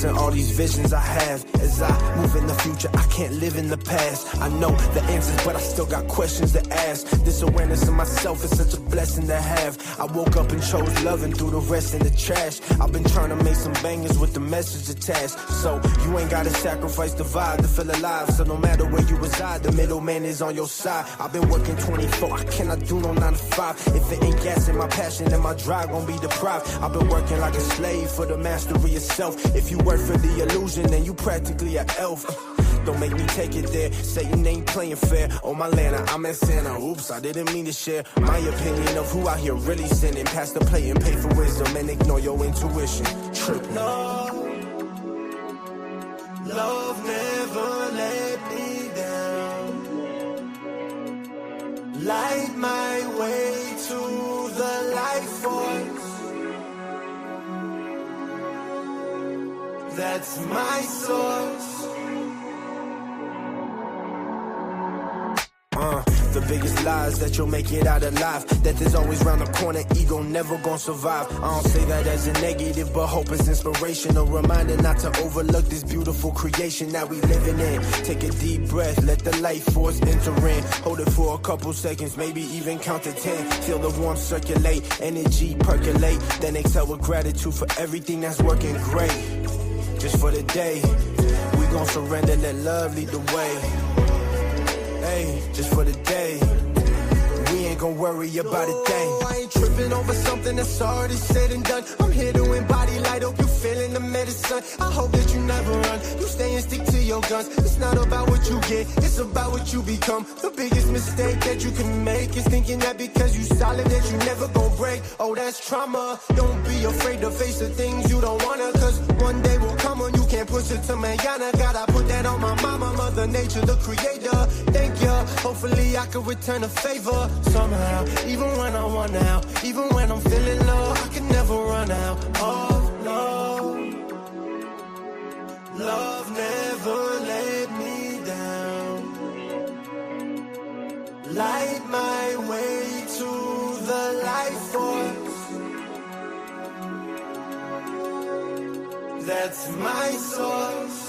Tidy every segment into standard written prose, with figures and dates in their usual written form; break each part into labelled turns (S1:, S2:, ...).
S1: chasing all these visions I have. As I move in the future, I can't live in the past. I know the answers, but I still got questions to ask. This awareness of myself is such a blessing to have. I woke up and chose love and threw the rest in the trash. I've been trying to make some bangers with the message attached. So you ain't gotta sacrifice the vibe to feel alive. So no matter where you reside, the middleman is on your side. I've been working 24, I cannot do no 9 to 5. If it ain't gas in my passion, then my drive gon' be deprived. I've been working like a slave for the mastery of self. If you work for the illusion, then you practically an elf. Don't make me take it there. Satan ain't playing fair. On my land, I'm at Santa. Oops, I didn't mean to share my opinion of who out here really sinning. Pass the plate and pay for wisdom and ignore your intuition. Tripping. Love never let me down. Light my way to the life force. That's my source. The biggest lies that you'll make it out alive. Death is always round the corner, ego never gonna survive. I don't say that as a negative, but hope is inspiration. A reminder not to overlook this beautiful creation that we living in. Take a deep breath, let the life force enter in. Hold it for a couple seconds, maybe even count to 10. Feel the warmth circulate, energy percolate. Then exhale with gratitude for everything that's working great. Just for the day, we gon' surrender, let love lead the way. Hey, just for the day, we ain't gon' worry about a thing. I ain't tripping over something that's already said and done. I'm here to embody light, hope you feeling the medicine. I hope that you never run, you stay and stick to your guns. It's not about what you get, it's about what you become. The biggest mistake that you can make is thinking that because you solid that you never gon' break. Oh, that's trauma. Don't be afraid to face the things you don't wanna, cause one day will come when you can't push it to mañana. Gotta put that on my mama, Mother Nature, the creator. Thank ya, hopefully I can return a favor somehow. Even when I want out, even when I'm feeling low, I can never run out of love. Love never let me down. Light my way to the life force. That's my source.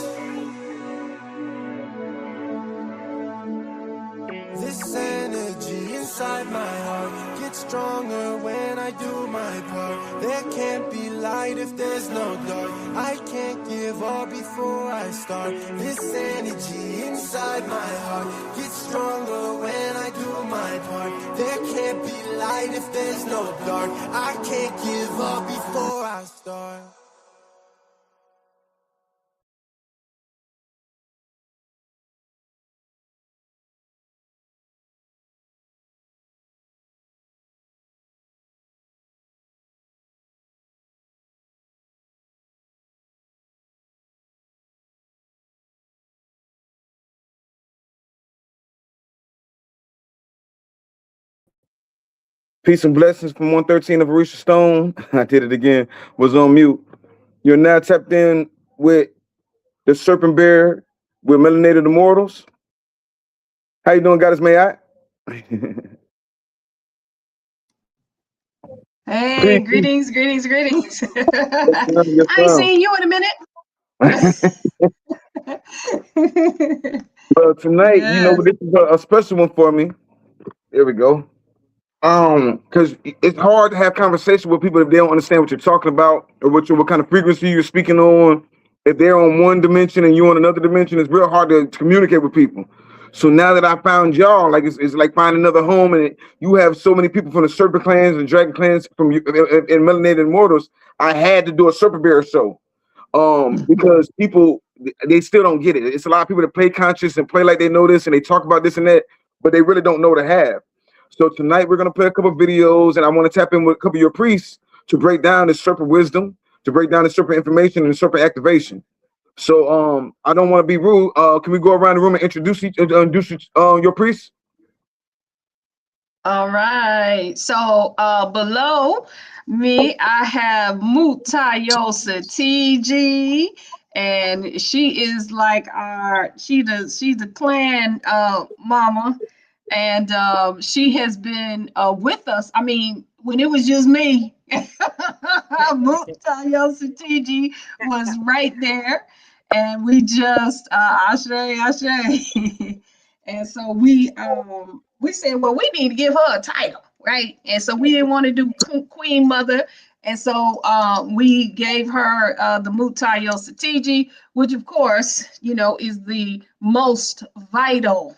S1: This energy inside my heart gets stronger when I do my part. There can't be light if there's no dark. I can't give up before I start. This energy inside my heart gets stronger when I do my part. There can't be light if there's no dark. I can't give up before I start.
S2: Peace and blessings from 113 of Orisha Stone. I did it again. Was on mute. You're now tapped in with the Serpent Bear with Melanated Immortals. How you doing, Goddess May I?
S3: Hey, greetings. I ain't seen you in a minute.
S2: Well, tonight, yes. You know, this is a special one for me. There we go. Because it's hard to have conversation with people if they don't understand what you're talking about or what kind of frequency you're speaking on. If they're on one dimension and you're on another dimension, it's real hard to communicate with people. So now that I found y'all, like it's like finding another home, and you have so many people from the Serpent clans and Dragon clans from in Melanated Immortals. I had to do a Serpent Bear show, because people, they still don't get it. It's a lot of people that play conscious and play like they know this and they talk about this and that, but they really don't know to have. So tonight we're gonna play a couple of videos, and I want to tap in with a couple of your priests to break down the Serpent wisdom, to break down the Serpent information and the Serpent activation. So I don't want to be rude. Can we go around the room and introduce your priests?
S3: All right. So below me, I have Mutayosa TG, and she is like she's the clan mama. And she has been with us. I mean, when it was just me, Mutayo Satiji was right there, and we just Ashe, Ashe. And so we said, well, we need to give her a title, right? And so we didn't want to do Queen Mother, and so we gave her the Mutayo Satiji, which of course, is the most vital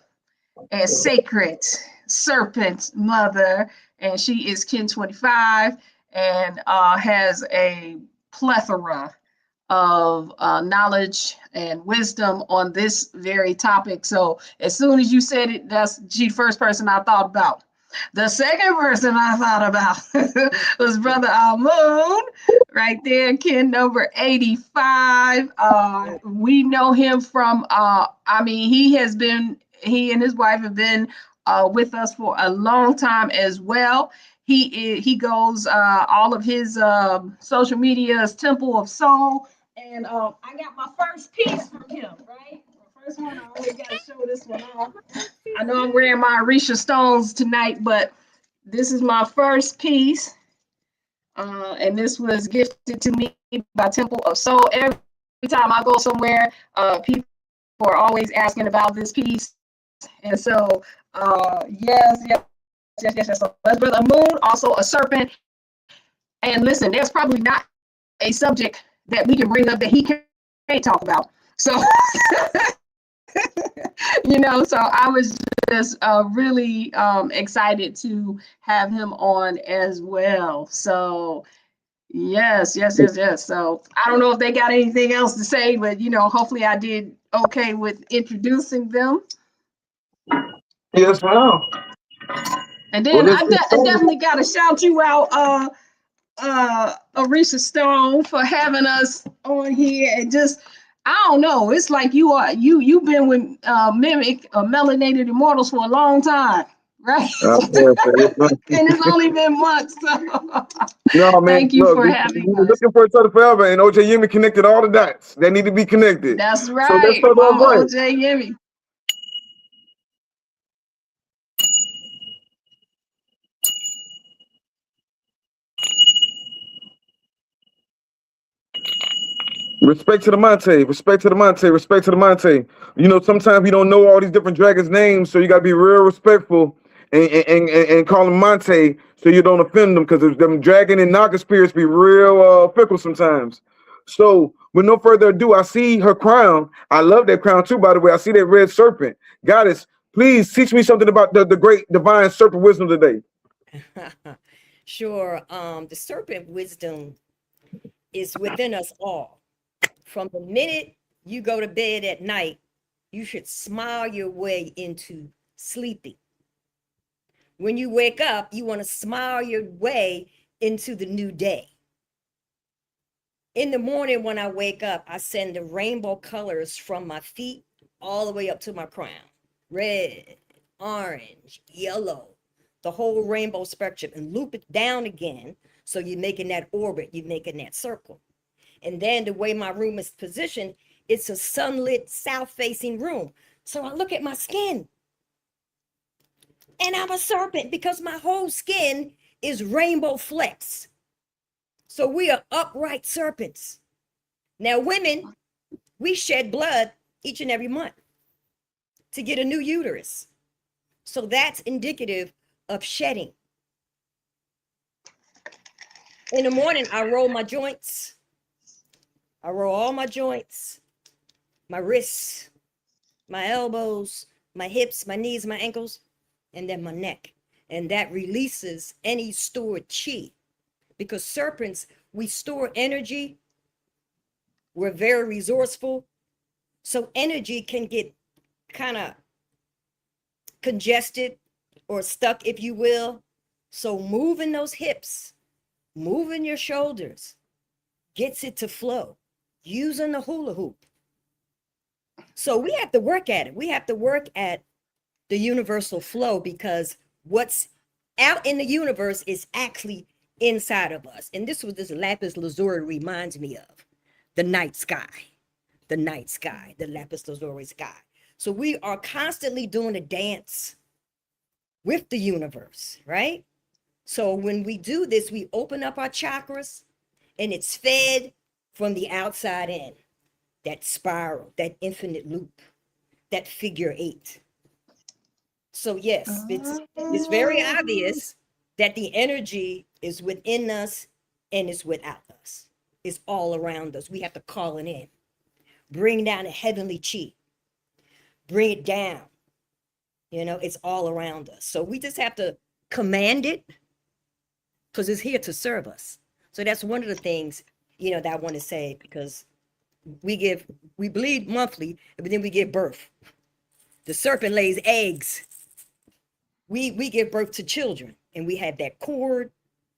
S3: and sacred serpent mother, and she is kin 25 and has a plethora of knowledge and wisdom on this very topic. So as soon as you said it, that's the first person I thought about. The second person I thought about was Brother Almoon, right there, kin number 85. We know him from, he and his wife have been with us for a long time as well. He goes all of his social media is Temple of Soul, and I got my first piece from him, right? The first one, I always got to show this one off. I know I'm wearing my Orisha stones tonight, but this is my first piece, and this was gifted to me by Temple of Soul. Every time I go somewhere, people are always asking about this piece, and so yes. So that's Brother Moon, also a serpent. And listen, there's probably not a subject that we can bring up that he can't talk about. So so I was just really excited to have him on as well. So yes. So I don't know if they got anything else to say, but hopefully I did okay with introducing them.
S2: Yes, ma'am.
S3: And
S2: Well,
S3: then
S2: let's get
S3: I
S2: started.
S3: definitely got to shout you out, Orisha Stone, for having us on here. And just, I don't know, it's like you've been with Mimic Melanated Immortals for a long time, right?
S2: Yes, ma'am.
S3: And it's only been months. So
S2: No, man.
S3: thank you
S2: Look,
S3: for
S2: we
S3: having
S2: were
S3: us.
S2: looking for each other forever, and OJ Yemi connected all the dots that need to be connected.
S3: That's
S2: So let's
S3: right,
S2: start off
S3: Mama
S2: right.
S3: OJ Yemi.
S2: Respect to the Monte, respect to the Monte, respect to the Monte. Sometimes you don't know all these different dragons' names, so you gotta be real respectful and call them Monte so you don't offend them, because them dragon and Naga spirits be real fickle sometimes. So with no further ado, I see her crown. I love that crown too, by the way. I see that red serpent. Goddess, please teach me something about the great divine serpent wisdom today.
S4: Sure. The serpent wisdom is within us all. From the minute you go to bed at night, you should smile your way into sleeping. When you wake up, you want to smile your way into the new day. In the morning, when I wake up, I send the rainbow colors from my feet all the way up to my crown. Red, orange, yellow, the whole rainbow spectrum, and loop it down again. So you're making that orbit, you're making that circle. And then the way my room is positioned, it's a sunlit south-facing room. So I look at my skin, and I'm a serpent because my whole skin is rainbow flecks. So we are upright serpents. Now, women, we shed blood each and every month to get a new uterus. So that's indicative of shedding. In the morning, I roll my joints. I roll all my joints, my wrists, my elbows, my hips, my knees, my ankles, and then my neck. And that releases any stored chi. Because serpents, we store energy. We're very resourceful. So energy can get kind of congested or stuck, if you will. So moving those hips, moving your shoulders, gets it to flow, using the hula hoop. So we have to work at it. We have to work at the universal flow, because what's out in the universe is actually inside of us. And this lapis lazuli reminds me of the night sky, the lapis lazuli sky. So we are constantly doing a dance with the universe, right? So when we do this, we open up our chakras and it's fed from the outside in. That spiral, that infinite loop, that figure 8. So yes, it's very obvious that the energy is within us and is without us. It's all around us. We have to call it in. Bring down a heavenly chi. Bring it down. You know, it's all around us. So we just have to command it because it's here to serve us. So that's one of the things, you know, that I want to say, because we bleed monthly, but then we give birth. The serpent lays eggs. We give birth to children, and we have that cord.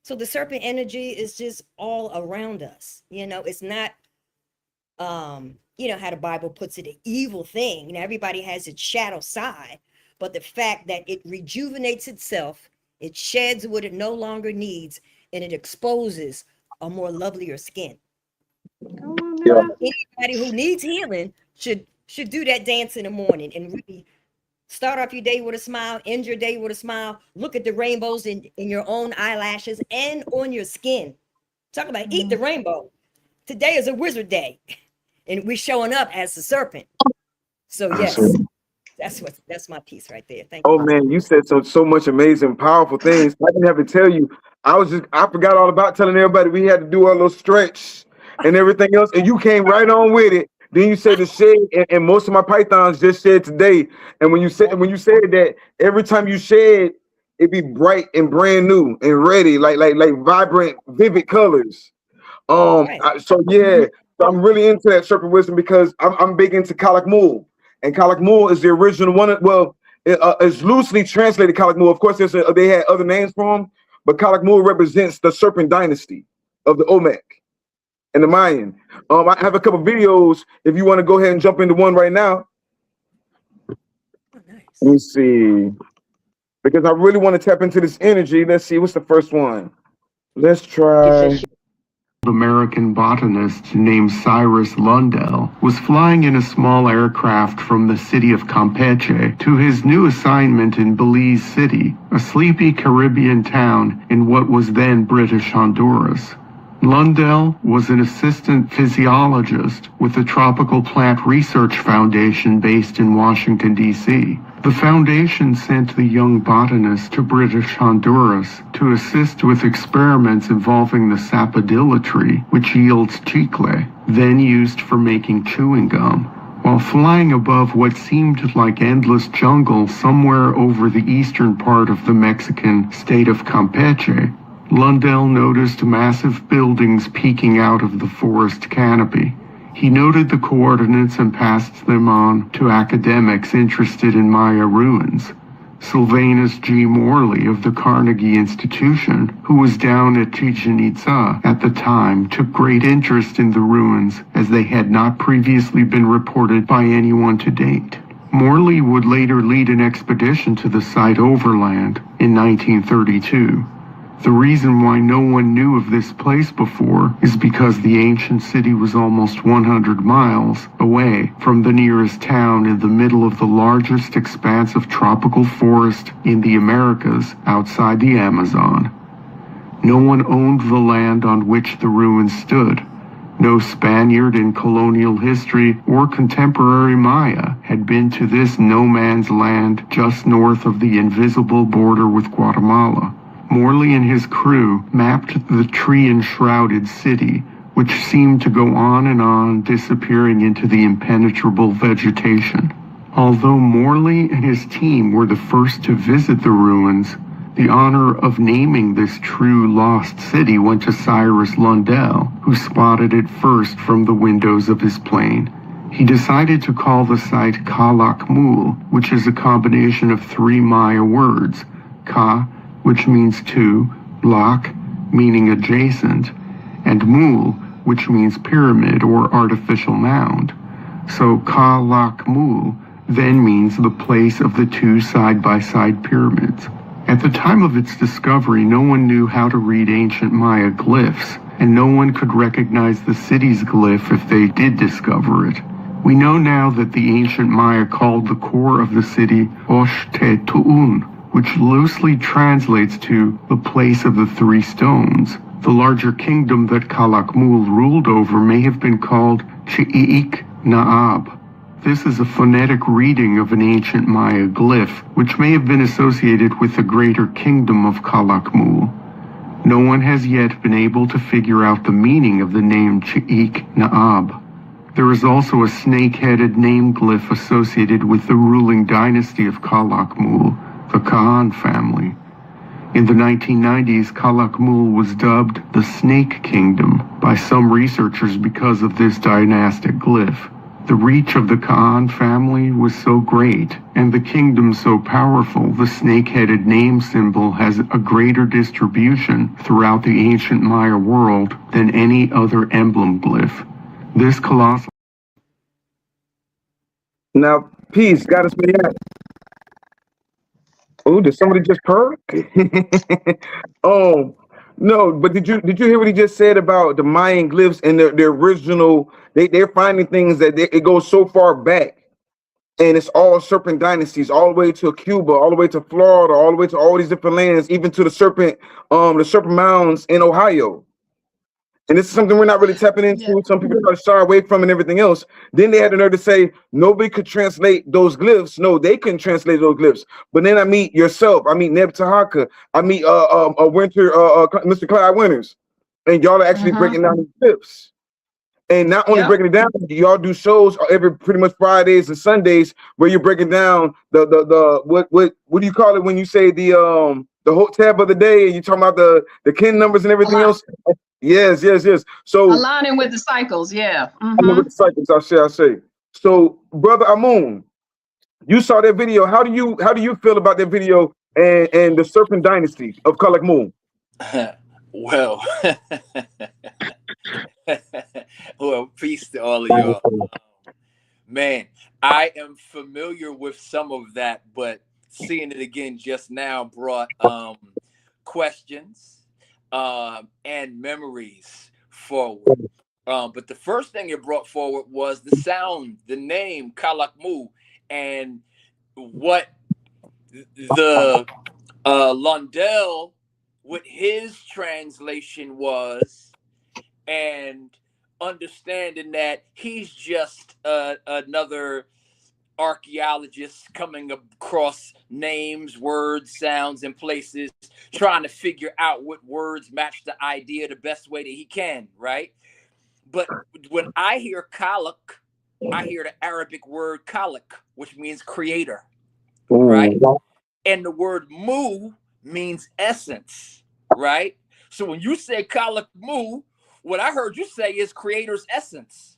S4: So the serpent energy is just all around us. You know, it's not, you know, how the Bible puts it, an evil thing. You know, everybody has its shadow side, but the fact that it rejuvenates itself, it sheds what it no longer needs, and it exposes a more lovelier skin.
S2: Yeah.
S4: Anybody who needs healing should do that dance in the morning and really start off your day with a smile, end your day with a smile. Look at the rainbows in your own eyelashes and on your skin. Talk about eat the rainbow. Today is a wizard day, and we're showing up as the serpent. So yes, that's my piece right there. Thank you.
S2: Oh man, you said so much amazing, powerful things. I didn't have to tell you. I forgot all about telling everybody we had to do our little stretch and everything else, and you came right on with it. Then you said the shed, and most of my pythons just shed today. And when you said that, every time you shed, it be bright and brand new and ready, like vibrant, vivid colors. So I'm really into that serpent wisdom because I'm big into Kalak Mul, and Kalak Mul is the original one. Well, it's loosely translated Kalak Mul. Of course, they had other names for them, but Kalak Mul represents the serpent dynasty of the Olmec and the Mayan. I have a couple videos if you want to go ahead and jump into one right now.
S4: Oh, nice.
S2: Let me see, because I really want to tap into this energy. Let's see, what's the first one? Let's try.
S5: American botanist named Cyrus Lundell was flying in a small aircraft from the city of Campeche to his new assignment in Belize City, a sleepy Caribbean town in what was then British Honduras. Lundell was an assistant physiologist with the Tropical Plant Research Foundation based in Washington, D.C. The foundation sent the young botanist to British Honduras to assist with experiments involving the sapodilla tree, which yields chicle, then used for making chewing gum. While flying above what seemed like endless jungle somewhere over the eastern part of the Mexican state of Campeche, Lundell noticed massive buildings peeking out of the forest canopy. He noted the coordinates and passed them on to academics interested in Maya ruins. Sylvanus G. Morley of the Carnegie Institution, who was down at Chichen Itza at the time, took great interest in the ruins as they had not previously been reported by anyone to date. Morley would later lead an expedition to the site overland in 1932. The reason why no one knew of this place before is because the ancient city was almost 100 miles away from the nearest town in the middle of the largest expanse of tropical forest in the Americas outside the Amazon. No one owned the land on which the ruins stood. No Spaniard in colonial history or contemporary Maya had been to this no man's land just north of the invisible border with Guatemala. Morley and his crew mapped the tree-enshrouded city, which seemed to go on, disappearing into the impenetrable vegetation. Although Morley and his team were the first to visit the ruins, the honor of naming this true lost city went to Cyrus Lundell, who spotted it first from the windows of his plane. He decided to call the site Kalak Mul, which is a combination of 3 Maya words, Ka, which means to, Lak, meaning adjacent, and Mul, which means pyramid or artificial mound. So Kalak Mul then means the place of the 2 side-by-side pyramids. At the time of its discovery, no one knew how to read ancient Maya glyphs, and no one could recognize the city's glyph if they did discover it. We know now that the ancient Maya called the core of the city Osh Te Tu'un, which loosely translates to the place of the three stones. The larger kingdom that Calakmul ruled over may have been called Chi'ik Naab. This is a phonetic reading of an ancient Maya glyph, which may have been associated with the greater kingdom of Calakmul. No one has yet been able to figure out the meaning of the name Chi'ik Naab. There is also a snake-headed name glyph associated with the ruling dynasty of Calakmul, the Khan family. In the 1990s, Calakmul was dubbed the Snake Kingdom by some researchers because of this dynastic glyph. The reach of the Khan family was so great, and the kingdom so powerful, the snake-headed name symbol has a greater distribution throughout the ancient Maya world than any other emblem glyph. This colossal...
S2: Now, peace, goddess Mayat. Oh, did somebody just purr? Oh, no, but did you hear what he just said about the Mayan glyphs and the original? They're finding things that it goes so far back, and it's all serpent dynasties, all the way to Cuba, all the way to Florida, all the way to all these different lands, even to the serpent mounds in Ohio. And this is something we're not really tapping into.
S3: Yeah.
S2: Some people try to shy away from and everything else. Then they had the nerve to say nobody could translate those glyphs. No, they couldn't translate those glyphs. But then I meet yourself. I meet Neb Tahaka. I meet Mr. Clyde Winters, and y'all are actually breaking down the glyphs. And not only breaking it down, y'all do shows every pretty much Fridays and Sundays where you're breaking down the what do you call it when you say the whole tab of the day and you're talking about the kin numbers and everything else. Yes. So
S3: aligning with the cycles, yeah.
S2: with the cycles, I say. So, brother Amun, you saw that video. How do you feel about that video and the Serpent Dynasty of Calakmul?
S6: Well, well, peace to all of y'all. Man, I am familiar with some of that, but seeing it again just now brought questions and memories forward. But the first thing it brought forward was the sound, the name Calakmul, and what the Lundell, what his translation was, and understanding that he's just another archaeologist coming across names, words, sounds, and places, trying to figure out what words match the idea the best way that he can, right? But when I hear Kalak, I hear the Arabic word Kalak, which means creator, right? And the word mu means essence, right? So when you say Kalak mu, what I heard you say is creator's essence,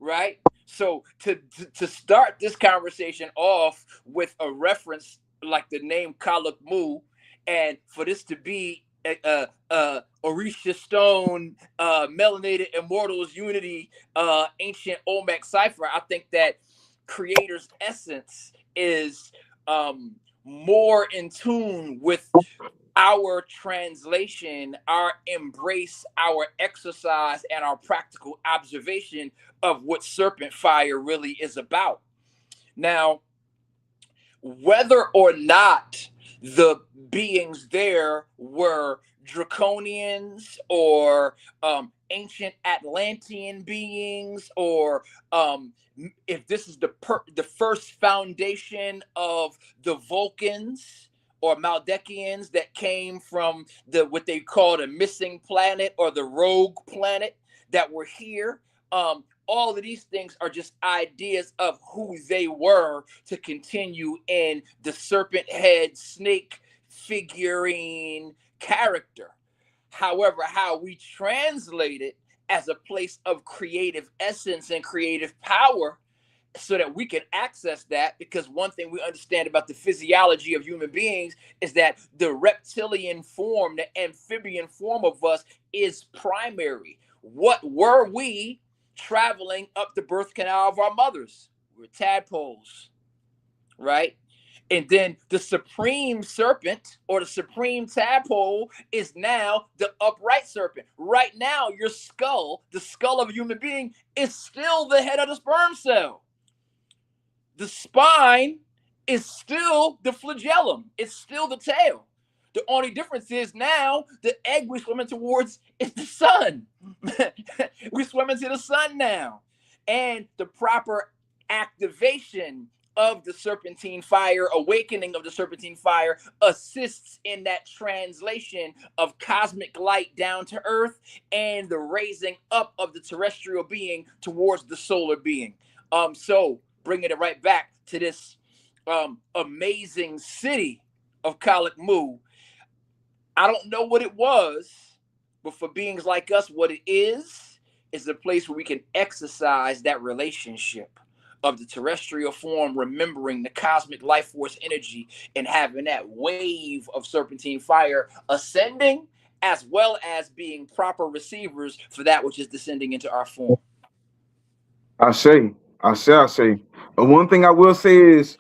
S6: right? So to start this conversation off with a reference like the name Calakmul, and for this to be Orisha Stone, Melanated Immortals, Unity, Ancient Olmec Cipher, I think that creator's essence is more in tune with our translation, our embrace, our exercise, and our practical observation of what serpent fire really is about. Now, whether or not the beings there were draconians or ancient Atlantean beings, or if this is the first foundation of the Vulcans or Maldekians that came from what they called a missing planet or the rogue planet that were here. All of these things are just ideas of who they were to continue in the serpent head snake figurine character. However, how we translate it as a place of creative essence and creative power, so that we can access that, because one thing we understand about the physiology of human beings is that the reptilian form, the amphibian form of us is primary. What were we traveling up the birth canal of our mothers? We're tadpoles, right? And then the supreme serpent or the supreme tadpole is now the upright serpent. Right now, your skull, the skull of a human being, is still the head of the sperm cell. The spine is still the flagellum. It's still the tail. The only difference is now the egg we're swimming towards is the sun. We're swimming to the sun now. And the proper activation of the serpentine fire, awakening of the serpentine fire, assists in that translation of cosmic light down to earth and the raising up of the terrestrial being towards the solar being. So bringing it right back to this amazing city of Kalak Mu. I don't know what it was, but for beings like us, what it is a place where we can exercise that relationship of the terrestrial form, remembering the cosmic life force energy and having that wave of serpentine fire ascending, as well as being proper receivers for that which is descending into our form.
S2: I say. One thing I will say is,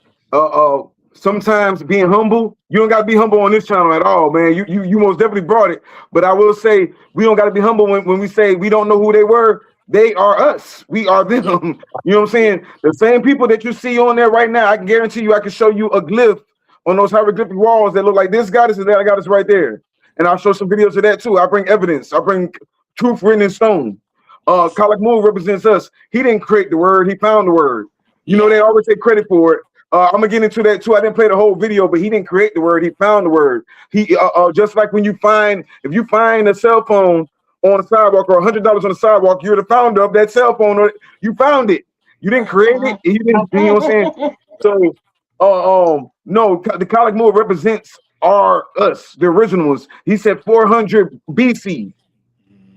S2: sometimes being humble, you don't gotta be humble on this channel at all, man. You most definitely brought it. But I will say we don't gotta be humble when we say we don't know who they were. They are us. We are them.
S6: Yeah.
S2: You know what I'm saying? The same people that you see on there right now, I can guarantee you I can show you a glyph on those hieroglyphic walls that look like this goddess and that goddess right there. And I'll show some videos of that too. I bring evidence. I bring truth written in stone. Kalak Mu represents us. He didn't create the word, he found the word. You know, they always take credit for it. I'm gonna get into that too. I didn't play the whole video, but he didn't create the word, he found the word. He just like when if you find a cell phone on the sidewalk or $100 on the sidewalk, you're the founder of that cell phone, or you found it. You didn't create it, you didn't, you know what I'm saying? So no, the Kalak Mu represents us, the original ones. He said 400 BC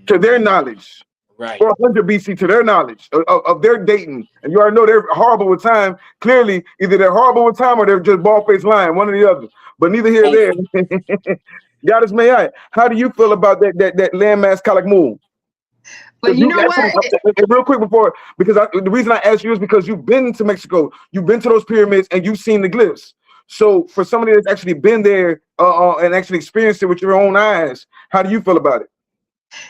S2: to their knowledge.
S6: Right.
S2: 400 BC to their knowledge of their dating. And you already know they're horrible with time. Clearly, either they're horrible with time or they're just bald-faced lying, one or the other. But neither here nor there. Goddess may I. How do you feel about that landmass Kalak Mu?
S3: Well, you know what?
S2: Real quick because the reason I asked you is because you've been to Mexico, you've been to those pyramids, and you've seen the glyphs. So for somebody that's actually been there and actually experienced it with your own eyes, how do you feel about it?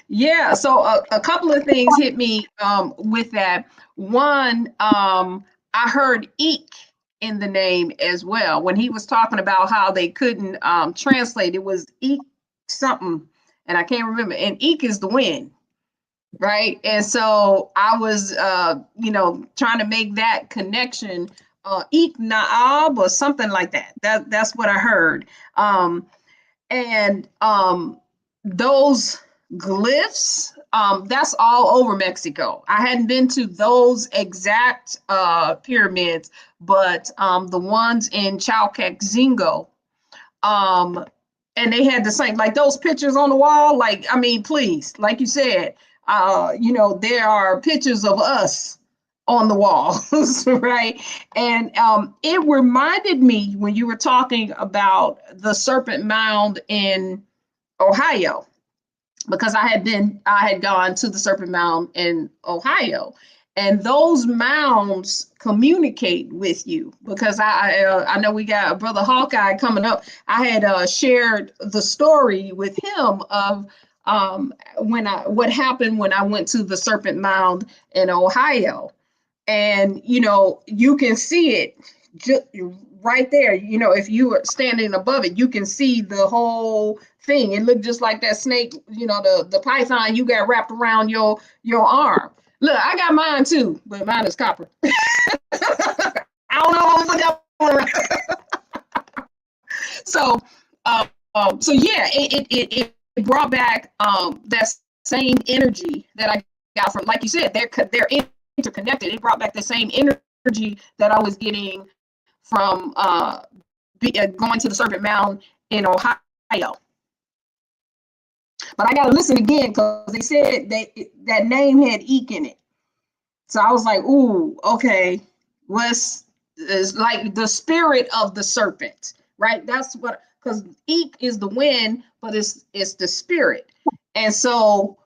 S3: Yeah, so a couple of things hit me with that. One, I heard Eek in the name as well. When he was talking about how they couldn't translate, it was Eek something, and I can't remember. And Eek is the wind, right? And so I was, trying to make that connection. Eek Naab or something like that. That's what I heard. Those glyphs, that's all over Mexico. I hadn't been to those exact pyramids, but the ones in Chalcazingo, and they had the same, like those pictures on the wall. Like, I mean, please, like you said, there are pictures of us on the walls, right? And it reminded me when you were talking about the Serpent Mound in Ohio, because I had gone to the Serpent Mound in Ohio, and those mounds communicate with you, because I know we got Brother Hawkeye coming up. I had shared the story with him of what happened when I went to the Serpent Mound in Ohio, and you can see it just right there. If you are standing above it, you can see the whole thing. It looked just like that snake, the python you got wrapped around your arm. Look, I got mine too, but mine is copper. I don't know what that So yeah, it brought back that same energy that I got from, like you said, they're interconnected. It brought back the same energy that I was getting from going to the Serpent Mound in Ohio. But I got to listen again, because they said that name had Eek in it. So I was like, ooh, okay. Is like the spirit of the serpent, right? That's what, because Eek is the wind, but it's the spirit. And so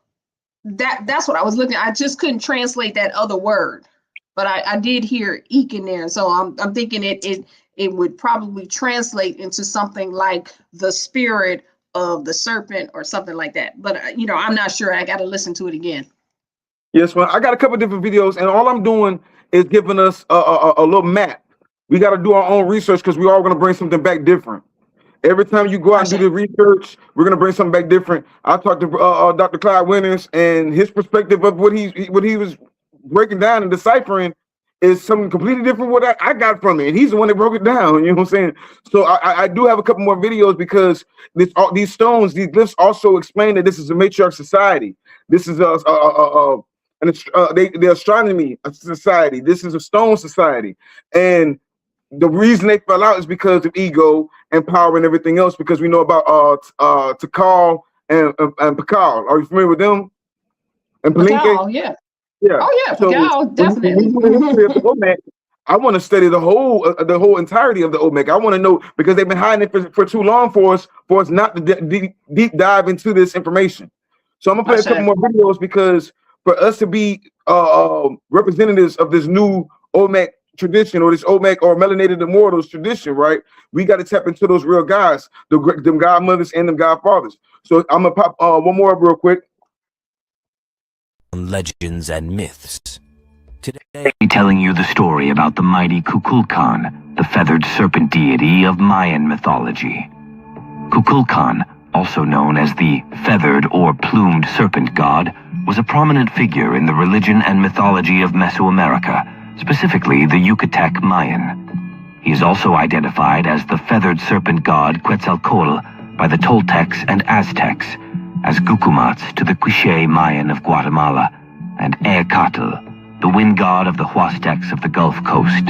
S3: that's what I was looking at. I just couldn't translate that other word, but I did hear Eek in there. So I'm thinking it would probably translate into something like the spirit of the serpent or something like that. But I'm not sure. I got to listen to it again.
S2: Yes, well, I got a couple different videos, and all I'm doing is giving us a little map We got to do our own research because we're all going to bring something back different. Every time you go out and do the research, we're going to bring something back different. I talked to Dr. Clyde Winters, and his perspective of what he was breaking down and deciphering is something completely different from what I got from it. And he's the one that broke it down. You know what I'm saying? So I do have a couple more videos because these stones, these glyphs also explain that this is a matriarch society. This is the astronomy society. This is a stone society. And the reason they fell out is because of ego and power and everything else, because we know about Tikal and Pakal. Are you familiar with them? And
S3: Pakal, yeah.
S2: Yeah.
S3: Oh yeah, Pakal, definitely.
S2: I want to study the whole entirety of the Olmec. I want to know, because they've been hiding it for too long for us not to deep dive into this information. So I'm gonna play a couple more videos, because for us to be representatives of this new Olmec tradition, or this Olmec or Melanated Immortals tradition, right? We got to tap into those real guys, them godmothers and them godfathers. So I'm gonna pop one more up real quick.
S7: Legends and myths.
S8: Today, telling you the story about the mighty Kukulkan, the feathered serpent deity of Mayan mythology. Kukulkan, also known as the feathered or plumed serpent god, was a prominent figure in the religion and mythology of Mesoamerica, specifically the Yucatec Mayan. He is also identified as the feathered serpent god Quetzalcoatl by the Toltecs and Aztecs, as Gucumatz to the Quiché Mayan of Guatemala, and Eacatl, the wind god of the Huastecs of the Gulf Coast.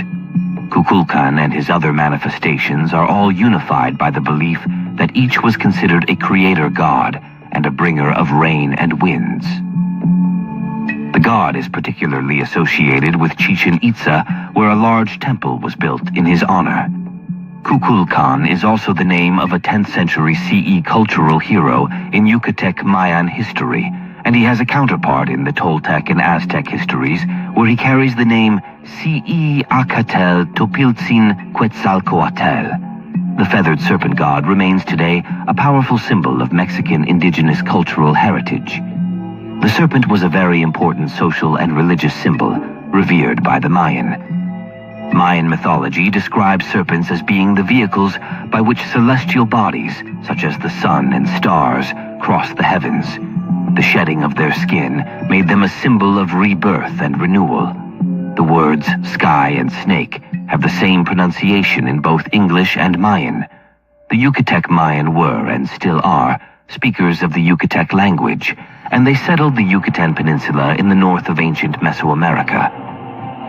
S8: Kukulkan and his other manifestations are all unified by the belief that each was considered a creator god and a bringer of rain and winds. The god is particularly associated with Chichen Itza, where a large temple was built in his honor. Kukulkan is also the name of a 10th century CE cultural hero in Yucatec Mayan history, and he has a counterpart in the Toltec and Aztec histories, where he carries the name CE Acatel Topiltzin Quetzalcoatl. The feathered serpent god remains today a powerful symbol of Mexican indigenous cultural heritage. The serpent was a very important social and religious symbol, revered by the Mayan. Mayan mythology describes serpents as being the vehicles by which celestial bodies, such as the sun and stars, cross the heavens. The shedding of their skin made them a symbol of rebirth and renewal. The words sky and snake have the same pronunciation in both English and Mayan. The Yucatec Mayan were, and still are, speakers of the Yucatec language, and they settled the Yucatan Peninsula in the north of ancient Mesoamerica.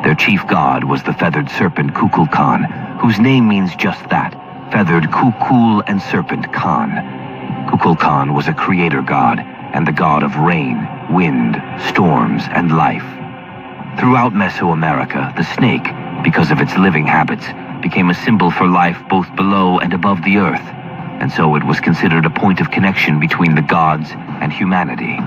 S8: Their chief god was the feathered serpent Kukulkan, whose name means just that, feathered Kukul and serpent Kan. Kukulkan was a creator god, and the god of rain, wind, storms, and life. Throughout Mesoamerica, the snake, because of its living habits, became a symbol for life both below and above the earth, and so it was considered a point of connection between the gods and humanity.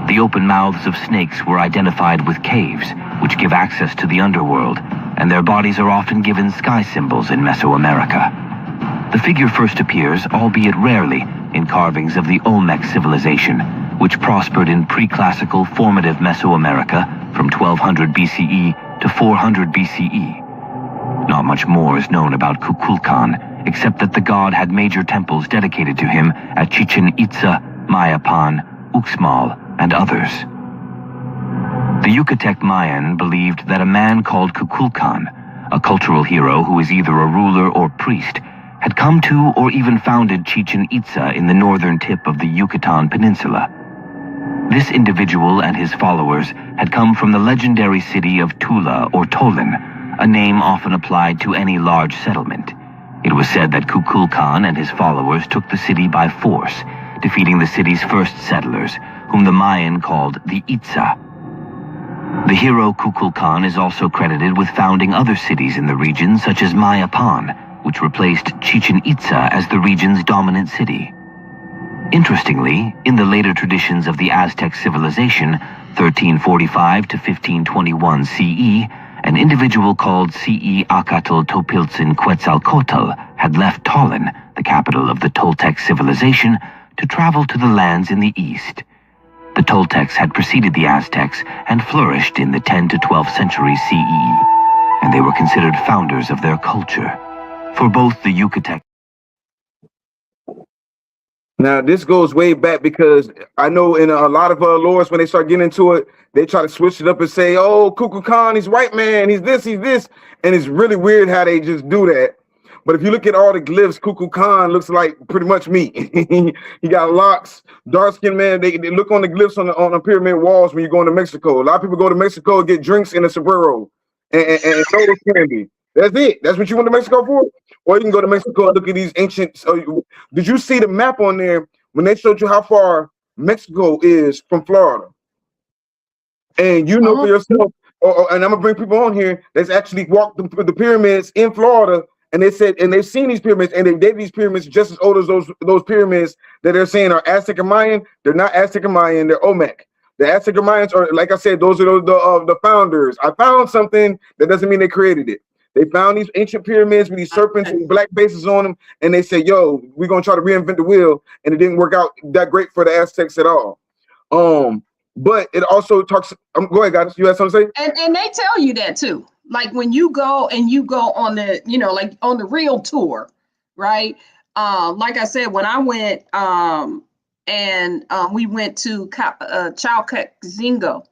S8: The open mouths of snakes were identified with caves, which give access to the underworld, and their bodies are often given sky symbols in Mesoamerica. The figure first appears, albeit rarely, in carvings of the Olmec civilization, which prospered in pre-classical formative Mesoamerica from 1200 BCE to 400 BCE. Not much more is known about Kukulkan, except that the god had major temples dedicated to him at Chichen Itza, Mayapan, Uxmal, and others. The Yucatec Mayan believed that a man called Kukulkan, a cultural hero who is either a ruler or priest, had come to or even founded Chichen Itza in the northern tip of the Yucatan Peninsula. This individual and his followers had come from the legendary city of Tula or Tolan, a name often applied to any large settlement. It was said that Kukulkan and his followers took the city by force, defeating the city's first settlers, whom the Mayan called the Itza. The hero Kukulkan is also credited with founding other cities in the region, such as Mayapan, which replaced Chichen Itza as the region's dominant city. Interestingly, in the later traditions of the Aztec civilization, 1345 to 1521 CE, an individual called CE Acatl Topiltzin Quetzalcoatl had left Tollan, the capital of the Toltec civilization, to travel to the lands in the east. The Toltecs had preceded the Aztecs and flourished in the 10th to 12th centuries CE. and they were considered founders of their culture. For both the Yucatec.
S2: Now, this goes way back because I know in a lot of lores, when they start getting into it, they try to switch it up and say, oh, Kukulkan, he's white man, he's this. And it's really weird how they just do that. But if you look at all the glyphs, Kukulkan looks like pretty much me. He got locks, dark-skinned man. They look on the glyphs on the pyramid walls when you go into Mexico. A lot of people go to Mexico and get drinks in a sombrero and soda candy. That's it. That's what you went to Mexico for? Or you can go to Mexico and look at these ancient. Did you see the map on there when they showed you how far Mexico is from Florida? And you know for yourself, and I'm gonna bring people on here that's actually walked the pyramids in Florida, and they said, and they've seen these pyramids, and they did these pyramids just as old as those pyramids that they're saying are Aztec and Mayan. They're not Aztec and Mayan, they're Olmec. The Aztec and Mayans are, like I said, those are the founders. I found something that doesn't mean they created it. They found these ancient pyramids with these serpents and black bases on them, and they said, yo, we're gonna try to reinvent the wheel, and it didn't work out that great for the Aztecs at all. But it also talks. Go ahead, guys. You had something to say?
S3: And they tell you that too. Like when you go on the, like on the real tour, right? Like I said, when I went, we went to Chalcazingo,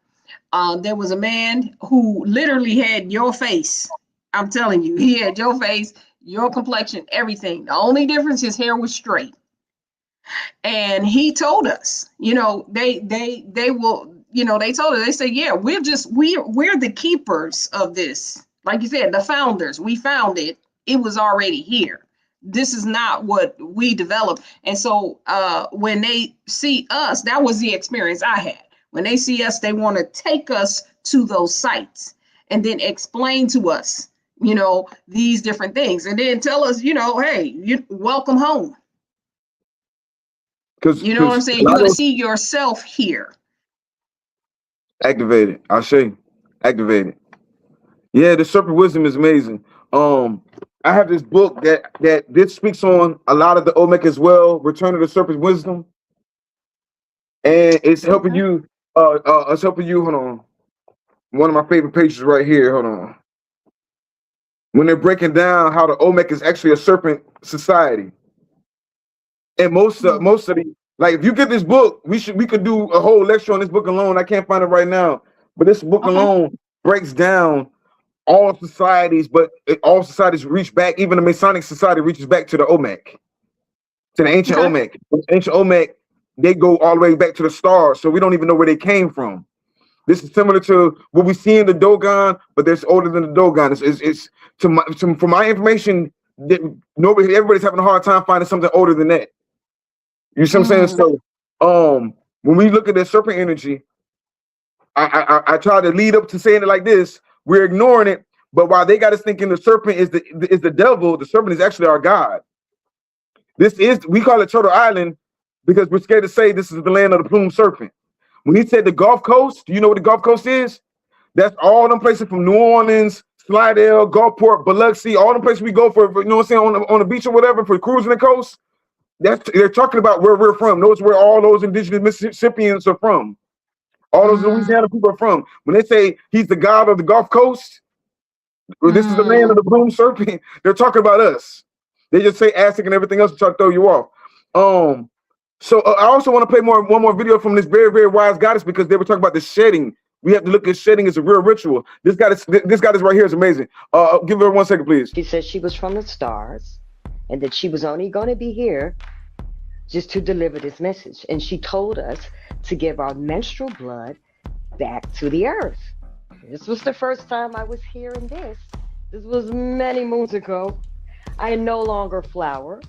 S3: there was a man who literally had your face. I'm telling you, he had your face, your complexion, everything. The only difference, his hair was straight. And he told us, they will, they told us, they said, yeah, we're the keepers of this. Like you said, the founders, we found it. It was already here. This is not what we developed. And so when they see us, that was the experience I had. When they see us, they want to take us to those sites and then explain to us, these different things, and then tell us, hey, you welcome home. What I'm saying? You're gonna see yourself here.
S2: Activated. I say, activated. Yeah, the Serpent Wisdom is amazing. I have this book that this speaks on a lot of the Olmec as well. Return of the Serpent Wisdom, and it's helping you. It's helping you. Hold on. One of my favorite pages right here. Hold on. When they're breaking down how the Olmec is actually a serpent society. And most of the, like, if you get this book, we could do a whole lecture on this book alone. I can't find it right now, but this book alone breaks down all societies, but all societies reach back. Even the Masonic society reaches back to the Olmec, to the ancient Olmec. The ancient Olmec, they go all the way back to the stars, so we don't even know where they came from. This is similar to what we see in the Dogon, but there's older than the Dogon. It's from my information, everybody's having a hard time finding something older than that. You see what I'm saying? So, when we look at that serpent energy, I try to lead up to saying it like this: we're ignoring it, but while they got us thinking the serpent is the devil, the serpent is actually our God. We call it Turtle Island because we're scared to say this is the land of the plumed serpent. When he said the Gulf Coast, do you know what the Gulf Coast is? That's all them places from New Orleans, Slidell, Gulfport, Biloxi, all the places we go for, what I'm saying, on the beach or whatever, for cruising the coast. They're talking about where we're from. Those where all those indigenous Mississippians are from. All those Louisiana people are from. When they say he's the god of the Gulf Coast, or this is the land of the plumed serpent, they're talking about us. They just say Aztec and everything else to try to throw you off. So I also want to play one more video from this very, very wise goddess, because they were talking about the shedding. We have to look at shedding as a real ritual. This goddess right here is amazing. Give her 1 second, please.
S9: She said she was from the stars and that she was only going to be here just to deliver this message. And she told us to give our menstrual blood back to the earth. This was the first time I was hearing this. This was many moons ago. I am no longer flower,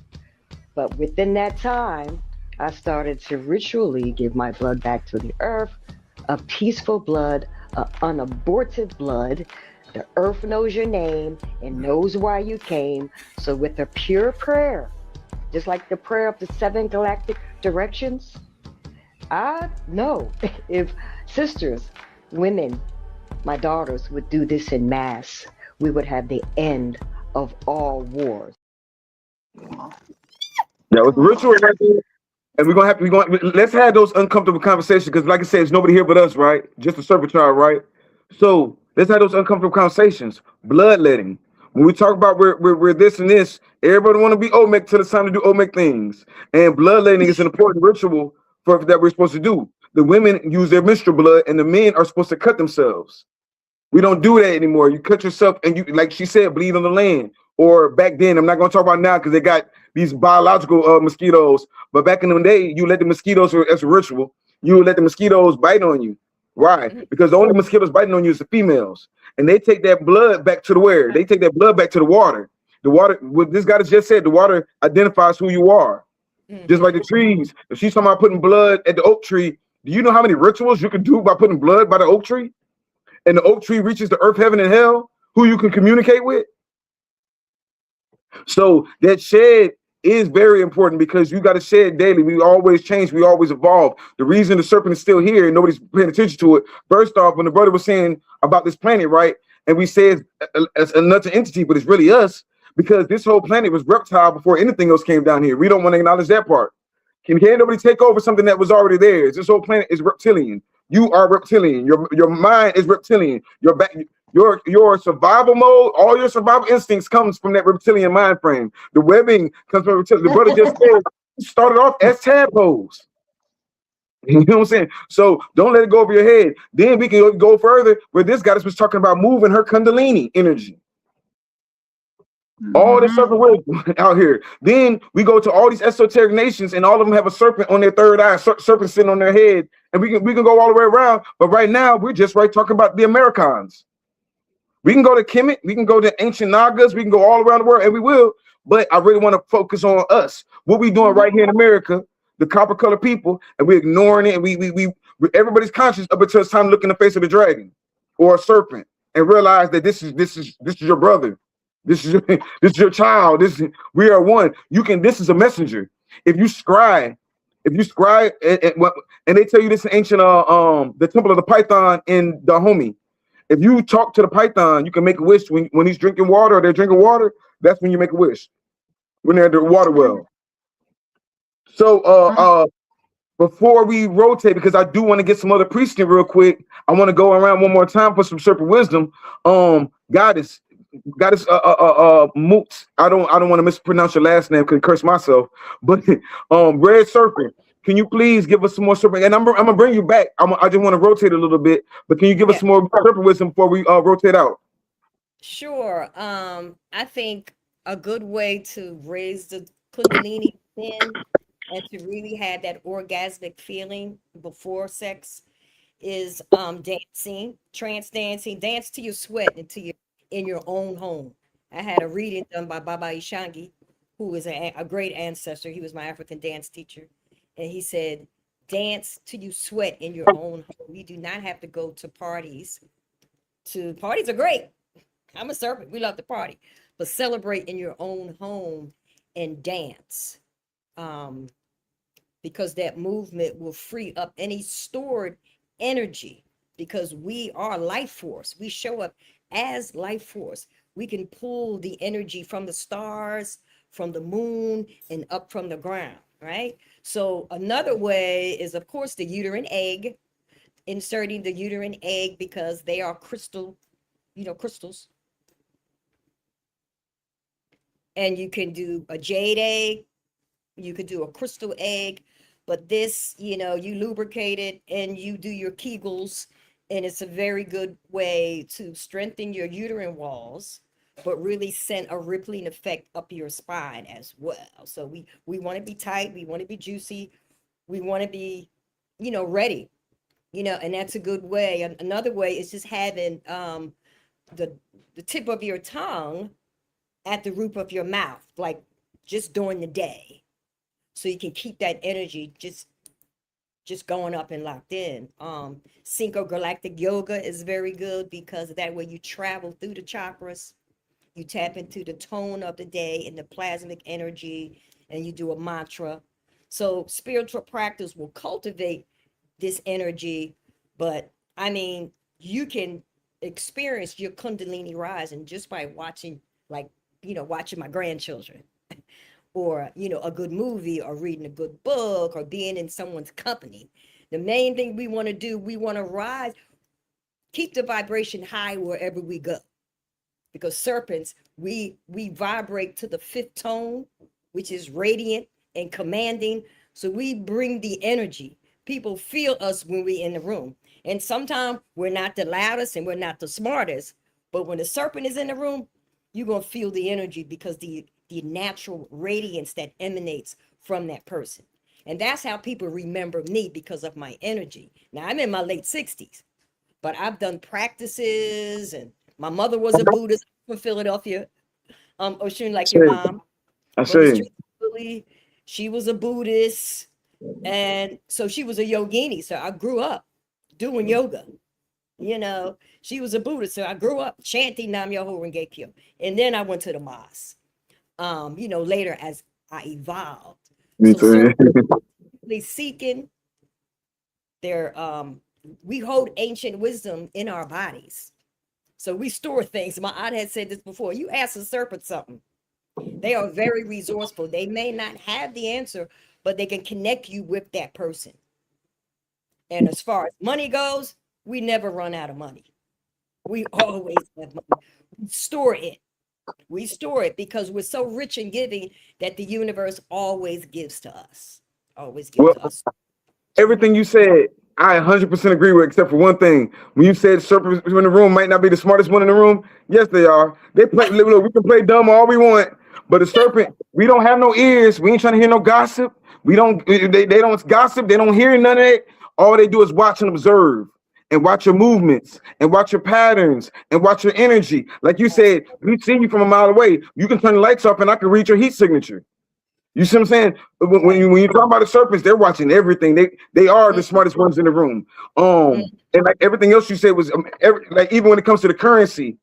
S9: but within that time, I started to ritually give my blood back to the earth, a peaceful blood, an unaborted blood. The earth knows your name and knows why you came. So with a pure prayer, just like the prayer of the 7 galactic directions, I know if sisters, women, my daughters would do this in mass, we would have the end of all wars.
S2: Yeah, with the ritual right there. And let's have those uncomfortable conversations, because like I said, there's nobody here but us, right? Just the serpent child, right? So Let's have those uncomfortable conversations. Bloodletting. When we talk about we're this and this, everybody want to be Olmec till it's time to do Olmec things. And bloodletting is an important ritual that we're supposed to do. The women use their menstrual blood, and the men are supposed to cut themselves. We don't do that anymore. You cut yourself, and you, like she said, bleed on the land. Or back then, I'm not going to talk about now because they got these biological mosquitoes. But back in the day, you let the mosquitoes, as a ritual, you would let the mosquitoes bite on you. Why? Because the only mosquitoes biting on you is the females, and they take that blood back to the where? They take that blood back to the water. The water, what this guy just said, the water identifies who you are. Just like the trees. If she's talking about putting blood at the oak tree, do you know how many rituals you can do by putting blood by the oak tree? And the oak tree reaches the earth, heaven, and hell, who you can communicate with. So that shed is very important because you got to shed daily. We always change. We always evolve. The reason the serpent is still here and nobody's paying attention to it, first off, when the brother was saying about this planet, right? And we said it's another entity, but it's really us because this whole planet was reptile before anything else came down here. We don't want to acknowledge that part. Can't nobody take over something that was already there? This whole planet is reptilian. You are reptilian. Your mind is reptilian. Your survival mode, all your survival instincts comes from that reptilian mind frame. The webbing comes from reptilian. The brother just said he started off as tadpoles. You know what I'm saying? So don't let it go over your head. Then we can go further where this goddess was talking about moving her Kundalini energy. All this serpent wisdom out here. Then we go to all these esoteric nations, and all of them have a serpent on their third eye, serpent sitting on their head, and we can go all the way around. But right now, we're just talking about the Americans. We can go to Kemet, we can go to ancient Nagas, we can go all around the world, and we will. But I really want to focus on us. What we doing right here in America, the copper colored people, and we're ignoring it. And we everybody's conscious up until it's time to look in the face of a dragon or a serpent and realize that this is your brother. This is your child. We are one. This is a messenger. If you scry, and they tell you this in ancient the temple of the Python in Dahomey. If you talk to the Python, you can make a wish when he's drinking water or they're drinking water. That's when you make a wish. When they're at the water well. So before we rotate, because I do want to get some other priesting real quick, I want to go around one more time for some serpent wisdom. Goddess Moot. I don't want to mispronounce your last name, because curse myself. But Red Serpent, can you please give us some more serpent? And I'm gonna bring you back. I just want to rotate a little bit, but can you give us some more serpent wisdom before we rotate out?
S4: Sure. I think a good way to raise the Kundalini in and to really have that orgasmic feeling before sex is dancing, trance dancing, dance to your sweat in your own home. I had a reading done by Baba Ishangi, who is a great ancestor. He was my African dance teacher. And he said, dance till you sweat in your own home. You do not have to go to parties. Parties are great. I'm a serpent. We love to party. But celebrate in your own home and dance. Because that movement will free up any stored energy, because we are life force. We show up as life force. We can pull the energy from the stars, from the moon, and up from the ground, right? So another way is, of course, the uterine egg, inserting the uterine egg, because they are crystals. And you can do a jade egg, you could do a crystal egg, but this, you lubricate it and you do your Kegels, and it's a very good way to strengthen your uterine walls, but really send a rippling effect up your spine as well. So we want to be tight, we want to be juicy, we want to be, ready, and that's a good way. Another way is just having the tip of your tongue at the roof of your mouth, like just during the day, so you can keep that energy just going up and locked in. Synchrogalactic yoga is very good, because that way you travel through the chakras, you tap into the tone of the day and the plasmic energy, and you do a mantra. So spiritual practice will cultivate this energy, but I mean, you can experience your Kundalini rising just by watching, watching my grandchildren, or, a good movie, or reading a good book, or being in someone's company. The main thing we want to do, we want to rise. keep the vibration high wherever we go. Because serpents, we vibrate to the 5th tone, which is radiant and commanding. So we bring the energy. People feel us when we're in the room. And sometimes we're not the loudest and we're not the smartest. But when the serpent is in the room, you're going to feel the energy because the natural radiance that emanates from that person. And that's how people remember me, because of my energy. Now, I'm in my late 60s, but I've done practices, and my mother was a Buddhist from Philadelphia. Oshun, like your mom.
S2: I
S4: Mother
S2: see.
S4: Street, Philly. She was a Buddhist. And so she was a yogini. So I grew up doing yoga. You know, she was a Buddhist. So I grew up chanting Nam Myoho Renge Kyo. And then I went to the mosque, you know, later as I evolved.
S2: Me
S4: So
S2: too.
S4: certainly seeking their, we hold ancient wisdom in our bodies. So we store things. My aunt had said this before. You ask a serpent something, they are very resourceful. They may not have the answer, but they can connect you with that person. And as far as money goes, we never run out of money. We always have money. We store it. We store it because we're so rich in giving that the universe always gives to us. Always gives
S2: Well,
S4: to us.
S2: everything you said, I 100% agree with, except for one thing. When you said serpents in the room might not be the smartest one in the room, yes, they are. They play. Look, we can play dumb all we want, but the serpent, we don't have no ears. We ain't trying to hear no gossip. We don't. They don't gossip. They don't hear none of it. All they do is watch and observe, and watch your movements, and watch your patterns, and watch your energy. Like you said, we see you from a mile away. You can turn the lights off, and I can read your heat signature. You see what I'm saying? When you talk about the serpents, they're watching everything. They are the smartest ones in the room. And like everything else you said was like, even when it comes to the currency,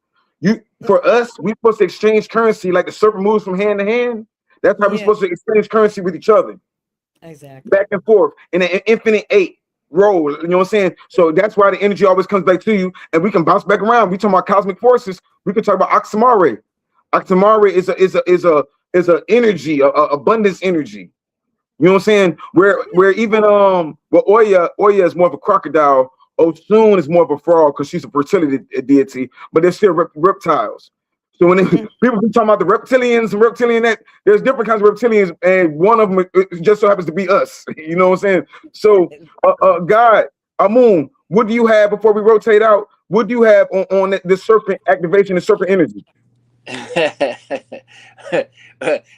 S2: for us, we're supposed to exchange currency like the serpent moves from hand to hand. That's how we're supposed to exchange currency with each other.
S4: Exactly.
S2: Back and forth in an infinite 8 roll. You know what I'm saying? So that's why the energy always comes back to you, and we can bounce back around. We talk about cosmic forces. We can talk about Oxamare. Oxamare is a energy, a abundance energy. You know what I'm saying? Where even Oya is more of a crocodile. Osun is more of a frog because she's a fertility deity, but they're still reptiles. So when people be talking about the reptilians and reptilian, that there's different kinds of reptilians, and one of them it just so happens to be us. You know what I'm saying? So, God, Amun, what do you have before we rotate out? What do you have on the serpent activation, the serpent energy?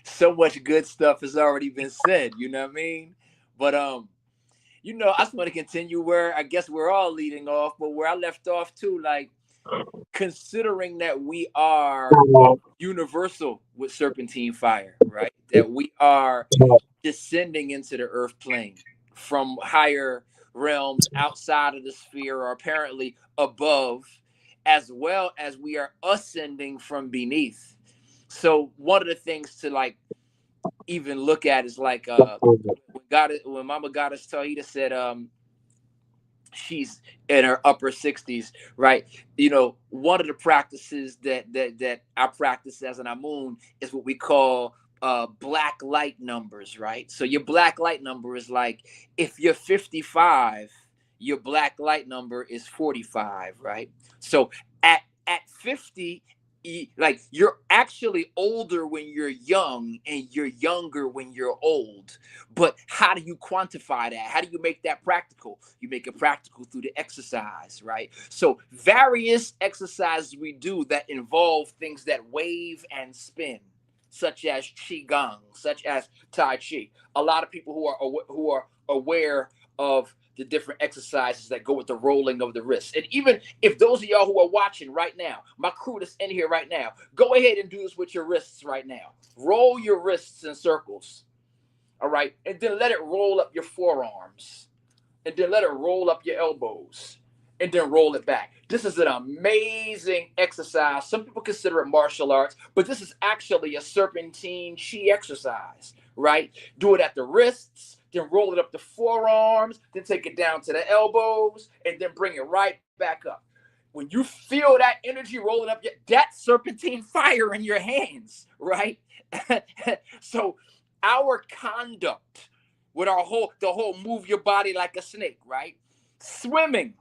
S6: So much good stuff has already been said, you know what I mean? But you know, I just want to continue where I guess we're all leading off, but where I left off too, like considering that we are universal with serpentine fire, right? That we are descending into the earth plane from higher realms outside of the sphere, or apparently above, as well as we are ascending from beneath. So one of the things to like even look at is like when Mama Goddess Tawhida said she's in her upper 60s, right? You know, one of the practices that I practice as an Amun is what we call black light numbers, right? So your black light number is like, if you're 55, your black light number is 45, right? So at 50, like you're actually older when you're young and you're younger when you're old. But how do you quantify that? How do you make that practical? You make it practical through the exercise, right? So various exercises we do that involve things that wave and spin, such as qigong, such as tai chi. A lot of people who are aware of the different exercises that go with the rolling of the wrists. And even if those of y'all who are watching right now, my crew that's in here right now, go ahead and do this with your wrists right now. Roll your wrists in circles. All right. And then let it roll up your forearms. And then let it roll up your elbows. And then roll it back. This is an amazing exercise. Some people consider it martial arts, but this is actually a serpentine chi exercise, right? Do it at the wrists, then roll it up the forearms, then take it down to the elbows, and then bring it right back up. When you feel that energy rolling up, that serpentine fire in your hands, right? So our conduct with the whole move your body like a snake, right? Swimming,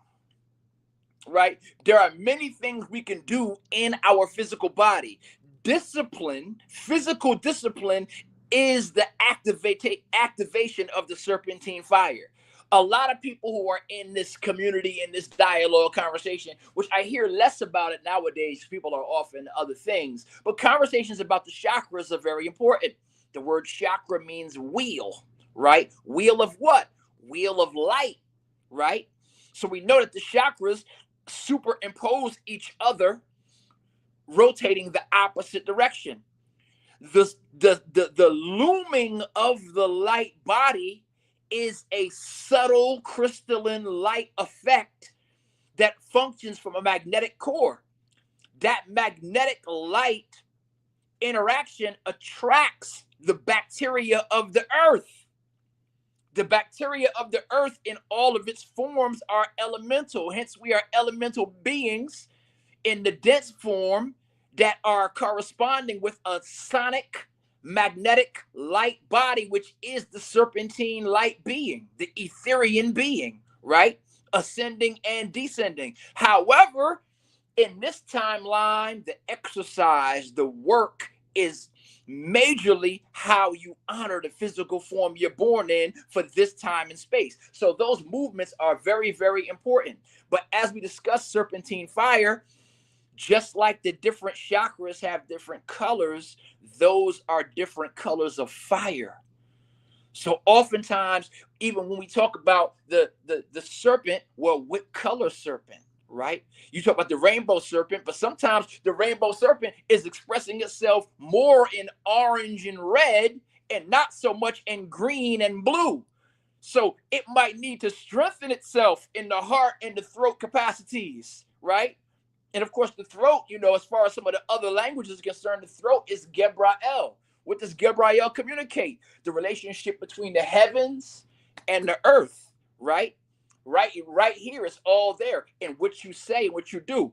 S6: right? There are many things we can do in our physical body. Discipline, physical discipline, is the activation of the serpentine fire. A lot of people who are in this community, in this dialogue conversation, which I hear less about it nowadays, people are off in other things, but conversations about the chakras are very important. The word chakra means wheel, right? Wheel of what? Wheel of light, right? So we know that the chakras superimpose each other, rotating the opposite direction. The looming of the light body is a subtle crystalline light effect that functions from a magnetic core. That magnetic light interaction attracts the bacteria of the earth. The bacteria of the earth in all of its forms are elemental. Hence, we are elemental beings in the dense form that are corresponding with a sonic magnetic light body, which is the serpentine light being, the Etherian being, right? Ascending and descending. However, in this timeline, the exercise, the work is majorly how you honor the physical form you're born in for this time and space. So those movements are very, very important. But as we discuss serpentine fire, just like the different chakras have different colors, those are different colors of fire. So oftentimes, even when we talk about the serpent, well, what color serpent, right? You talk about the rainbow serpent, but sometimes the rainbow serpent is expressing itself more in orange and red and not so much in green and blue. So it might need to strengthen itself in the heart and the throat capacities, right? And of course, the throat, you know, as far as some of the other languages are concerned, the throat is Gebrael. What does Gebrael communicate? The relationship between the heavens and the earth, right? Right here, it's all there in what you say and what you do.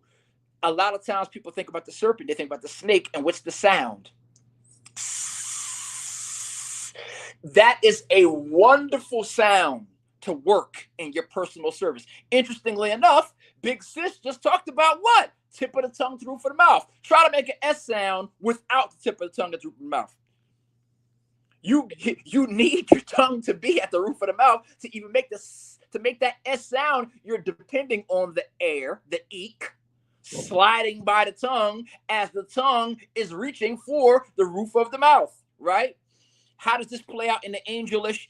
S6: A lot of times people think about the serpent, they think about the snake, and what's the sound? That is a wonderful sound to work in your personal service. Interestingly enough, Big Sis just talked about what? Tip of the tongue to the roof of the mouth. Try to make an S sound without the tip of the tongue to the roof of the mouth. You need your tongue to be at the roof of the mouth to even make this, to make that S sound. You're depending on the air, the eek, sliding by the tongue as the tongue is reaching for the roof of the mouth, right? How does this play out in the English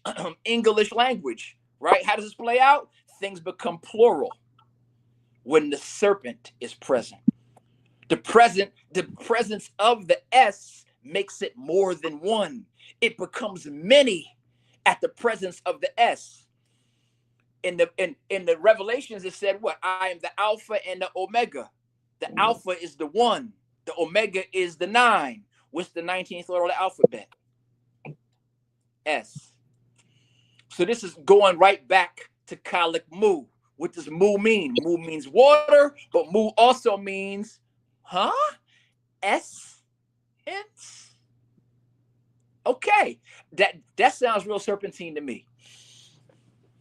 S6: language, right? How does this play out? Things become plural when the serpent is present. The presence of the S makes it more than one. It becomes many at the presence of the S. In the Revelations, it said what? I am the Alpha and the Omega. The Alpha is the 1. The Omega is the 9. What's the 19th letter of the alphabet? S. So this is going right back to Kalik Mu. What does Mu mean? Mu means water, but Mu also means, essence. Okay, that sounds real serpentine to me.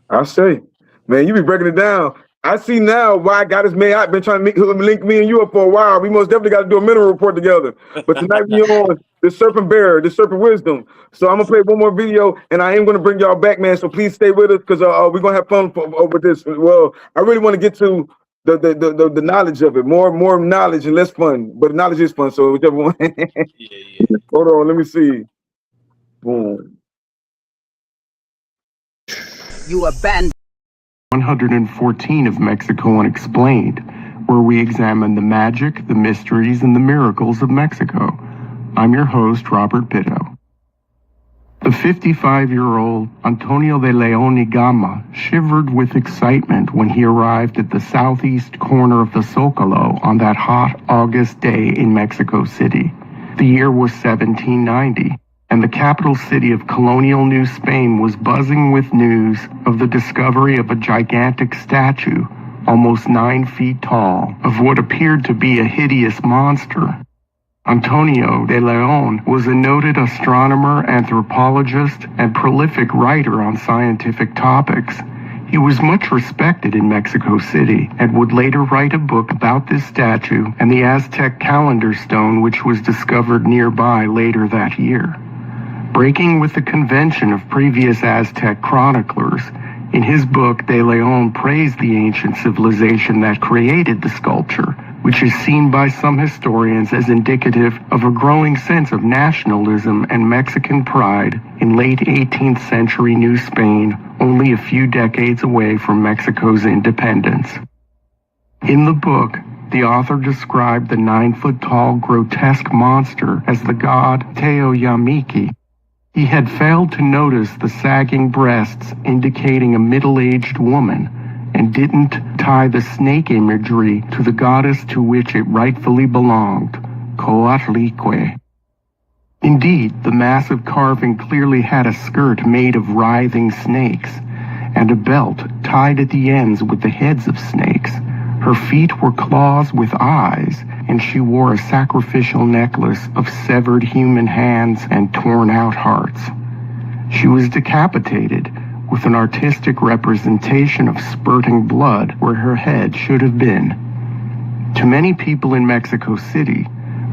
S2: I say, man, you be breaking it down. I see now why I got this man. I've been trying to link me and you up for a while. We most definitely got to do a mineral report together. But tonight we on the Serpent Bearer, the Serpent Wisdom. So I'm gonna play one more video, and I am gonna bring y'all back, man. So please stay with us because we're gonna have fun with this. Well, I really want to get to the knowledge of it, more knowledge and less fun. But knowledge is fun, so whichever one.
S6: Yeah.
S2: Hold on, let me see. Boom.
S1: You abandoned
S5: 114 of Mexico Unexplained, where we examine the magic, the mysteries, and the miracles of Mexico. I'm your host, Robert Bitto. The 55-year-old Antonio de Leon y Gama shivered with excitement when he arrived at the southeast corner of the Zócalo on that hot August day in Mexico City. The year was 1790. And the capital city of colonial New Spain was buzzing with news of the discovery of a gigantic statue, almost 9 feet tall, of what appeared to be a hideous monster. Antonio de Leon was a noted astronomer, anthropologist, and prolific writer on scientific topics. He was much respected in Mexico City and would later write a book about this statue and the Aztec calendar stone which was discovered nearby later that year. Breaking with the convention of previous Aztec chroniclers, in his book De Leon praised the ancient civilization that created the sculpture, which is seen by some historians as indicative of a growing sense of nationalism and Mexican pride in late 18th century New Spain, only a few decades away from Mexico's independence. In the book, the author described the 9-foot-tall grotesque monster as the god Teoyamiki. He had failed to notice the sagging breasts indicating a middle-aged woman, and didn't tie the snake imagery to the goddess to which it rightfully belonged, Coatlicue. Indeed, the massive carving clearly had a skirt made of writhing snakes, and a belt tied at the ends with the heads of snakes. Her feet were claws with eyes, and she wore a sacrificial necklace of severed human hands and torn-out hearts. She was decapitated, with an artistic representation of spurting blood where her head should have been. To many people in Mexico City,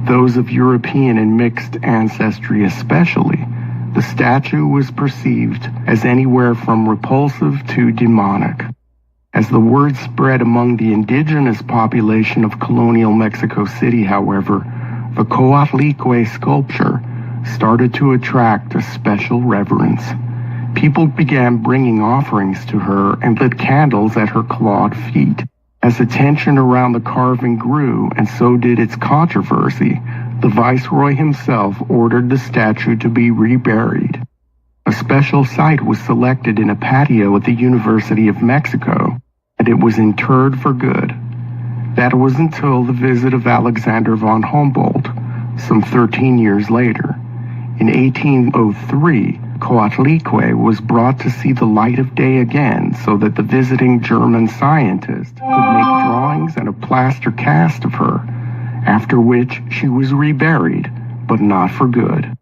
S5: those of European and mixed ancestry especially, the statue was perceived as anywhere from repulsive to demonic. As the word spread among the indigenous population of colonial Mexico City, however, the Coatlicue sculpture started to attract a special reverence. People began bringing offerings to her and lit candles at her clawed feet. As attention around the carving grew, and so did its controversy, the Viceroy himself ordered the statue to be reburied. A special site was selected in a patio at the University of Mexico, and it was interred for good. That was until the visit of Alexander von Humboldt, some 13 years later. In 1803, Coatlicue was brought to see the light of day again so that the visiting German scientist could make drawings and a plaster cast of her, after which she was reburied, but not for good.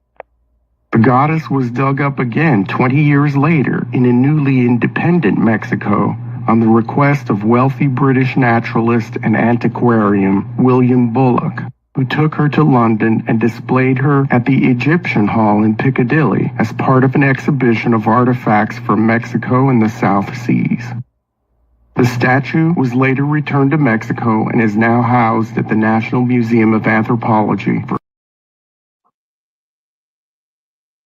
S5: The goddess was dug up again 20 years later in a newly independent Mexico on the request of wealthy British naturalist and antiquarian William Bullock, who took her to London and displayed her at the Egyptian Hall in Piccadilly as part of an exhibition of artifacts from Mexico and the South Seas. The statue was later returned to Mexico and is now housed at the National Museum of Anthropology.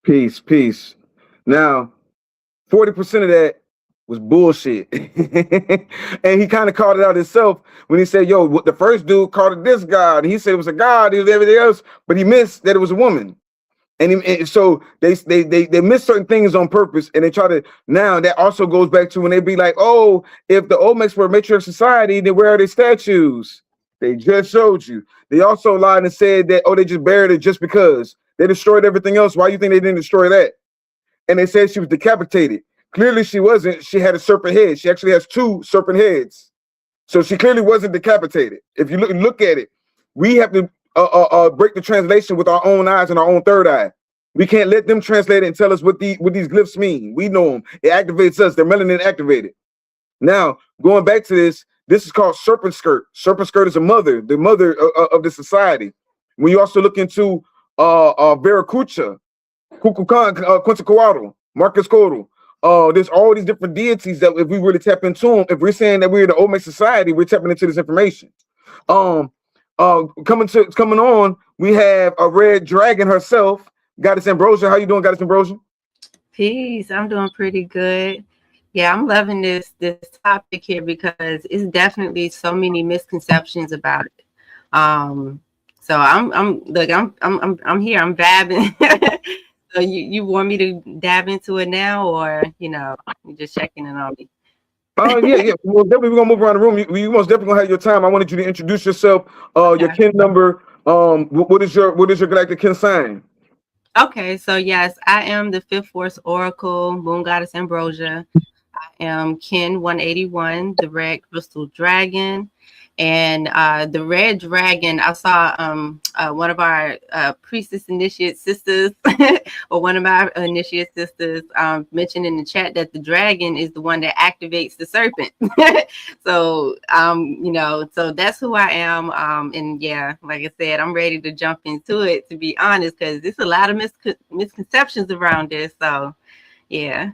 S2: Peace. Now, 40% of that was bullshit. And he kind of called it out himself when he said, yo, the first dude called it this god. And he said it was a god, it was everything else, but he missed that it was a woman. And so they miss certain things on purpose, and they try to, now that also goes back to when they be like, oh, if the Olmecs were a matriarch society, then where are their statues? They just showed you. They also lied and said that, oh, they just buried it just because. They destroyed everything else. Why do you think they didn't destroy that? And they said she was decapitated. Clearly she wasn't. She had a serpent head. She actually has 2 serpent heads. So she clearly wasn't decapitated. If you look at it, we have to break the translation with our own eyes and our own third eye. We can't let them translate it and tell us what these glyphs mean. We know them. It activates us. They're melanin activated. Now, going back to this is called serpent skirt. Serpent skirt is the mother of the society. When you also look into Veracucha, Cucucan, Quetzalcoatl, Marcus Coro, there's all these different deities that if we really tap into them, if we're saying that we're the Olmec society, we're tapping into this information. Coming on, we have a red dragon herself, Goddess Ambrosia. How you doing, Goddess Ambrosia?
S10: Peace. I'm doing pretty good. Yeah, I'm loving this topic here because it's definitely so many misconceptions about it. So I'm here. I'm vabbing. So you want me to dab into it now, or you're just checking in on me?
S2: Yeah. Well, definitely we're gonna move around the room. You most definitely gonna have your time. I wanted you to introduce yourself, your kin number. What is your galactic kin sign?
S10: Okay, so yes, I am the 5th Force Oracle, Moon Goddess Ambrosia. I am kin 181, the Red Crystal Dragon, And the red dragon, I saw one of our priestess initiate sisters or one of my initiate sisters mentioned in the chat that the dragon is the one that activates the serpent. So so that's who I am. And yeah, like I said, I'm ready to jump into it, to be honest, because there's a lot of misconceptions around this. So yeah.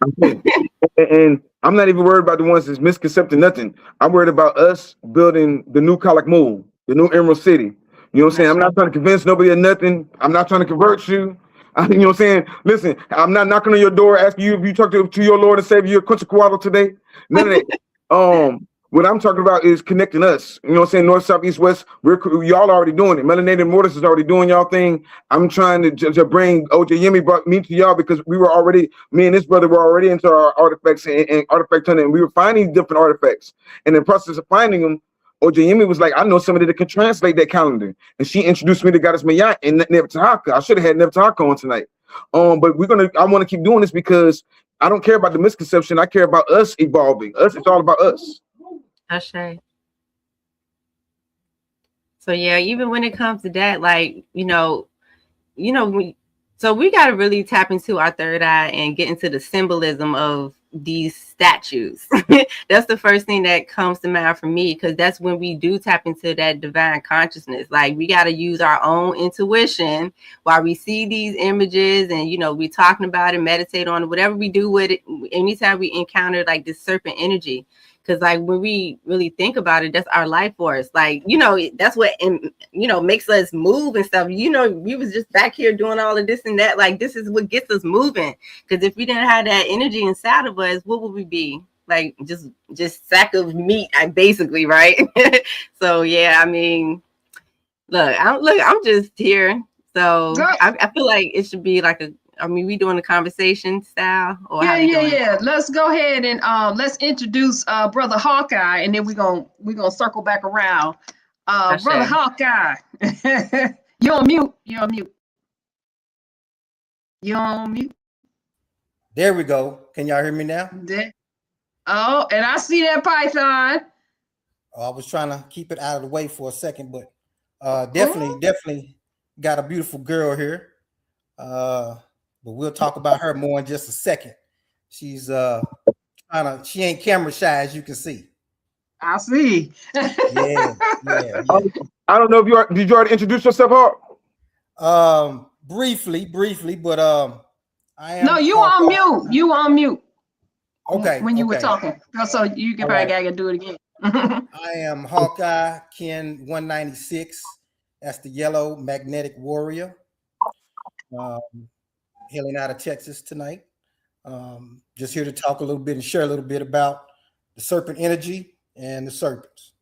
S2: And I'm not even worried about the ones that's misconcepting nothing. I'm worried about us building the new Kalakmul, the new Emerald City. You know what I'm saying? I'm not trying to convince nobody of nothing. I'm not trying to convert you. You know what I'm saying? Listen, I'm not knocking on your door asking you if you talk to your Lord and Savior, your Quetzalcoatl today. None of that. What I'm talking about is connecting us. You know what I'm saying? North, south, east, west. Y'all already doing it. Melanated Immortals is already doing y'all thing. I'm trying to bring OJ Yemi brought me to y'all because me and this brother were already into our artifacts and artifact hunting. And we were finding different artifacts. And in the process of finding them, OJ Yemi was like, I know somebody that can translate that calendar. And she introduced me to Goddess Mayat and Nebtahaka. I should have had Nebtahaka on tonight. But I want to keep doing this because I don't care about the misconception. I care about us evolving. It's all about us.
S10: Ashe. So yeah, even when it comes to that, like, so we got to really tap into our third eye and get into the symbolism of these statues. That's the first thing that comes to mind for me, because that's when we do tap into that divine consciousness. Like, we got to use our own intuition while we see these images, and we talking about it, meditate on it, whatever we do with it. Anytime we encounter like this serpent energy, because like when we really think about it, that's our life force. Like, that's what makes us move and stuff. We was just back here doing all of this and that. Like, this is what gets us moving. Because if we didn't have that energy inside of us, what would we be? Like, just sack of meat, basically, right? So yeah, I mean, I'm just here. So I feel like it should be like we doing a conversation style, or
S3: yeah. Let's go ahead and let's introduce Brother Hawkeye, and then we're gonna circle back around. Brother Hawkeye, you're on mute. You're on mute.
S11: There we go. Can y'all hear me now?
S3: Oh, and I see that python.
S11: Oh, I was trying to keep it out of the way for a second, but definitely got a beautiful girl here. But we'll talk about her more in just a second. She's she ain't camera shy, as you can see.
S3: I see.
S11: Yeah.
S2: I don't know if did you already introduce yourself, Hawk?
S11: Briefly, but I am.
S3: No, you on mute. You on mute.
S11: Okay.
S3: When you were talking, so you can probably gotta do it again.
S11: I am Hawkeye Ken 196. That's the yellow magnetic warrior. Hailing out of Texas tonight. Just here to talk a little bit and share a little bit about the serpent energy and the serpents.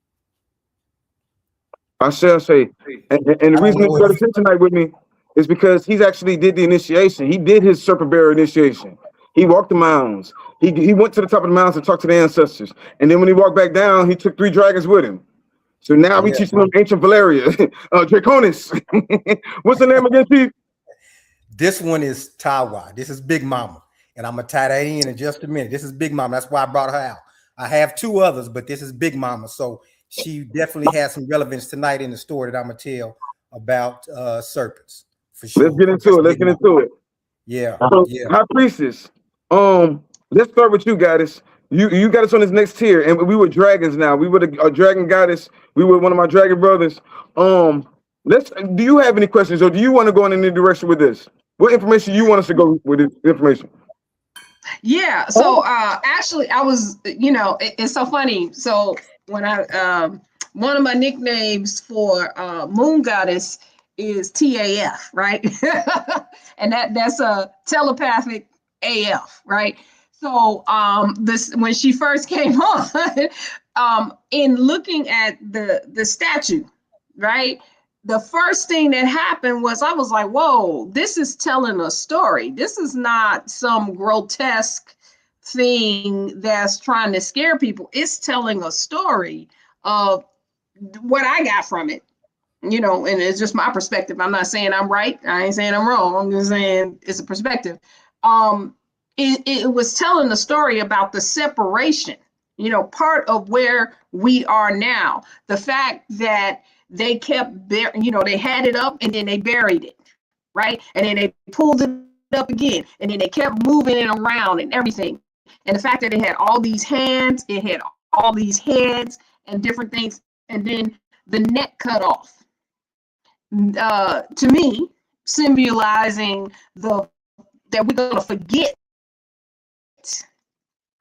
S2: I shall say, and the reason he's got to sit tonight with me is because he's actually did the initiation. He did his serpent bearer initiation. He walked the mounds. He went to the top of the mountains and talked to the ancestors. And then when he walked back down, he took 3 dragons with him. So now we teaching them ancient Valeria, Draconis. What's the name again, Chief?
S11: This one is Tawa. This is Big Mama. And I'm going to tie that in just a minute. This is Big Mama. That's why I brought her out. I have 2 others, but this is Big Mama. So she definitely has some relevance tonight in the story that I'm going to tell about serpents. For sure.
S2: Let's get into it.
S11: Yeah.
S2: High Priestess. Let's start with you, Goddess. You got us on this next tier, and we were dragons now. We were a dragon goddess. We were one of my dragon brothers. Do you have any questions, or do you want to go in any direction with this? What information you want us to go with this information?
S3: Yeah. So actually, I was, it's so funny. So when one of my nicknames for Moon Goddess is TAF, right? And that's a telepathic AF, right? So when she first came on, in looking at the statue, right? The first thing that happened was I was like, whoa, this is telling a story. This is not some grotesque thing that's trying to scare people. It's telling a story of what I got from it, and it's just my perspective. I'm not saying I'm right. I ain't saying I'm wrong. I'm just saying it's a perspective. It was telling the story about the separation, you know, part of where we are now. The fact that they kept, you know, they had it up and then they buried it, right? And then they pulled it up again, and then they kept moving it around and everything. And the fact that it had all these hands, it had all these heads and different things, and then the neck cut off. To me, symbolizing that we're gonna forget,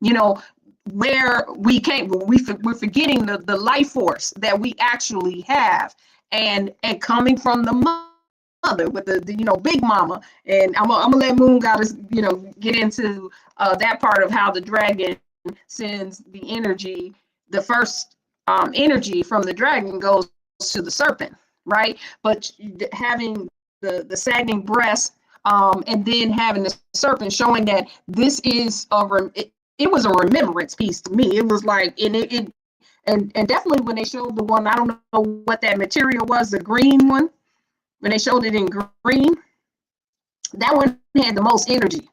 S3: you know, where we came. We're forgetting the life force that we actually have, and coming from the mother with the you know, big mama. And I'm gonna let Moon Goddess, you know, get into that part of how the dragon sends the energy. The first energy from the dragon goes to the serpent, right? But having the sagging breast, and then having the serpent, showing that this is it was a remembrance piece to me. It was like, and definitely when they showed the one, I don't know what that material was, the green one, when they showed it in green, that one had the most energy,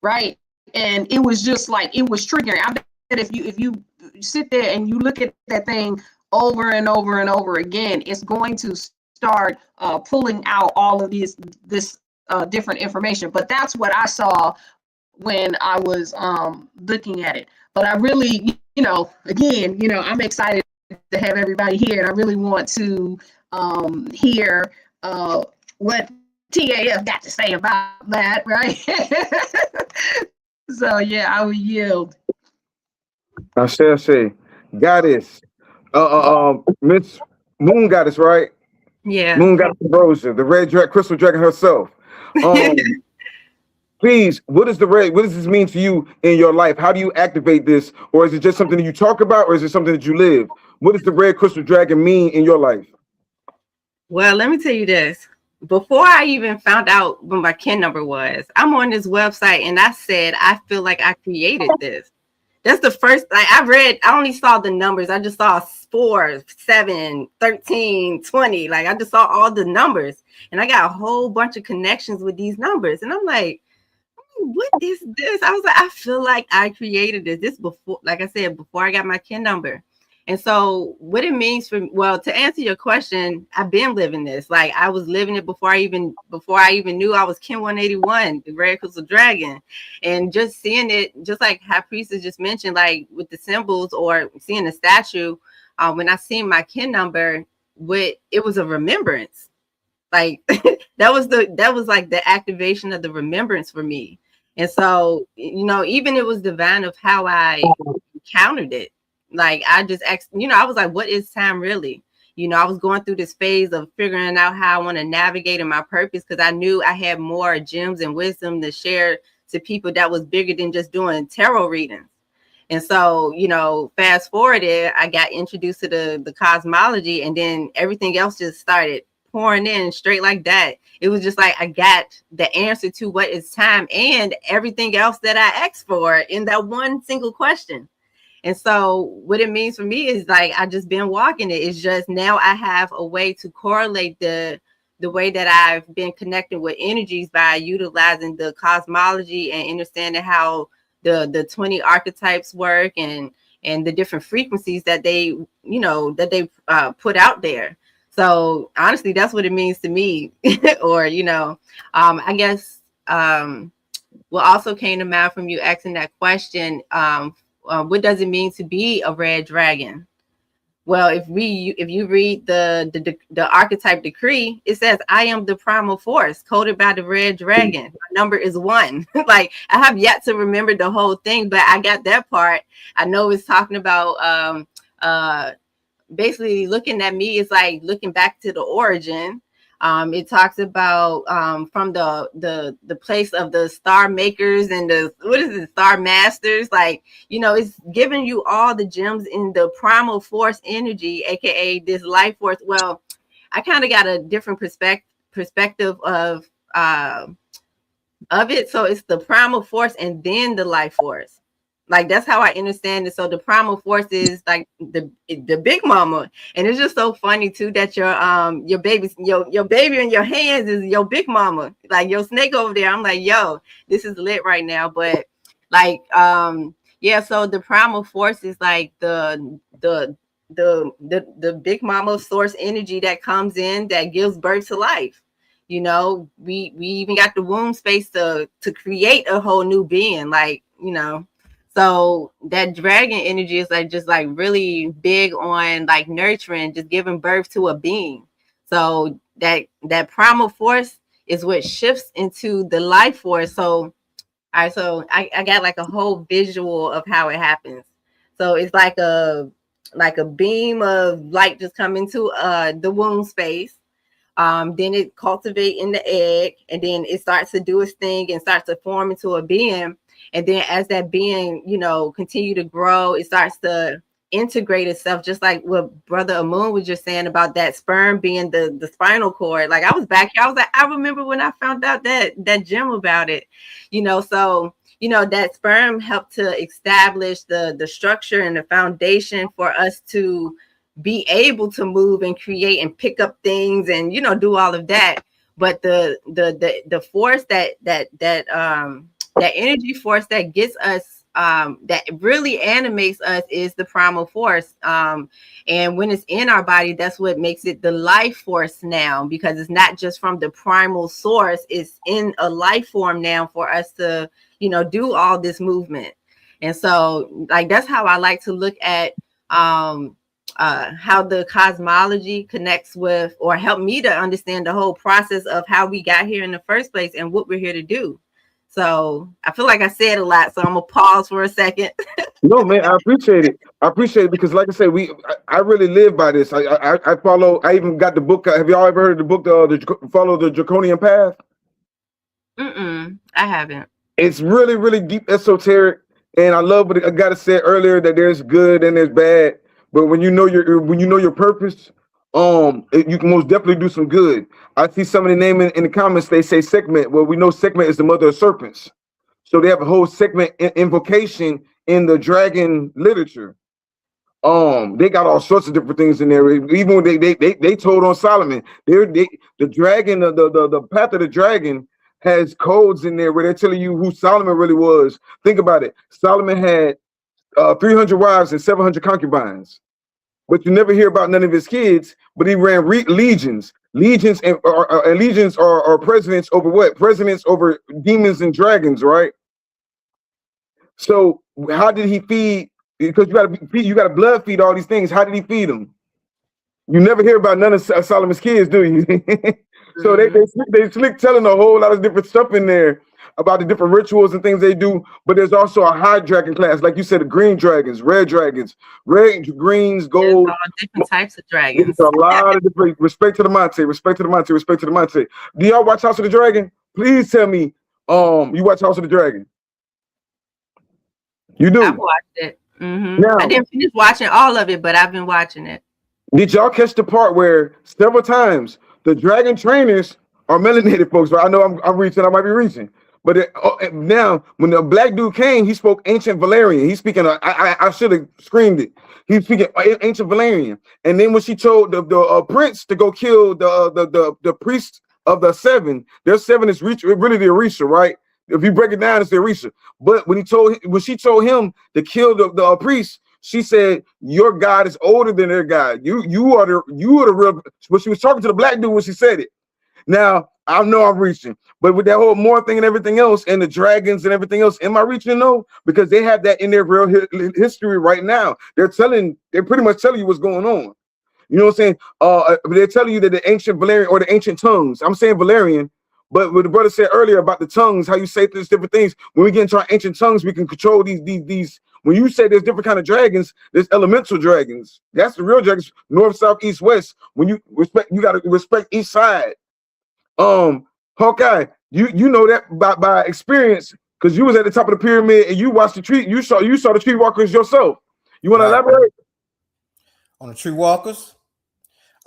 S3: right? And it was just like, it was triggering. I bet if you sit there and you look at that thing over and over and over again, it's going to start pulling out all of this different information. But that's what I saw when I was looking at it. But I really, you know, again, you know, I'm excited to have everybody here, and I really want to hear what TAF got to say about that, right? So yeah, I will yield.
S2: I say, Goddess, Miss Moon Goddess, right?
S10: Yeah.
S2: Moon Goddess Orisha, the red crystal dragon herself. Please, what does this mean to you in your life? How do you activate this? Or is it just something that you talk about, or is it something that you live? What does the red crystal dragon mean in your life?
S10: Well, let me tell you this. Before I even found out what my kin number was, I'm on this website and I said, I feel like I created this. That's the first, like, I only saw the numbers. I just saw 4, 7, 13, 20. Like, I just saw all the numbers, and I got a whole bunch of connections with these numbers. And I'm like, what is this? I was like, I feel like I created this before, like I said, before I got my kin number. And so what it means well, to answer your question, I've been living this. Like, I was living it before I even knew I was Kin 181, the Red Crystal Dragon. And just seeing it, just like High Priestess just mentioned, like with the symbols or seeing the statue, when I seen my kin number, it was a remembrance. Like that was like the activation of the remembrance for me. And so, you know, even it was divine of how I encountered it. Like, I just asked, you know, I was like, what is time really? You know, I was going through this phase of figuring out how I want to navigate in my purpose, because I knew I had more gems and wisdom to share to people that was bigger than just doing tarot readings. And so, you know, fast forward it, I got introduced to the cosmology, and then everything else just started pouring in straight like that. It was just like I got the answer to what is time and everything else that I asked for in that one single question. And so what it means for me is like, I just been walking it. It's just now I have a way to correlate the way that I've been connecting with energies by utilizing the cosmology and understanding how the 20 archetypes work and the different frequencies that they, you know, that they put out there. So honestly, that's what it means to me. Or, you know, I guess what also came to mind from you asking that question, what does it mean to be a red dragon? Well, if you read the archetype decree, it says, I am the primal force coded by the red dragon. My number is 1. Like, I have yet to remember the whole thing, but I got that part. I know it's talking about basically looking at me is like looking back to the origin. It talks about from the place of the star makers and the star masters. Like, you know, it's giving you all the gems in the primal force energy, aka this life force. Well, I kind of got a different perspective of it. So it's the primal force and then the life force. Like, that's how I understand it. So the primal force is like the big mama, and it's just so funny too that your baby in your hands is your big mama, like your snake over there. I'm like, yo, this is lit right now. But like Yeah, so the primal force is like the big mama source energy that comes in that gives birth to life. You know, we even got the womb space to create a whole new being, like, you know. So that dragon energy is like just like really big on like nurturing, just giving birth to a being. So that primal force is what shifts into the life force. So I got like a whole visual of how it happens. So it's like a beam of light just coming to the womb space. Then it cultivate in the egg, and then it starts to do its thing and starts to form into a being. And then as that being, you know, continue to grow, it starts to integrate itself, just like what Brother Amun was just saying about that sperm being the spinal cord. Like, I was back here, I was like, I remember when I found out that gem about it, you know. So, you know, that sperm helped to establish the structure and the foundation for us to be able to move and create and pick up things and, you know, do all of that. But the force that energy force that gets us, that really animates us, is the primal force. And when it's in our body, that's what makes it the life force now, because it's not just from the primal source, it's in a life form now for us to, you know, do all this movement. And so, like, that's how I like to look at how the cosmology connects with, or help me to understand the whole process of how we got here in the first place and what we're here to do. So I feel like I said a lot, so I'm gonna pause for a second.
S2: No, man, I appreciate it. I appreciate it because, like I said, I really live by this. I follow. I even got the book. Have y'all ever heard of the book, the Follow the Draconian Path?
S10: I haven't.
S2: It's really, really deep, esoteric, and I love what I gotta say earlier, that there's good and there's bad. But when you know your purpose, you can most definitely do some good. I see somebody naming in the comments, they say segment. Well, we know segment is the mother of serpents. So they have a whole segment invocation in the dragon literature. They got all sorts of different things in there. Even when they told on Solomon, the dragon, the path of the dragon has codes in there where they're telling you who Solomon really was. Think about it. Solomon had 300 wives and 700 concubines, but you never hear about none of his kids. But he ran legions. Legions and legions are presidents over what? Presidents over demons and dragons, right? So how did he feed? Because you got to blood feed all these things. How did he feed them? You never hear about none of Solomon's kids, do you? So they slick telling a whole lot of different stuff in there about the different rituals and things they do. But there's also a high dragon class, like you said, the green dragons, red, greens, gold.
S10: All different types of dragons.
S2: There's a lot of different. Respect to the Monte. Respect to the Monte. Respect to the Monte. Do y'all watch House of the Dragon? Please tell me, you watch House of the Dragon. You do.
S10: I've watched it. Now, I didn't finish watching all of it, but I've been watching it.
S2: Did y'all catch the part where several times the dragon trainers are melanated folks? Right? I know I'm reaching. I might be reaching. But now, when the black dude came, he spoke ancient Valerian. He's speaking. I should have screamed it. He's speaking ancient Valerian. And then when she told the prince to go kill the priest of the seven, their seven is really the Orisha, right? If you break it down, it's the Orisha. But when she told him to kill the priest, she said, "Your God is older than their God. You are the real." But she was talking to the black dude when she said it. Now I know I'm reaching, but with that whole more thing and everything else, and the dragons and everything else, am I reaching? No, because they have that in their real history right now. They're pretty much telling you what's going on. You know what I'm saying? They're telling you that the ancient Valerian or the ancient tongues. I'm saying Valerian. But what the brother said earlier about the tongues, how you say these different things, when we get into our ancient tongues, we can control these. When you say there's different kind of dragons, there's elemental dragons. That's the real dragons, north, south, east, west. When you gotta respect each side. Hawkeye, you know that by experience, because you was at the top of the pyramid and you watched the tree. You saw the tree walkers yourself. You want to elaborate
S11: on the tree walkers?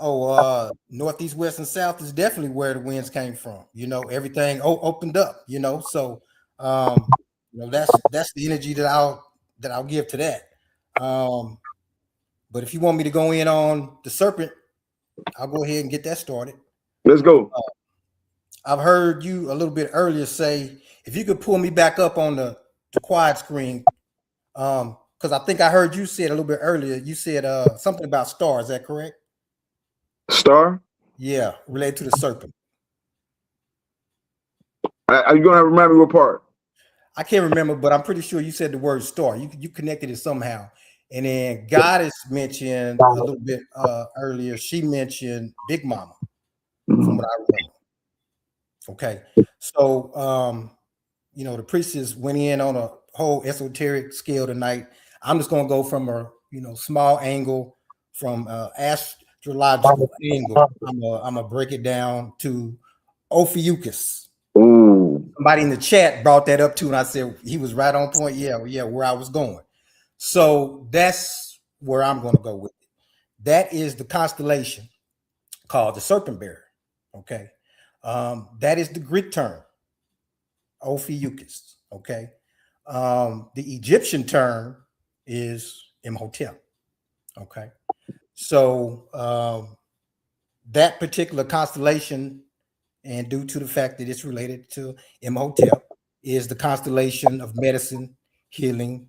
S11: Oh, northeast, west, and south is definitely where the winds came from. You know, everything opened up. You know, so you know that's the energy that I'll give to that. But if you want me to go in on the serpent, I'll go ahead and get that started.
S2: Let's go.
S11: I've heard you a little bit earlier say, if you could pull me back up on the quiet screen, Because I think I heard you said a little bit earlier. You said something about stars. Is that correct?
S2: Star?
S11: Yeah, related to the serpent.
S2: Are you gonna remind me what part?
S11: I can't remember, but I'm pretty sure you said the word star. You connected it somehow. And then Goddess mentioned a little bit earlier. She mentioned Big Mama, from what I remember. Okay, so the priestess went in on a whole esoteric scale tonight. I'm just gonna go from a small angle, from astrological angle. I'm gonna break it down to Ophiuchus.
S2: Ooh.
S11: Somebody in the chat brought that up too, and I said he was right on point. Yeah, where I was going. So that's where I'm going to go with it. That is the constellation called the Serpent Bearer. Okay, that is the Greek term, Ophiuchus. Okay, the Egyptian term is Imhotep. Okay, so that particular constellation, and due to the fact that it's related to Imhotep, is the constellation of medicine, healing,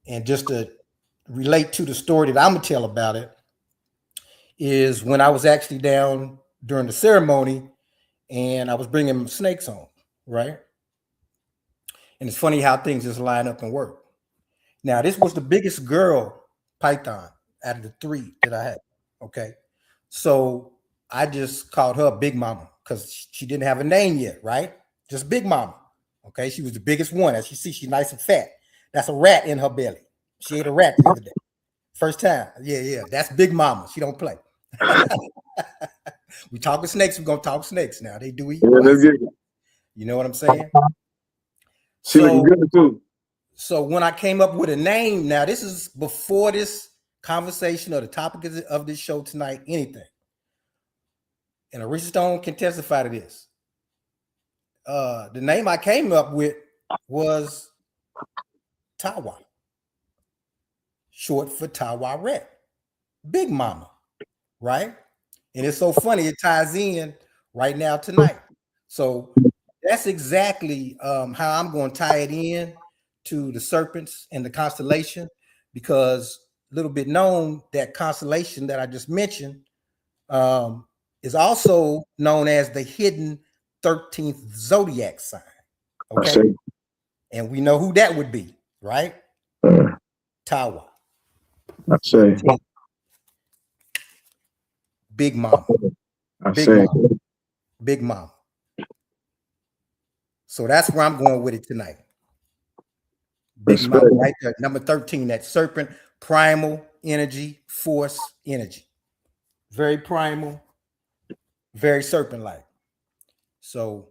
S11: and just to relate to the story that I'm gonna tell about it, is when I was actually down during the ceremony and I was bringing snakes home, right? And it's funny how things just line up and work. Now, this was the biggest girl python out of the 3 that I had, okay? So I just called her Big Mama because she didn't have a name yet, right? Just Big Mama. Okay, she was the biggest one. As you see, she's nice and fat. That's a rat in her belly. She ate a rat the other day. First time. Yeah. That's Big Mama. She don't play. We talking snakes. We're gonna talk snakes now. They do eat.
S2: Yeah,
S11: you know what I'm saying?
S2: She looking good too.
S11: So when I came up with a name, now this is before this conversation or the topic of this show tonight, anything. And Orisha Stone can testify to this. The name I came up with was Tawa, short for Tawa Ret, Big Mama, right? And it's so funny, it ties in right now tonight. So that's exactly how I'm going to tie it in to the serpents and the constellation, because a little bit known, that constellation that I just mentioned is also known as the hidden 13th zodiac sign. Okay. And we know who that would be, right? Tawa.
S2: I say.
S11: Big Mama. Big Mama. So that's where I'm going with it tonight. Big Mama right there. Number 13, that serpent, primal energy, force energy. Very primal, very serpent-like. So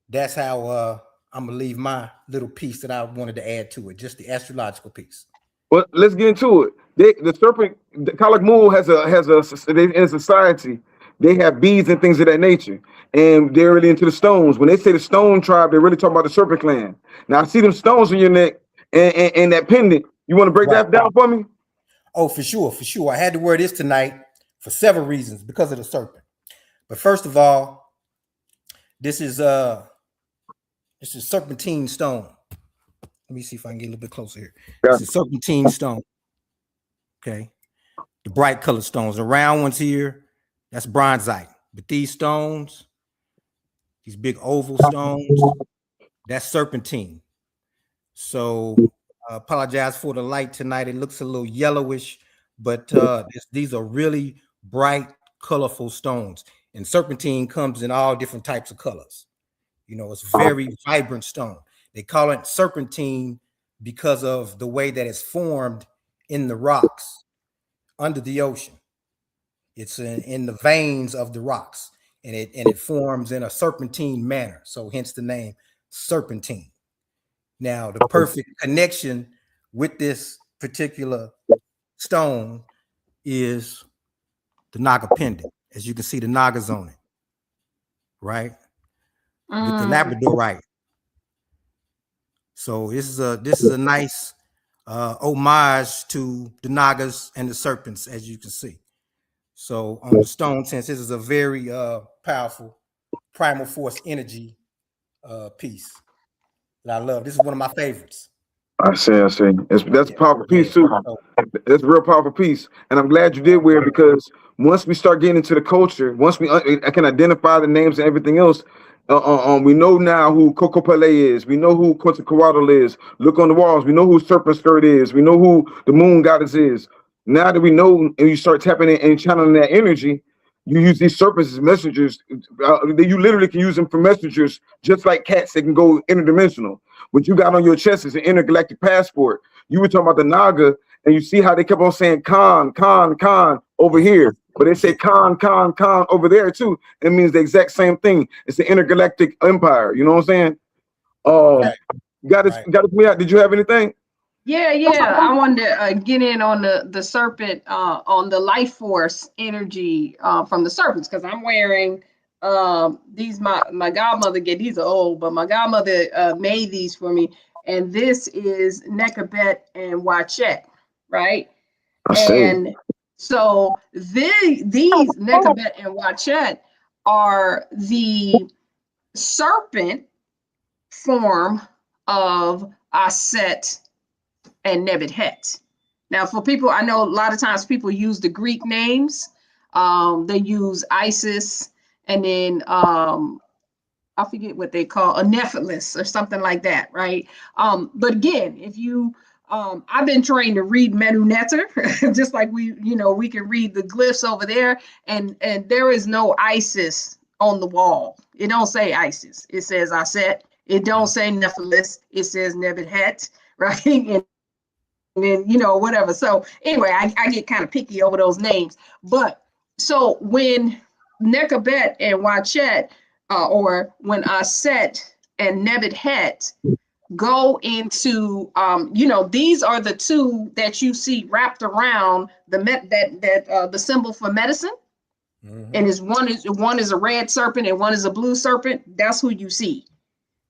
S11: that's how I'm gonna leave my little piece that I wanted to add to it, just the astrological piece.
S2: Well, let's get into it. The serpent, the Kalak Mul has in society, they have beads and things of that nature, and they're really into the stones. When they say the stone tribe, they're really talking about the serpent clan. Now I see them stones on your neck and that pendant. You want to break that down for me?
S11: Oh, for sure. I had to wear this tonight for several reasons because of the serpent. But first of all, this is serpentine stone. Let me see if I can get a little bit closer here. This is serpentine stone. Okay. The bright colored stones. The round ones here, that's bronzite. But these stones, these big oval stones, that's serpentine. So apologize for the light tonight. It looks a little yellowish, but these are really bright, colorful stones. And serpentine comes in all different types of colors. It's very vibrant stone. They call it serpentine because of the way that it's formed in the rocks under the ocean. It's in the veins of the rocks, and it forms in a serpentine manner. So hence the name serpentine. Now, the perfect connection with this particular stone is the Naga pendant. As you can see, the Naga's on it, right? With the labradorite. So this is a nice homage to the Nagas and the serpents, as you can see. So on the stone, since this is a very powerful primal force energy piece, that I love. This is one of my favorites.
S2: I see. That's a powerful piece too. That's a real powerful piece, and I'm glad you did wear it because once we start getting into the culture, once I can identify the names and everything else. We know now who Coco Pele is. We know who Quetzalcoatl is. Look on the walls. We know who Serpent Skirt is. We know who the Moon Goddess is. Now that we know, and you start tapping in and channeling that energy, you use these serpents as messengers. You literally can use them for messengers, just like cats. They can go interdimensional. What you got on your chest is an intergalactic passport. You were talking about the Naga, and you see how they kept on saying Khan, Khan, Khan over here, but they say Khan, Khan, Khan over there too. It means the exact same thing. It's the intergalactic empire. You know what I'm saying? Got it. Did you have anything?
S3: Yeah. I wanted to get in on the serpent, on the life force energy from the serpents, because I'm wearing these. My godmother these are old, but my godmother made these for me, and this is Nekabet and Wachet, right? And so these Nekabet and Wachet are the serpent form of Aset and Nebuchadnezzar. Now, for people, I know a lot of times people use the Greek names. They use Isis, and then I forget what they call a Nephilis or something like that, right? But again, if you I've been trained to read Menunetter, just like we can read the glyphs over there, and there is no Isis on the wall. It don't say Isis. It says Aset. It don't say Nephilis. It says Nebuchadnezzar, right? And then whatever. So anyway, I get kind of picky over those names. But so when Nekabet and Wachet, or when Aset and Nebuchadnezzar go into, these are the two that you see wrapped around the symbol for medicine. And one is a red serpent and one is a blue serpent. That's who you see,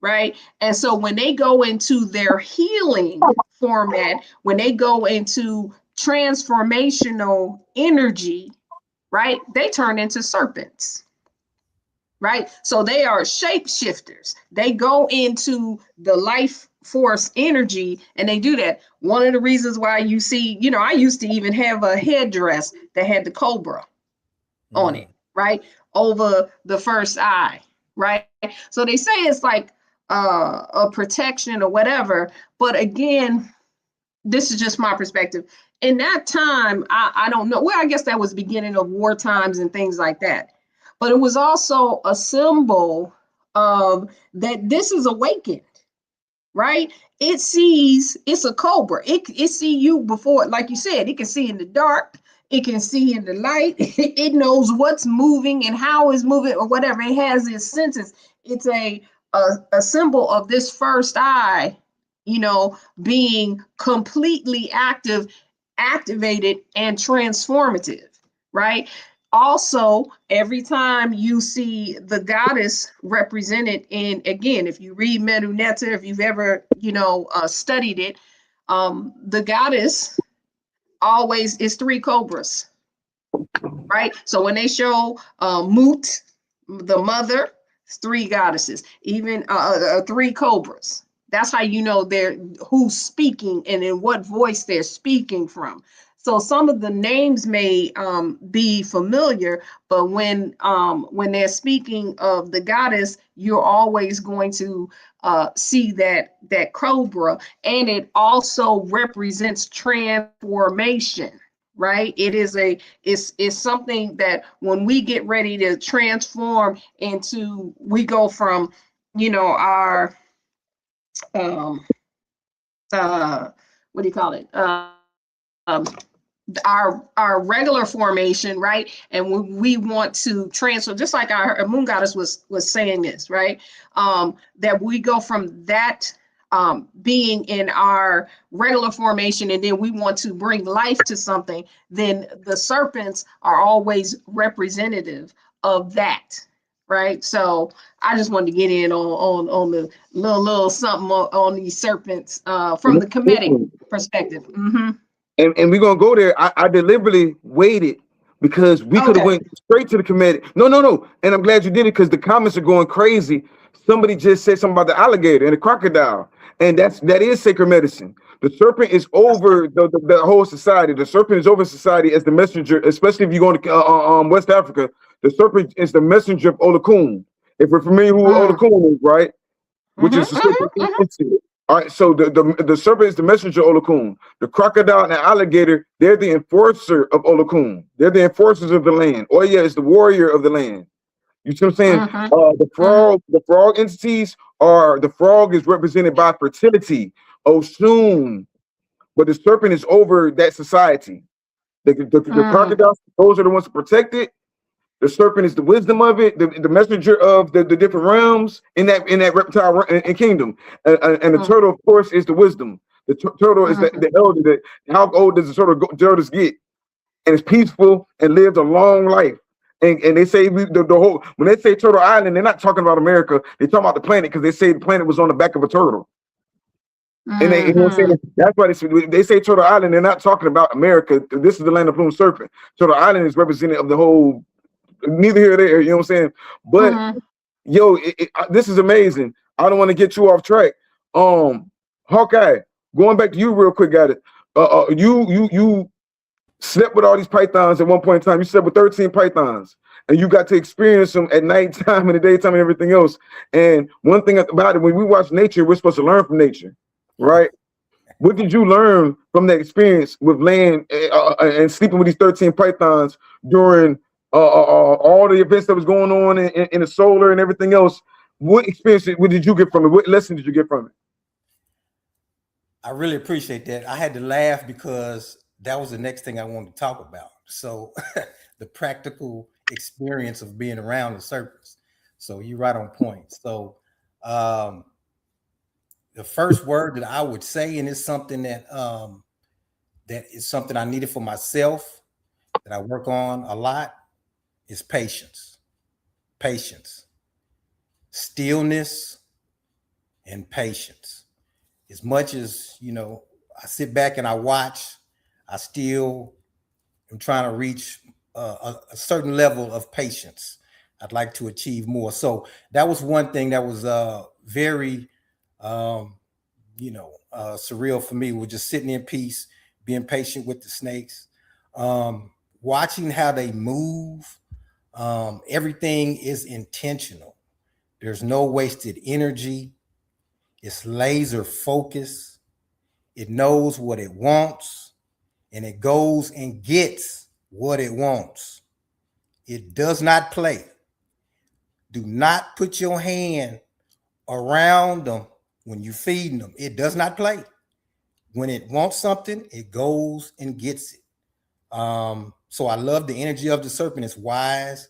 S3: right? And so when they go into their healing format, when they go into transformational energy, right, they turn into serpents. Right? So they are shapeshifters. They go into the life force energy and they do that. One of the reasons why you see, I used to even have a headdress that had the cobra on it, right? Over the first eye, right? So they say it's like a protection or whatever. But again, this is just my perspective. In that time, I don't know. Well, I guess that was the beginning of war times and things like that. But it was also a symbol of that this is awakened, right? It sees, it's a cobra. It see you before, like you said, it can see in the dark, it can see in the light, it knows what's moving and how it's moving or whatever. It has its senses. It's a symbol of this first eye, being completely activated and transformative, right? Also, every time you see the goddess represented in, again, if you read Menunetter, if you've ever, studied it, the goddess always is three cobras, right? So when they show Mut, the mother, it's three goddesses, even three cobras. That's how you know they're who's speaking and in what voice they're speaking from. So some of the names may be familiar, but when they're speaking of the goddess, you're always going to see that cobra, and it also represents transformation, right? It is it's something that when we get ready to transform into, we go from our what do you call it? Our regular formation, right? And we want to transfer, just like our moon goddess was saying this, right? That we go from that being in our regular formation, and then we want to bring life to something, then the serpents are always representative of that, right? So I just wanted to get in on the little something on these serpents from the Kemetic perspective.
S2: And we're gonna go there. I deliberately waited because we could have
S3: Okay.
S2: went straight to the comedic. No. And I'm glad you did it because the comments are going crazy. Somebody just said something about the alligator and the crocodile, and that is sacred medicine. The serpent is over the whole society. The serpent is over society as the messenger, especially if you go to West Africa. The serpent is the messenger of Olokun. If we're familiar with who Olokun is, right? Which is the serpent. All right, so the serpent is the messenger of Olokun. The crocodile and the alligator, they're the enforcer of Olokun. They're the enforcers of the land. Oya is the warrior of the land. You see what I'm saying? The frog entities are, the frog is represented by fertility, Oshun, but the serpent is over that society. The crocodiles, those are the ones to protect it. The serpent is the wisdom of it, the messenger of the different realms in that reptile and kingdom, and the turtle, of course, is the wisdom. The turtle is the elder. How old does the turtles get? And it's peaceful and lives a long life. And they say the whole, when they say Turtle Island, they're not talking about America. They're talking about the planet because they say the planet was on the back of a turtle. And they, you know what I'm saying? That's why they say Turtle Island. They're not talking about America. This is the land of plumed serpent. Turtle Island is representative of the whole. Neither here or there, you know what I'm saying? But yo, this is amazing. I don't want to get you off track. Hawkeye, going back to you real quick, got it. You slept with all these pythons at one point in time. You slept with 13 pythons, and you got to experience them at nighttime and the daytime and everything else. And one thing about it, when we watch nature, we're supposed to learn from nature, right? What did you learn from that experience with laying and sleeping with these 13 pythons during all the events that was going on in the solar and everything else? What experience, what did you get from it? What lesson did you get from it?
S11: I really appreciate that. I had to laugh because that was the next thing I wanted to talk about. So the practical experience of being around the serpents. So you're right on point. So the first word that I would say, and it's something that that is something I needed for myself, that I work on a lot, is patience. Patience, stillness, and patience. As much as, you know, I sit back and I watch, I still am trying to reach a certain level of patience. I'd like to achieve more. So that was one thing that was very, surreal for me, was just sitting in peace, being patient with the snakes, watching how they move. Everything is intentional. There's no wasted energy. It's laser focus. It knows what it wants, and it goes and gets what it wants. It does not play. Do not put your hand around them when you're feeding them. It does not play. When it wants something, it goes and gets it. So I love the energy of the serpent. It's wise.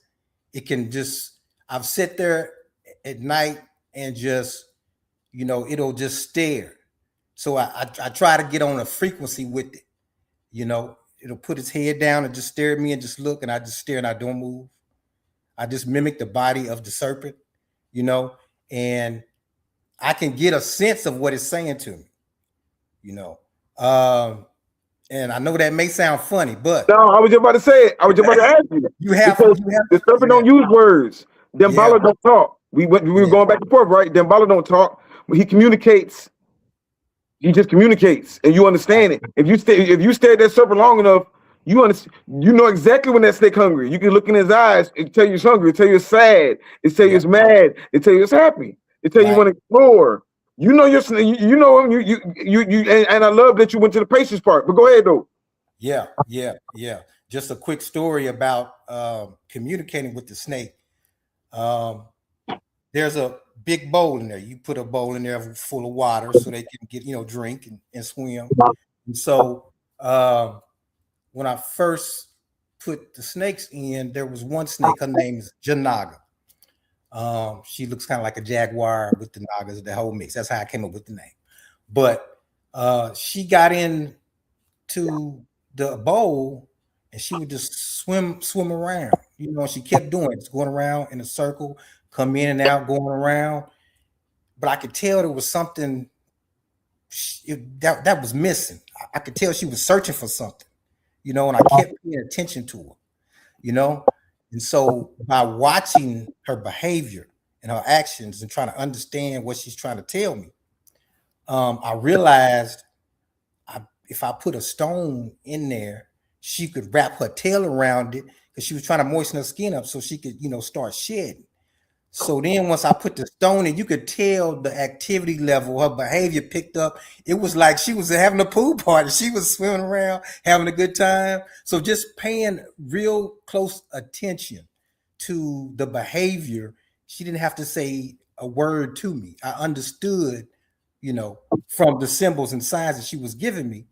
S11: It can just, I've sit there at night and just, you know, it'll just stare. So I try to get on a frequency with it. You know, it'll put its head down and just stare at me and just look, and I just stare and I don't move. I just mimic the body of the serpent, you know, and I can get a sense of what it's saying to me, you know. And I know that may sound funny, but
S2: no, I was just about to say it. I was just about to ask you. The serpent don't use words. Dembala don't talk. We were going back and forth, right? Dembala don't talk, but he communicates. He just communicates, and you understand it. If you stare at that serpent long enough, you understand. You know exactly when that snake hungry. You can look in his eyes and tell you it's hungry. It tell you it's sad. It tell you it's mad. It tell you it's happy. It tell you want to explore. You know your snake. You know him. And I love that you went to the patience part. But go ahead though.
S11: Yeah. Just a quick story about communicating with the snake. There's a big bowl in there. You put a bowl in there full of water so they can get, you know, drink and swim. And so when I first put the snakes in, there was one snake. Her name is Janaga. She looks kind of like a jaguar with the nagas, the whole mix. That's how I came up with the name. But she got into the bowl and she would just swim around. You know, she kept doing it, just going around in a circle, come in and out, going around. But I could tell there was something that was missing. I could tell she was searching for something, you know, and I kept paying attention to her. you know. And so by watching her behavior and her actions and trying to understand what she's trying to tell me, I realized if I put a stone in there, she could wrap her tail around it because she was trying to moisten her skin up so she could, start shedding. So then once I put the stone in, you could tell the activity level, her behavior picked up. It was like she was having a pool party. She was swimming around, having a good time. So just paying real close attention to the behavior. She didn't have to say a word to me. I understood, from the symbols and signs that she was giving me,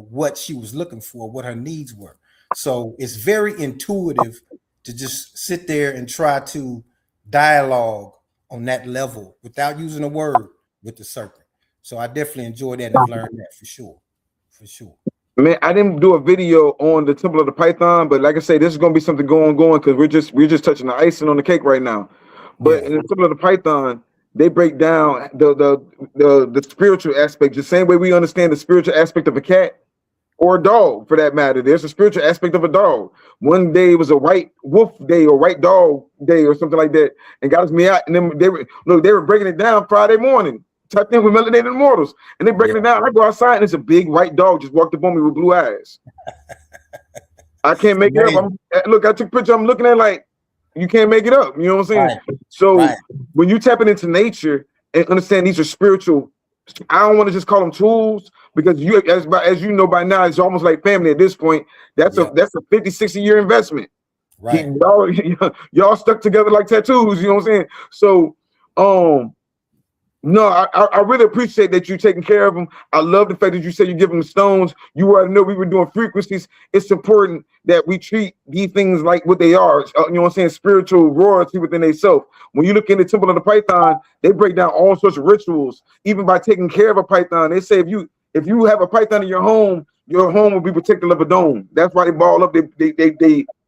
S11: what she was looking for, what her needs were. So it's very intuitive to just sit there and try to dialogue on that level without using a word with the serpent. So I definitely enjoyed that and I've learned that for sure. For sure.
S2: Man, I didn't do a video on the Temple of the Python, but like I say, this is gonna be something going because we're just touching the icing on the cake right now. But in the Temple of the Python, they break down the spiritual aspect the same way we understand the spiritual aspect of a cat or a dog, for that matter. There's a spiritual aspect of a dog. One day was a white wolf day or white dog day or something like that, and got us me out. And then they were breaking it down Friday morning. Typed in with Melanated Immortals, and they breaking it down. I go outside and it's a big white dog just walked up on me with blue eyes. I can't make it up. Look, I took a picture. I'm looking at like, you can't make it up. You know what I'm saying? Right. So when you tap into nature and understand these are spiritual, I don't want to just call them tools because as you know by now, it's almost like family at this point. That's a 50, 60 year investment. Right. Y'all stuck together like tattoos. You know what I'm saying? So, no, I really appreciate that you're taking care of them. I love the fact that you said you give them stones. You already know we were doing frequencies. It's important that we treat these things like what they are. You know what I'm saying? Spiritual royalty within themselves. When you look in the Temple of the Python, they break down all sorts of rituals. Even by taking care of a python, they say if you have a python in your home will be protected of a dome. That's why they ball up. They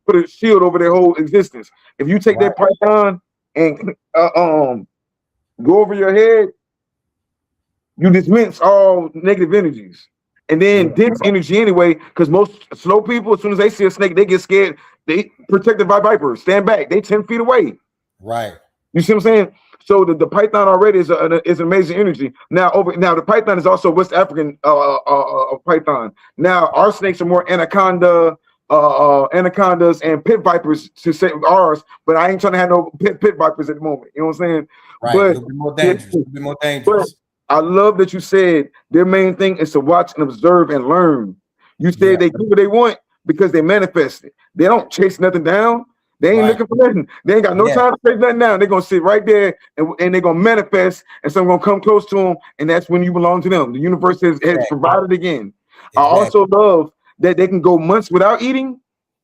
S2: put a shield over their whole existence. If you take that python and go over your head, you dismiss all negative energies. And then dense energy anyway, because most slow people, as soon as they see a snake, they get scared. They protected by vipers, stand back. They 10 feet away. Right. You see what I'm saying? So the python already is an amazing energy. Now the python is also West African python. Now our snakes are more anacondas and pit vipers to say ours, but I ain't trying to have no pit vipers at the moment. You know what I'm saying? Right. But it'll be more dangerous. It'll be more dangerous. I love that you said their main thing is to watch and observe and learn. You said they do what they want because they manifest it. They don't chase nothing down. They ain't looking for nothing. They ain't got no time to chase nothing down. They're gonna sit right there and they're gonna manifest, and someone gonna come close to them, and that's when you belong to them. The universe has provided again. Exactly. I also love that they can go months without eating.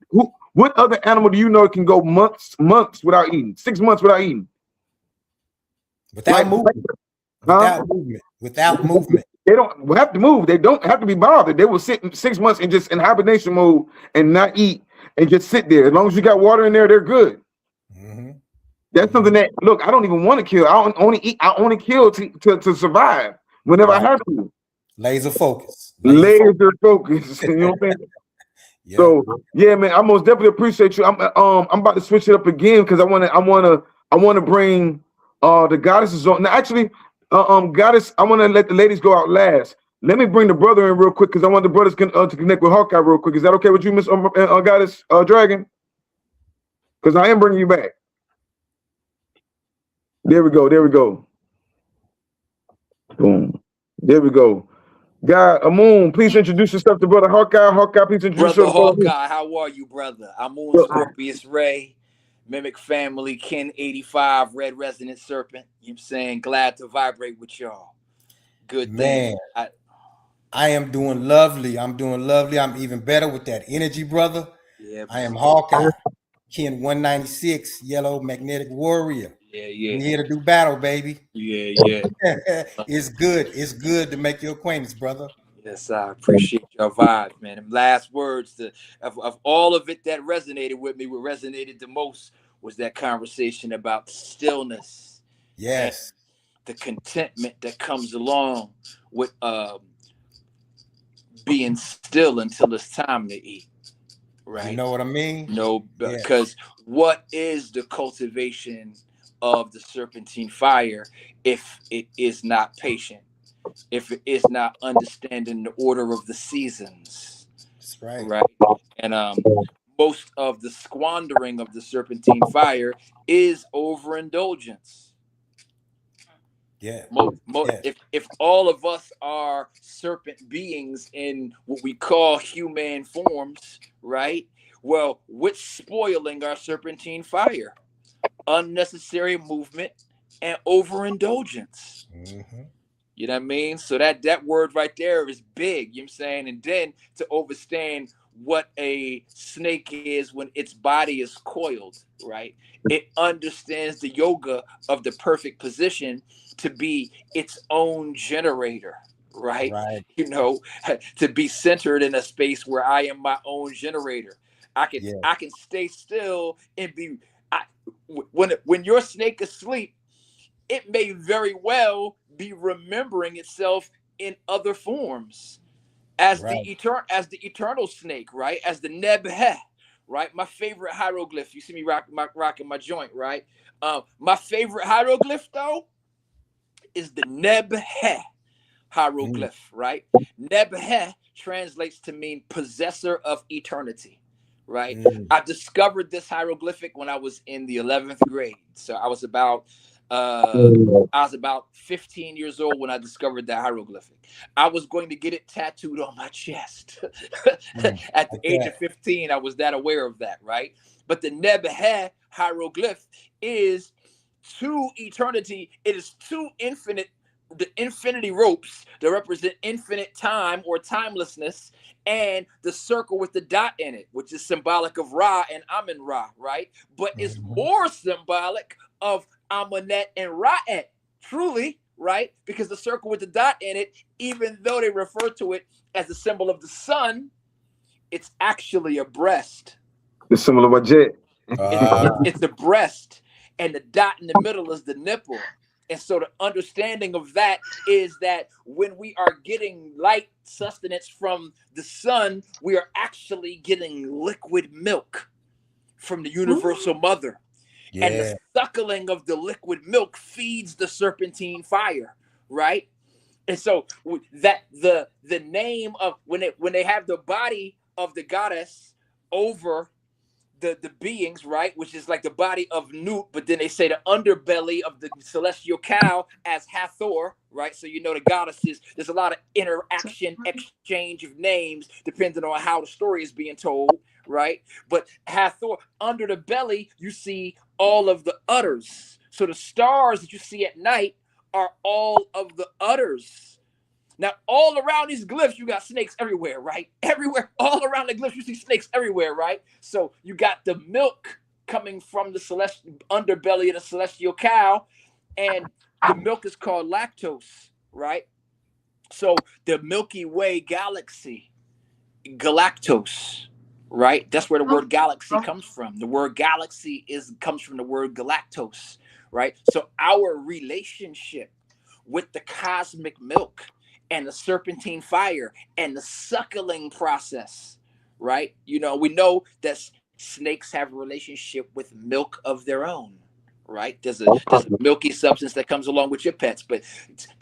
S2: What other animal do you know can go months without eating? 6 months without eating? Without moving. Without movement. They don't have to move. They don't have to be bothered. They will sit 6 months in just in hibernation mode and not eat and just sit there. As long as you got water in there, they're good. That's something that, look, I don't even want to kill. I only kill to survive whenever I have to. Laser focus. Laser focus. You know what I'm saying? So yeah, man, I most definitely appreciate you. I'm about to switch it up again because I wanna bring the goddesses on. Now actually, goddess, I want to let the ladies go out last. Let me bring the brother in real quick because I want the brothers to connect with Hawkeye real quick. Is that okay with you, Miss Goddess Dragon? Because I am bringing you back. There we go. Boom. There we go. God, Amun, please introduce yourself to brother Hawkeye. Hawkeye, please introduce
S6: yourself.
S2: Brother
S6: Hawkeye, how are you, brother? Amun Scorpius Ray. Mimic Family, Ken 85, Red Resonant Serpent. You know what I'm saying? Glad to vibrate with y'all. Good thing.
S11: Man, I am doing lovely. I'm doing lovely. I'm even better with that energy, brother. Yeah, I am Hawkeye, Ken 196, Yellow Magnetic Warrior. Yeah. I'm here to do battle, baby.
S6: Yeah.
S11: It's good. It's good to make your acquaintance, brother.
S6: Yes, I appreciate your vibe, man. And last words of all of it that resonated with me, what resonated the most was that conversation about stillness.
S11: Yes.
S6: The contentment that comes along with being still until it's time to eat. right?
S11: You know what I mean?
S6: No,
S11: Yeah.
S6: because what is the cultivation of the serpentine fire if it is not patient, if it is not understanding the order of the seasons,
S11: That's right.
S6: right? And most of the squandering of the serpentine fire is overindulgence.
S11: Yeah. Yeah.
S6: If all of us are serpent beings in what we call human forms, right? Well, what's spoiling our serpentine fire? Unnecessary movement and overindulgence.
S11: Mm-hmm.
S6: You know what I mean? So that word right there is big, you know what I'm saying? And then to understand what a snake is when its body is coiled, right? It understands the yoga of the perfect position to be its own generator, right?
S11: Right.
S6: You know, to be centered in a space where I am my own generator.
S11: Yeah.
S6: I can stay still and be when your snake is asleep, it may very well be remembering itself in other forms as
S11: Right.
S6: the eternal snake, right? As the Nebheh, right? My favorite hieroglyph. You see me rocking my joint, right? My favorite hieroglyph though is the Nebheh hieroglyph, right? Nebheh translates to mean possessor of eternity, right? I discovered this hieroglyphic when I was in the 11th grade. So I was about 15 years old when I discovered that hieroglyphic. I was going to get it tattooed on my chest. At the age of 15, I was that aware of that, right? But the Nebheh hieroglyph is to eternity. It is to infinite, the infinity ropes that represent infinite time or timelessness, and the circle with the dot in it, which is symbolic of Ra and Amun Ra, right? But it's more symbolic of Amunet and Ra'et, truly, right? Because the circle with the dot in it, even though they refer to it as a symbol of the sun, it's actually a breast.
S2: It's similar to Jet.
S6: It's a breast, and the dot in the middle is the nipple. And so the understanding of that is that when we are getting light sustenance from the sun, we are actually getting liquid milk from the universal mother.
S11: Yeah.
S6: And the suckling of the liquid milk feeds the serpentine fire, right? And so that the name of when they have the body of the goddess over the beings, right, which is like the body of Nut, but then they say the underbelly of the celestial cow as Hathor, right? So you know the goddesses, there's a lot of interaction, exchange of names, depending on how the story is being told, right? But Hathor, under the belly, you see all of the udders. So the stars that you see at night are all of the udders. Now, all around these glyphs, you got snakes everywhere, right? Everywhere, all around the glyphs, you see snakes everywhere, right? So you got the milk coming from the celestial underbelly of the celestial cow, and the milk is called lactose, right? So the Milky Way galaxy, galactose, right? That's where the word galaxy comes from. The word galaxy comes from the word galactose, right? So our relationship with the cosmic milk and the serpentine fire and the suckling process, right? You know, we know that snakes have a relationship with milk of their own, right? There's a milky substance that comes along with your pets. But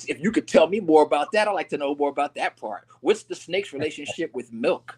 S6: if you could tell me more about that, I'd like to know more about that part. What's the snake's relationship with milk?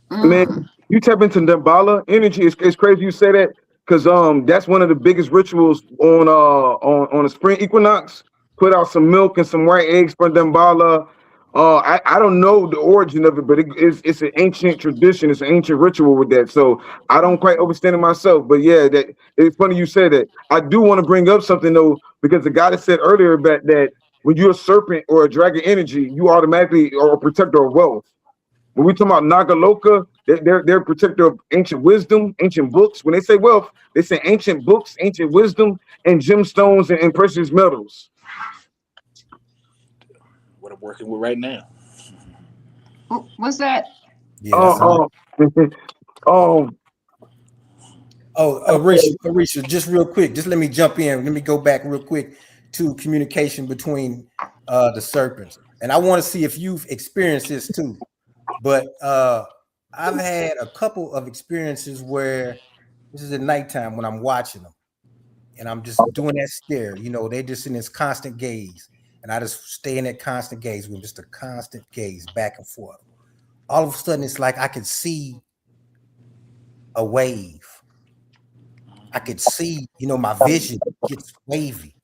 S2: Man, you tap into Damballa energy. It's crazy you say that because that's one of the biggest rituals on the spring equinox. Put out some milk and some white eggs for Damballa. I don't know the origin of it, but it's an ancient tradition. It's an ancient ritual with that. So I don't quite understand it myself. But yeah, that it's funny you say that. I do want to bring up something though, because the guy that said earlier about that when you're a serpent or a dragon energy, you automatically are a protector of wealth. When we talk about Nagaloka, they're a protector of ancient wisdom, ancient books. When they say wealth, they say ancient books, ancient wisdom, and gemstones and precious metals.
S6: What I'm working with right now.
S3: What's that?
S11: Yeah. Orisha, just real quick, just let me jump in. Let me go back real quick to communication between the serpents. And I want to see if you've experienced this too. But I've had a couple of experiences where this is at nighttime when I'm watching them and I'm just doing that stare. You know, they just in this constant gaze. And I just stay in that constant gaze with just a constant gaze back and forth. All of a sudden, it's like I could see a wave. I could see, you know, my vision gets wavy.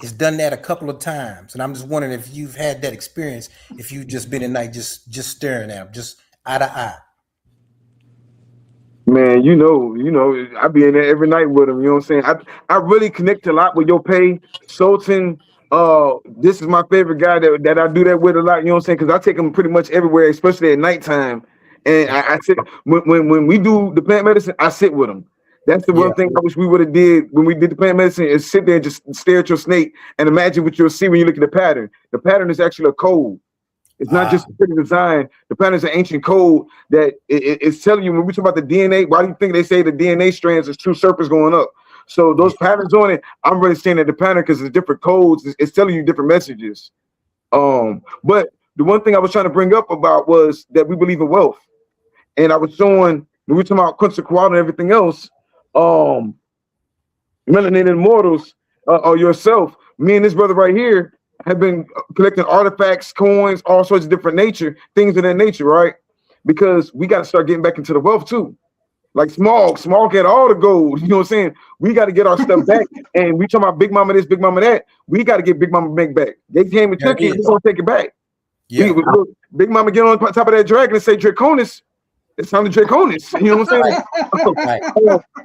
S11: It's done that a couple of times. And I'm just wondering if you've had that experience, if you've just been at night just staring at them, just eye to eye.
S2: Man, I be in there every night with him. You know what I'm saying? I really connect a lot with your pay, Sultan. This is my favorite guy that I do that with a lot. You know what I'm saying? Because I take him pretty much everywhere, especially at nighttime. And I sit when we do the plant medicine, I sit with him. That's the one thing I wish we would have did when we did the plant medicine is sit there and just stare at your snake and imagine what you'll see when you look at the pattern. The pattern is actually a code. It's not just a pretty design. The pattern is an ancient code that it's telling you when we talk about the DNA. Why do you think they say the DNA strands is two serpents going up? So those patterns on it, I'm really saying that the pattern because it's different codes. It's telling you different messages. But the one thing I was trying to bring up about was that we believe in wealth, and I was showing when we were talking about Quetzalcoatl and everything else. Melanated Immortals or yourself, me and this brother right here have been collecting artifacts, coins, all sorts of different things of that nature, right? Because we got to start getting back into the wealth too. Like Small get all the gold. You know what I'm saying? We got to get our stuff back. And we talking about Big Mama this, Big Mama that. We got to get Big Mama Meg back. They came and took it. We're going to take it back. Yeah. Big Mama get on top of that dragon and say Draconis. It's time to Draconis. You know what I'm saying? Right.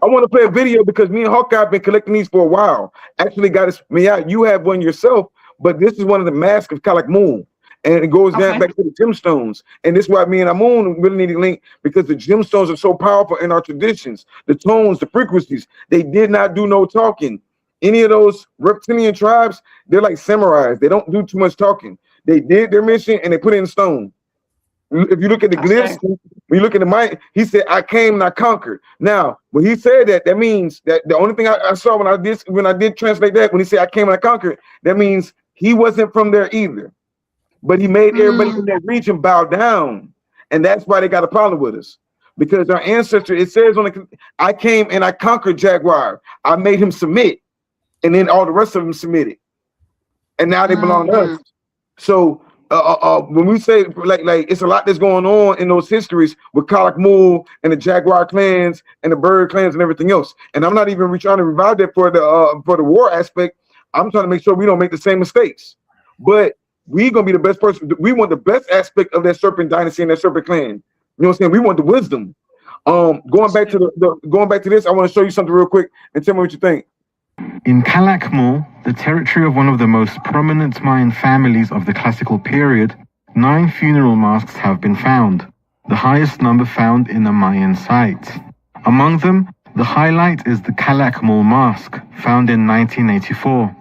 S2: I want to play a video because me and Hawkeye have been collecting these for a while. Actually, got us. You have one yourself, but this is one of the masks of Kalak Moon. And it goes down back to the gemstones. And this is why me and Amun really need to link because the gemstones are so powerful in our traditions. The tones, the frequencies, they did not do no talking. Any of those reptilian tribes, they're like samurais. They don't do too much talking. They did their mission and they put it in stone. If you look at the glyphs, when you look at the mind, he said, I came and I conquered. Now, when he said that, that means that the only thing I saw when I did translate that, when he said I came and I conquered, that means he wasn't from there either. But he made everybody in that region bow down. And that's why they got a problem with us. Because our ancestor, it says I came and I conquered Jaguar. I made him submit. And then all the rest of them submitted. And now they belong to us. So when we say like it's a lot that's going on in those histories with Kalak Mul and the Jaguar clans and the Bird clans and everything else. And I'm not even trying to revive that for the war aspect. I'm trying to make sure we don't make the same mistakes. But we're gonna be the best person. We want the best aspect of that Serpent dynasty and that Serpent clan. You know what I'm saying? We want the wisdom. Going back to this, I want to show you something real quick and tell me what you think.
S5: In Kalak Mul, the territory of one of the most prominent Mayan families of the classical period, 9 funeral masks have been found, the highest number found in a Mayan site. Among them, the highlight is the Kalak Mul mask, found in 1984.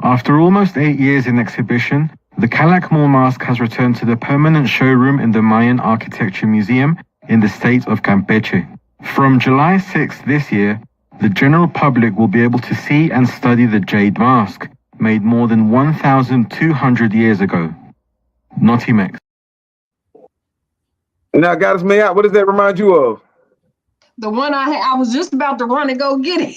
S5: After almost 8 years in exhibition, the Kalak Mul mask has returned to the permanent showroom in the Mayan Architecture Museum in the state of Campeche. From July 6th this year, the general public will be able to see and study the jade mask, made more than 1,200 years ago. Notimex.
S2: Now, guys, what does that remind you of?
S3: The one I was just about to run and go get it.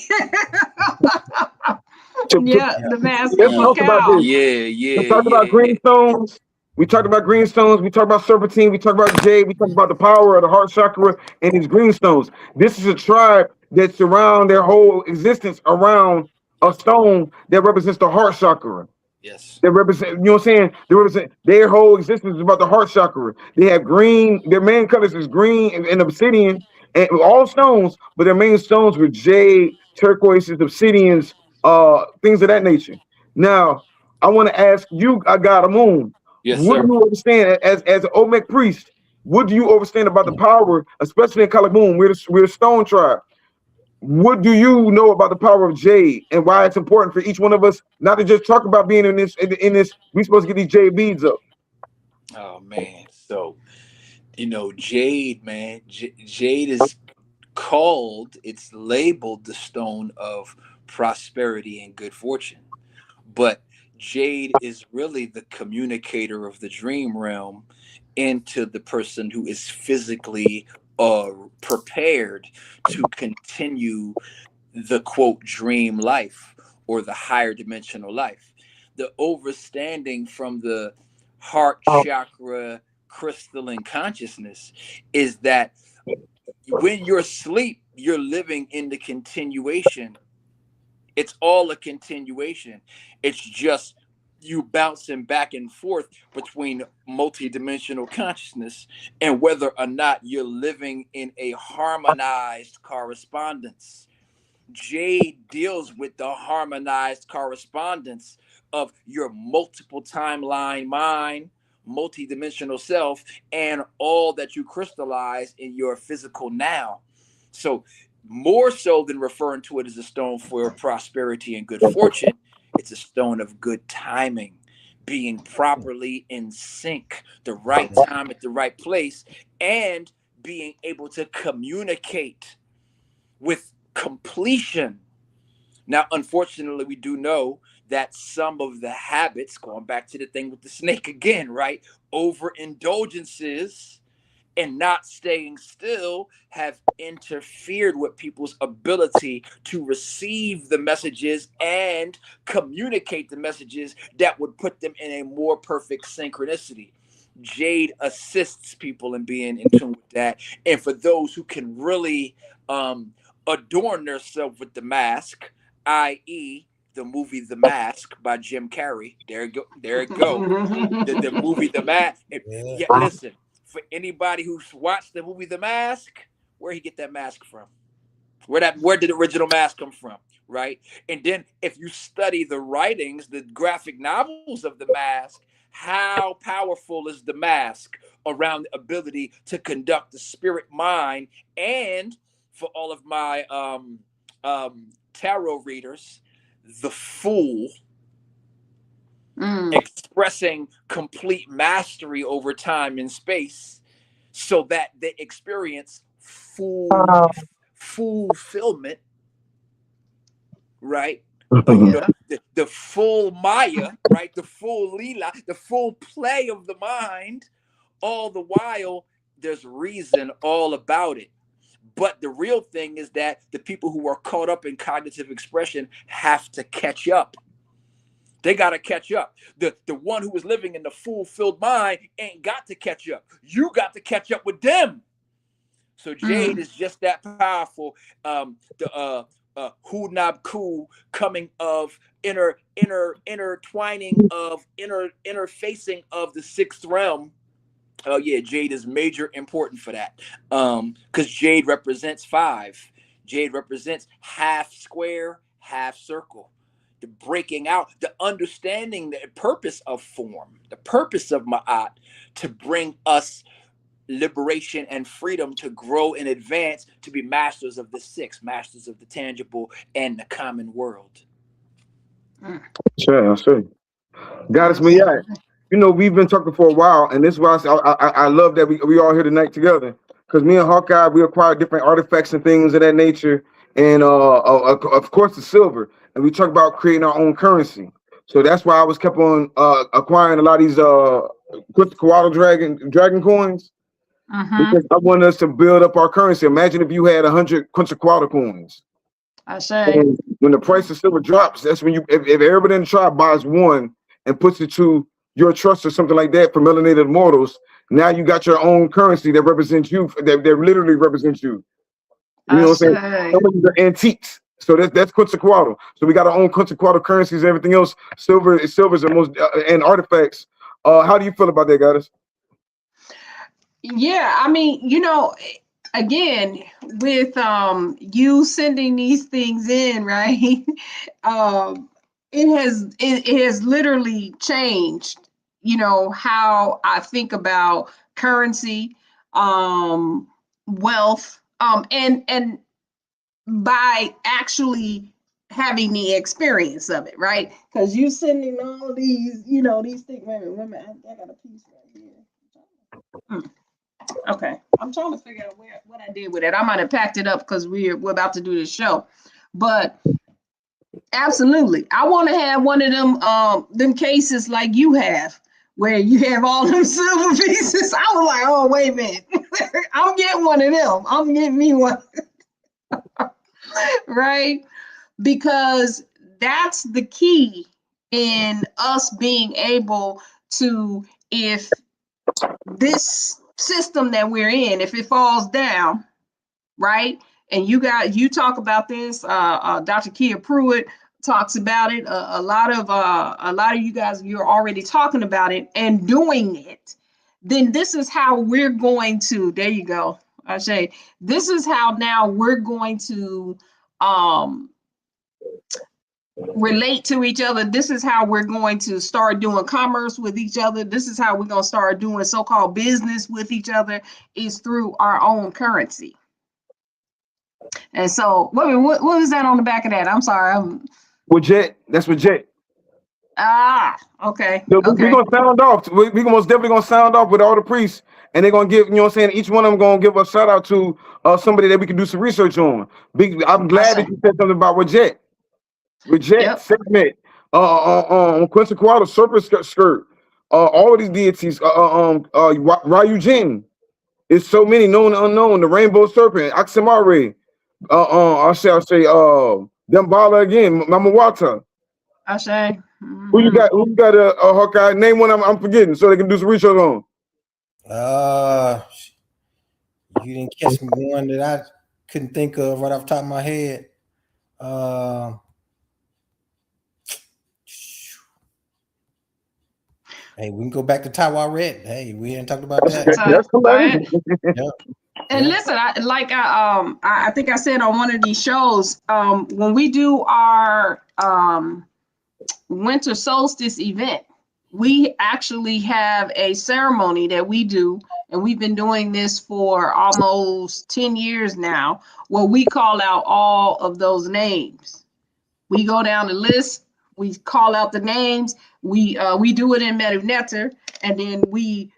S3: The mask of
S2: Let's talk about this. Let's talk about greenstones. We talked about greenstones. We talked about serpentine. We talked about jade. We talked about the power of the heart chakra and these greenstones. This is a tribe that surround their whole existence around a stone that represents the heart chakra.
S6: Yes.
S2: They represent, you know what I'm saying? They represent their whole existence is about the heart chakra. They have green, their main colors is green and obsidian, and all stones, but their main stones were jade, turquoises, obsidians, things of that nature. Now, I want to ask you, I got a moon.
S6: Yes,
S2: what do you understand as an Olmec priest? What do you understand about the power, especially in Kalamoon? We're a stone tribe. What do you know about the power of jade and why it's important for each one of us not to just talk about being in this? We're supposed to get these jade beads up.
S6: Oh man, so jade, man, jade is called. It's labeled the stone of prosperity and good fortune, but jade is really the communicator of the dream realm into the person who is physically prepared to continue the quote dream life or the higher dimensional life. The overstanding from the heart chakra crystalline consciousness is that when you're asleep, you're living in the continuation. It's all a continuation. It's just you bouncing back and forth between multidimensional consciousness and whether or not you're living in a harmonized correspondence. Jade deals with the harmonized correspondence of your multiple timeline mind, multidimensional self, and all that you crystallize in your physical now. So more so than referring to it as a stone for prosperity and good fortune, it's a stone of good timing, being properly in sync, the right time at the right place, and being able to communicate with completion. Now, unfortunately, we do know that some of the habits, going back to the thing with the snake again, right? Overindulgences and not staying still have interfered with people's ability to receive the messages and communicate the messages that would put them in a more perfect synchronicity. Jade assists people in being in tune with that. And for those who can really adorn themselves with the mask, i.e., the movie The Mask by Jim Carrey. There it go. The movie The Mask. Yeah, listen. For anybody who's watched the movie The Mask, where he get that mask from? Where did the original mask come from? Right? And then if you study the writings, the graphic novels of The Mask, how powerful is the mask around the ability to conduct the spirit mind? And for all of my tarot readers, the Fool, expressing complete mastery over time and space so that they experience fulfillment, right? The full Maya, right? The full Leela, the full play of the mind. All the while, there's reason all about it. But the real thing is that the people who are caught up in cognitive expression have to catch up. They got to catch up. The one who is living in the fulfilled mind ain't got to catch up. You got to catch up with them. So Jade is just that powerful. The Hunab Ku coming of intertwining of interfacing of the sixth realm. Oh yeah, Jade is major important for that. Because Jade represents 5. Jade represents half square, half circle. The breaking out, the understanding the purpose of form, the purpose of Ma'at, to bring us liberation and freedom to grow and advance, to be masters of the 6, masters of the tangible and the common world.
S2: Sure, I see. Goddess Mayat, you know, we've been talking for a while, and this is why I love that we all here tonight together. Because me and Hawkeye, we acquired different artifacts and things of that nature, and of course the silver. And we talk about creating our own currency. So that's why I was kept on acquiring a lot of these koala dragon coins. Because I want us to build up our currency. Imagine if you had 100 Quetzalcoatl coins.
S3: I say.
S2: And when the price of silver drops, that's when if everybody in the tribe buys one and puts it to your trust or something like that for Melanated Immortals, now you got your own currency that represents you, that literally represents you. You know what I'm saying? Some of these are antiques. So that's Quetzalcoatl. So we got our own Quetzalcoatl currencies and everything else. Silver's the most and artifacts. How do you feel about that, guys?
S3: Yeah, I mean, you know, again, with you sending these things in, right? It has literally changed, you know, how I think about currency, wealth, and by actually having the experience of it, right? Because you sending all these, you know, these things. Wait a minute, I got a piece right here. Okay, I'm trying to figure out what I did with it. I might have packed it up because we're about to do this show, but absolutely, I want to have one of them cases like you have, where you have all them silver pieces. I was like, oh, wait a minute. I'm getting one of them. I'm getting me one. Right? Because that's the key in us being able to, if this system that we're in, if it falls down, right? And you talk about this. Dr. Kia Pruitt talks about it. A lot of you guys, you're already talking about it and doing it. Then this is how we're going to. There you go, Ashay. This is how now we're going to relate to each other. This is how we're going to start doing commerce with each other. This is how we're going to start doing so-called business with each other, is through our own currency. And so, what was that on the back of that? I'm sorry.
S2: With Jet, that's with Jet.
S3: Okay.
S2: So
S3: Okay.
S2: we're gonna sound off. We're most definitely gonna sound off with all the priests, and they're gonna give, you know what I'm saying, each one of them gonna give a shout out to somebody that we can do some research on. I'm glad that you said something about with Jet. With Jet, Serpent, Quetzalcoatl, Serpent skirt, all of these deities, Ryu Jin. It's so many known and unknown. The Rainbow Serpent, Aximare, I say, Dambala again, Mamawata.
S3: Ashay.
S2: Who you got? Who you got? A Hawkeye? Name one I'm forgetting, so they can do some research on.
S11: You didn't catch me one that I couldn't think of right off the top of my head. Hey, we can go back to Taiwan Red. Hey, we ain't talked about that.
S2: That's hilarious.
S3: And listen, I think I said on one of these shows, when we do our winter solstice event, we actually have a ceremony that we do, and we've been doing this for almost 10 years now, where we call out all of those names. We go down the list, we call out the names, we do it in Melanated, and then we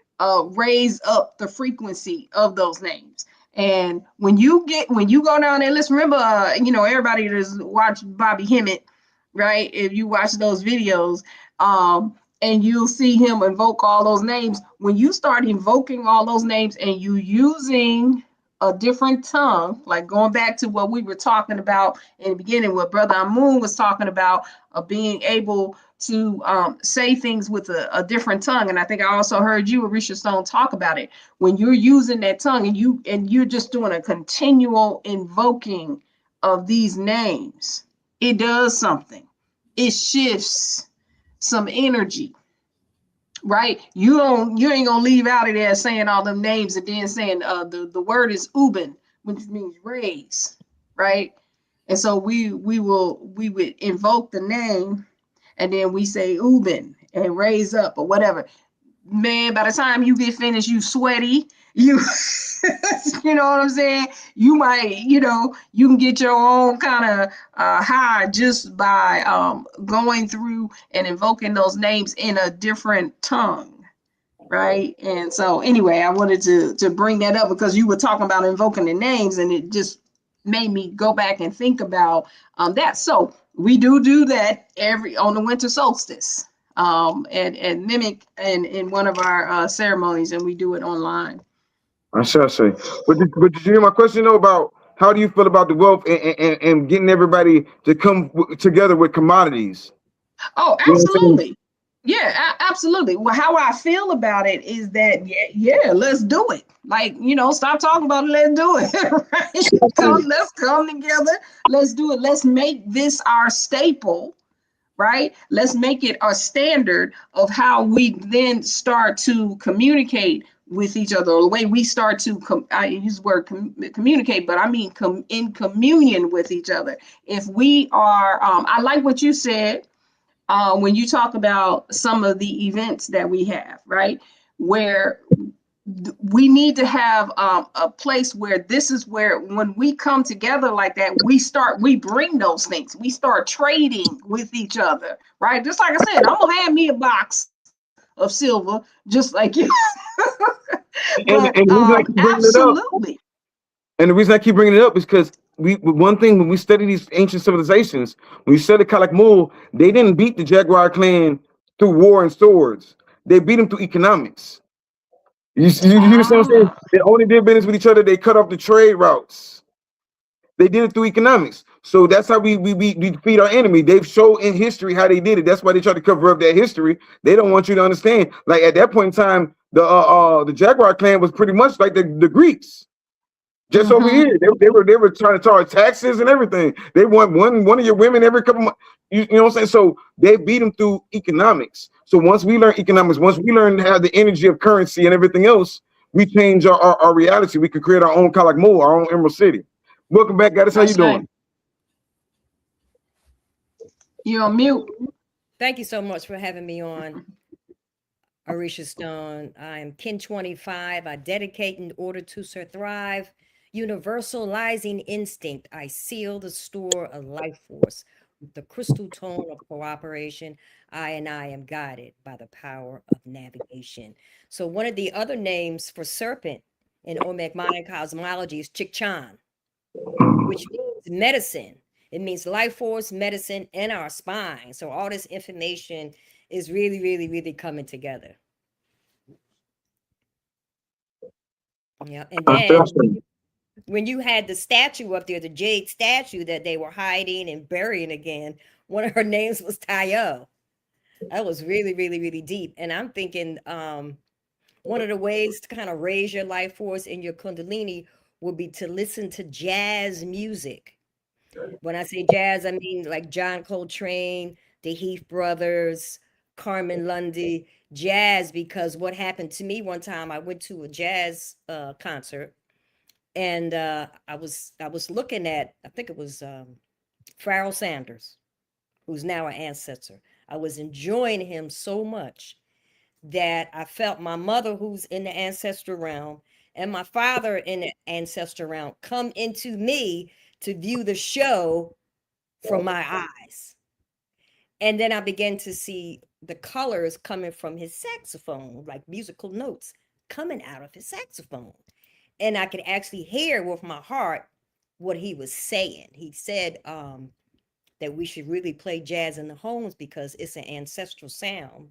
S3: raise up the frequency of those names. And when you go down that list, remember, everybody that's watched Bobby Hemmett, right? If you watch those videos, and you'll see him invoke all those names. When you start invoking all those names and you using a different tongue, like going back to what we were talking about in the beginning, what Brother Amun was talking about, being able to say things with a different tongue. And I think I also heard you, Orisha Stone, talk about it. When you're using that tongue and you're just doing a continual invoking of these names, it does something. It shifts some energy, right? You ain't gonna leave out of there saying all them names and then saying the word is Uben, which means raise, right? And so we would invoke the name, and then we say Uben and raise up or whatever. Man, by the time you get finished, you sweaty, you you know what I'm saying? You might, you can get your own kind of high just by going through and invoking those names in a different tongue, right? And so anyway, I wanted to bring that up because you were talking about invoking the names, and it just made me go back and think about that. So we do that on the winter solstice, and mimic in one of our ceremonies, and we do it online.
S2: I shall say. But did you hear my question though about how do you feel about the wealth and getting everybody to come together with commodities?
S3: Oh, absolutely. Yeah, absolutely. Well, how I feel about it is that, yeah, let's do it. Like, stop talking about it. Let's do it. Right? Let's come together. Let's do it. Let's make this our staple, right? Let's make it our standard of how we then start to communicate with each other, or the way we start to, I use the word communicate, but I mean in communion with each other. If we are, I like what you said, when you talk about some of the events that we have, right? Where we need to have a place where this is where, when we come together like that, we bring those things. We start trading with each other, right? Just like I said, I'm gonna have me a box of silver, just like you. But absolutely.
S2: And the reason I keep bringing it up is because one thing, when we study these ancient civilizations, when you study Kalakmul, they didn't beat the Jaguar clan through war and swords. they beat them through economics. You see what I'm saying? They only did business with each other. They cut off the trade routes. They did it through economics. So that's how we defeat our enemy. They've shown in history how they did it. That's why they try to cover up that history. They don't want you to understand. Like at that point in time, the Jaguar clan was pretty much like the Greeks. Just over here, they were trying to charge taxes and everything. They want one of your women every couple months. You know what I'm saying? So they beat them through economics. So once we learn economics, once we learn to have the energy of currency and everything else, we change our reality. We can create our own Kalakmu, our own Emerald City. Welcome back, guys. How you doing?
S3: You're on mute.
S4: Thank you so much for having me on, Orisha Stone. I am Kin 25. I dedicate in order to thrive. Universalizing instinct. I seal the store of life force with the crystal tone of cooperation. I am guided by the power of navigation. So one of the other names for serpent in Olmec Mayan cosmology is Chikchan, which means medicine. It means life force, medicine, and our spine. So all this information is really, really, really coming together. Yeah, and then when you had the statue up there, the jade statue that they were hiding and burying again, one of her names was Tayo. That was really, really, really deep. And I'm thinking one of the ways to kind of raise your life force and your kundalini would be to listen to jazz music. When I say jazz, I mean like John Coltrane, the Heath Brothers, Carmen Lundy, jazz, because what happened to me one time, I went to a jazz concert, and I was looking at, I think it was Pharoah Sanders, who's now an ancestor. I was enjoying him so much that I felt my mother, who's in the ancestral realm, and my father in the ancestral realm come into me to view the show from my eyes. And then I began to see the colors coming from his saxophone, like musical notes coming out of his saxophone. And I could actually hear with my heart what he was saying. He said that we should really play jazz in the homes because it's an ancestral sound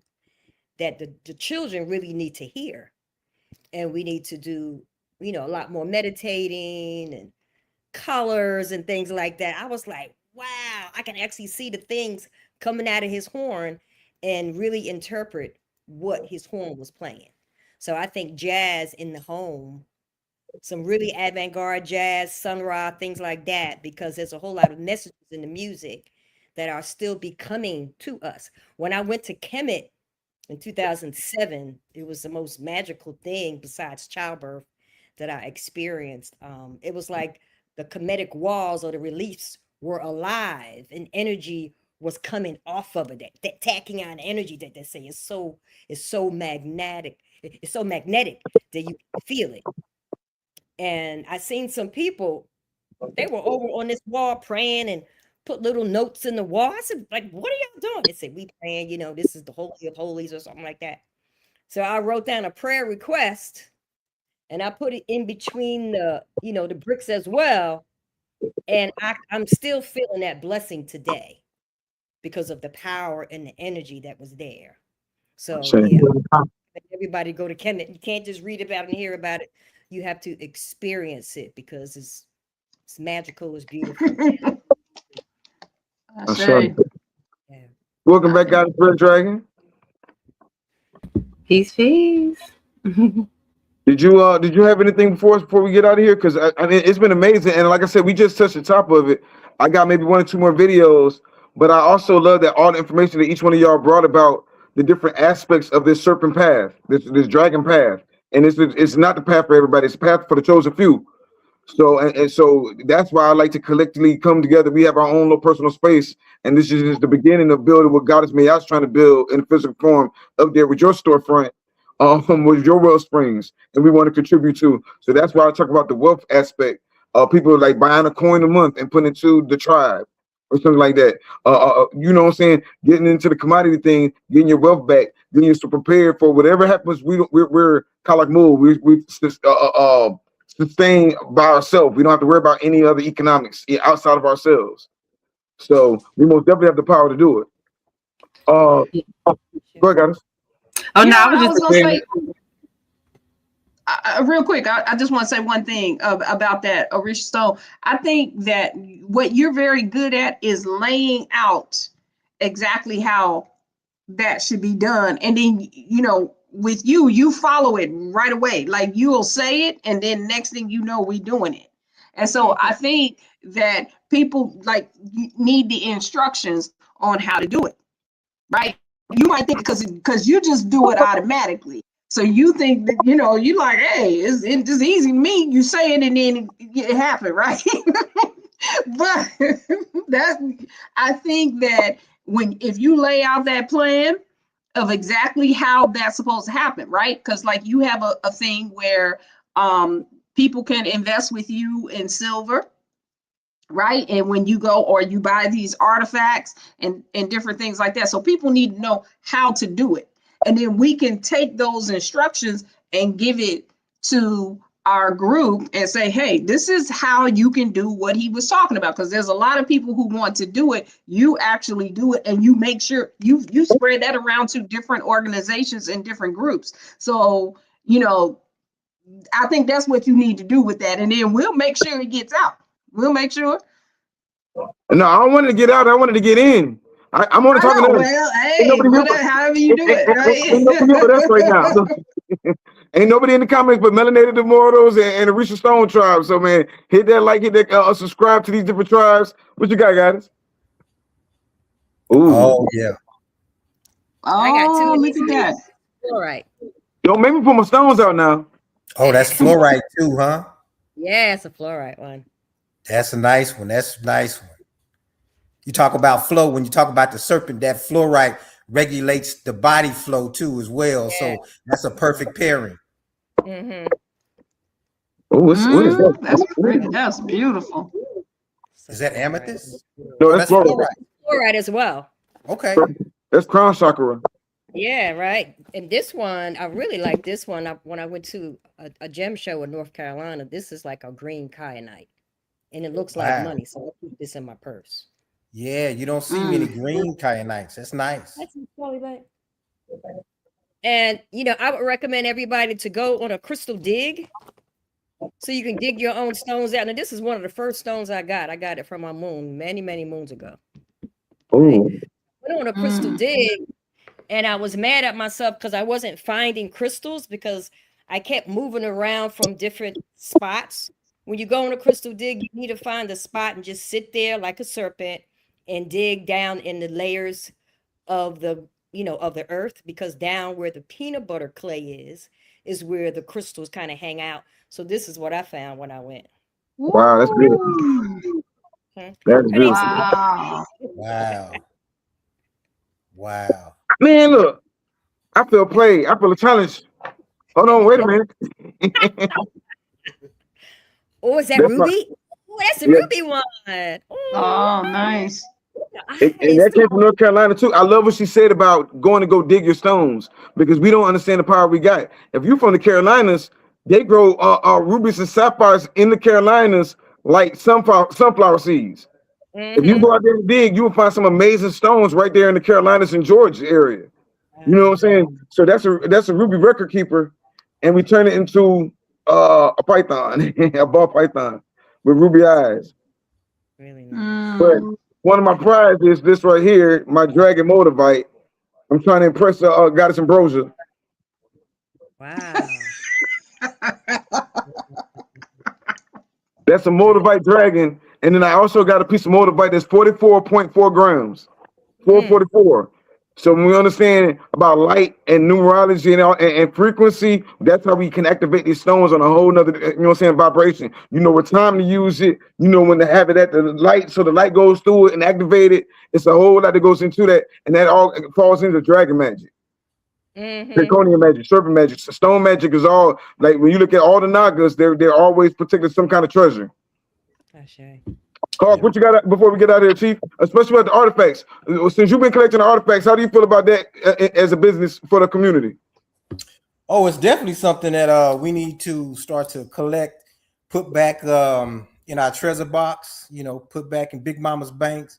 S4: that the children really need to hear. And we need to do, a lot more meditating and colors and things like that. I was like, wow, I can actually see the things coming out of his horn and really interpret what his horn was playing. So I think jazz in the home, some really avant-garde jazz, Sun Ra, things like that, because there's a whole lot of messages in the music that are still becoming to us. When I went to Kemet in 2007, it was the most magical thing besides childbirth that I experienced. It was like the Kemetic walls or the reliefs were alive and energy was coming off of it. That tacking on energy that they say is so magnetic. It's so magnetic that you feel it. And I seen some people, they were over on this wall praying and put little notes in the wall. I said, like, what are y'all doing? They said, we praying, this is the Holy of Holies or something like that. So I wrote down a prayer request and I put it in between the, the bricks as well. And I'm still feeling that blessing today because of the power and the energy that was there. So yeah, everybody go to Kemet. You can't just read about it and hear about it. You have to experience it because it's magical, it's beautiful.
S2: Yeah. Welcome back, guys. Red Dragon.
S10: Peace.
S2: Did you have anything before we get out of here? Because I mean, it's been amazing, and like I said, we just touched the top of it. I got maybe 1 or 2 more videos, but I also love that all the information that each one of y'all brought about the different aspects of this serpent path, this dragon path, and it's not the path for everybody; it's the path for the chosen few. So and so that's why I like to collectively come together. We have our own little personal space, and this is just the beginning of building what Goddess Mayat's trying to build in physical form up there with your storefront, with your well springs, and we want to contribute to. So that's why I talk about the wealth aspect. People like buying a coin a month and putting it to the tribe or something like that. You know what I'm saying? Getting into the commodity thing, getting your wealth back, getting you so prepared for whatever happens. We're kind of like move. We sustain by ourselves. We don't have to worry about any other economics outside of ourselves. So we most definitely have the power to do it. Go ahead, guys.
S10: Oh no,
S3: Yeah,
S10: I was
S3: I
S10: just
S3: was gonna say real quick. I just want to say one thing about that, Orisha Stone. I think that what you're very good at is laying out exactly how that should be done, and then with you follow it right away. Like you'll say it, and then next thing you know, we doing it. And so I think that people like need the instructions on how to do it, right? You might think because you just do it automatically. So you think that you like, hey, it's just easy to me. You say it and then it happened, right? But that I think that if you lay out that plan of exactly how that's supposed to happen, right? Because like you have a thing where people can invest with you in silver, right? And when you go or you buy these artifacts and different things like that. So people need to know how to do it. And then we can take those instructions and give it to our group and say, hey, this is how you can do what he was talking about. Because there's a lot of people who want to do it. You actually do it, and you make sure you spread that around to different organizations and different groups. So, I think that's what you need to do with that. And then we'll make sure it gets out. We'll make sure.
S2: No, I don't want to get out. I wanted to get in. I'm only
S3: I
S2: talking
S3: know.
S2: to us.
S3: Well,
S2: Ain't
S3: hey,
S2: nobody here but
S3: however you do it,
S2: ain't nobody here but us right now.
S3: right?
S2: Ain't nobody in the comments but Melanated Immortals and the Orisha Stone tribe. So man, hit that like, hit that subscribe to these different tribes. What you got, guys? Ooh,
S11: Oh yeah.
S4: I got two
S3: Oh,
S4: of
S3: look
S4: these
S3: at that.
S4: things. All right.
S2: don't make me put my stones out now.
S11: Oh, that's fluorite too, huh?
S4: Yeah, it's a fluorite one.
S11: That's a nice one. That's a nice one. You talk about flow when you talk about the serpent. That fluorite regulates the body flow too, as well.
S4: Yeah.
S11: So that's a perfect pairing.
S4: Mm-hmm.
S2: Oh, what is that?
S3: That's pretty. That's beautiful.
S11: Is that amethyst?
S2: No,
S11: Oh,
S2: that's
S11: that's
S2: fluorite.
S11: fluorite.
S4: Fluorite as well.
S11: Okay.
S2: That's crown chakra.
S4: Yeah, right. And this one, I really like this one. When I went to a gem show in North Carolina, this is like a green kyanite, and it looks like
S11: Wow.
S4: money. So I keep this in my purse.
S11: Yeah, you don't see many green kyanites. That's nice.
S4: That's probably right. And I would recommend everybody to go on a crystal dig, so you can dig your own stones out. And this is one of the first stones I got. I got it from my moon many, many moons ago. Right?
S2: Oh,
S4: Went on a crystal dig, and I was mad at myself because I wasn't finding crystals because I kept moving around from different spots. When you go on a crystal dig, you need to find a spot and just sit there like a serpent and dig down in the layers of the of the earth, because down where the peanut butter clay is where the crystals kind of hang out. So this is what I found when I went.
S2: wow, that's good.
S4: Okay.
S2: That is
S4: Her name's
S2: beautiful.
S3: Wow.
S11: Wow. Wow.
S2: Man, look, I feel played. I feel a challenge. Hold on, wait a minute.
S4: Oh, is that
S2: That's my,
S4: ruby? Oh, that's the
S2: yeah,
S4: ruby one.
S3: Oh, nice.
S2: and that came from North Carolina too. I love what she said about going to go dig your stones, because we don't understand the power we got. If you're from the Carolinas, they grow rubies and sapphires in the Carolinas like sunflower seeds. If you go out there and dig, you will find some amazing stones right there in the Carolinas and Georgia area. You know what I'm saying? So that's a ruby record keeper, and we turn it into a python, a ball python with ruby eyes.
S4: Really nice.
S2: But one of my prizes is this right here, my dragon motivite. I'm trying to impress Goddess Ambrosia.
S4: Wow.
S2: That's a motivite dragon, and then I also got a piece of motivite that's 44.4 grams, 444. So when we understand about light and numerology and frequency, that's how we can activate these stones on a whole nother, vibration. You know what time to use it. You know when to have it at the light, so the light goes through it and activate it. It's a whole lot that goes into that, and that all falls into dragon magic, draconian magic, serpent magic, stone magic is all like when you look at all the Nagas, they're always protecting some kind of treasure. Clark, what you got before we get out of here, Chief? Especially about the artifacts. Since you've been collecting the artifacts, how do you feel about that as a business for the community?
S11: Oh, it's definitely something that we need to start to collect, put back in our treasure box, put back in Big Mama's banks,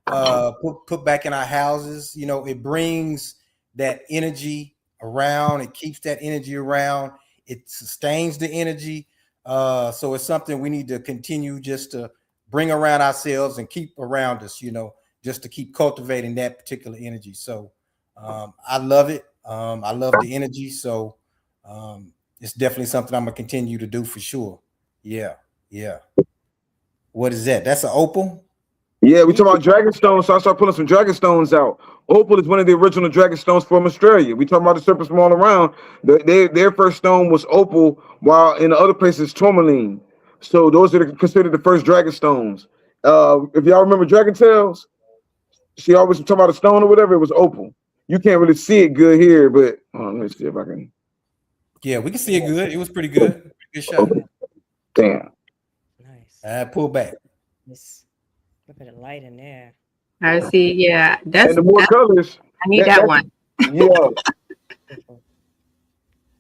S11: put back in our houses. It brings that energy around. It keeps that energy around. It sustains the energy. So it's something we need to continue just to bring around ourselves and keep around us, just to keep cultivating that particular energy. So I love it. I love the energy. So it's definitely something I'm gonna continue to do for sure. Yeah. What is that? That's an opal?
S2: Yeah, we talk about dragon stones, so I start pulling some dragon stones out. Opal is one of the original dragon stones from Australia. We talk about the serpents from all around. Their first stone was opal, while in the other places tourmaline. So those are considered the first dragon stones. If y'all remember Dragon Tales, she always talk about a stone or whatever. It was opal. You can't really see it good here, but let me see if I can.
S11: Yeah, we can see it good. It was pretty good. Good shot.
S2: Damn.
S4: Nice.
S11: Pull back.
S4: This a bit of light in there.
S10: I see. Yeah,
S2: And the more colors,
S10: I need that one.
S2: Yeah.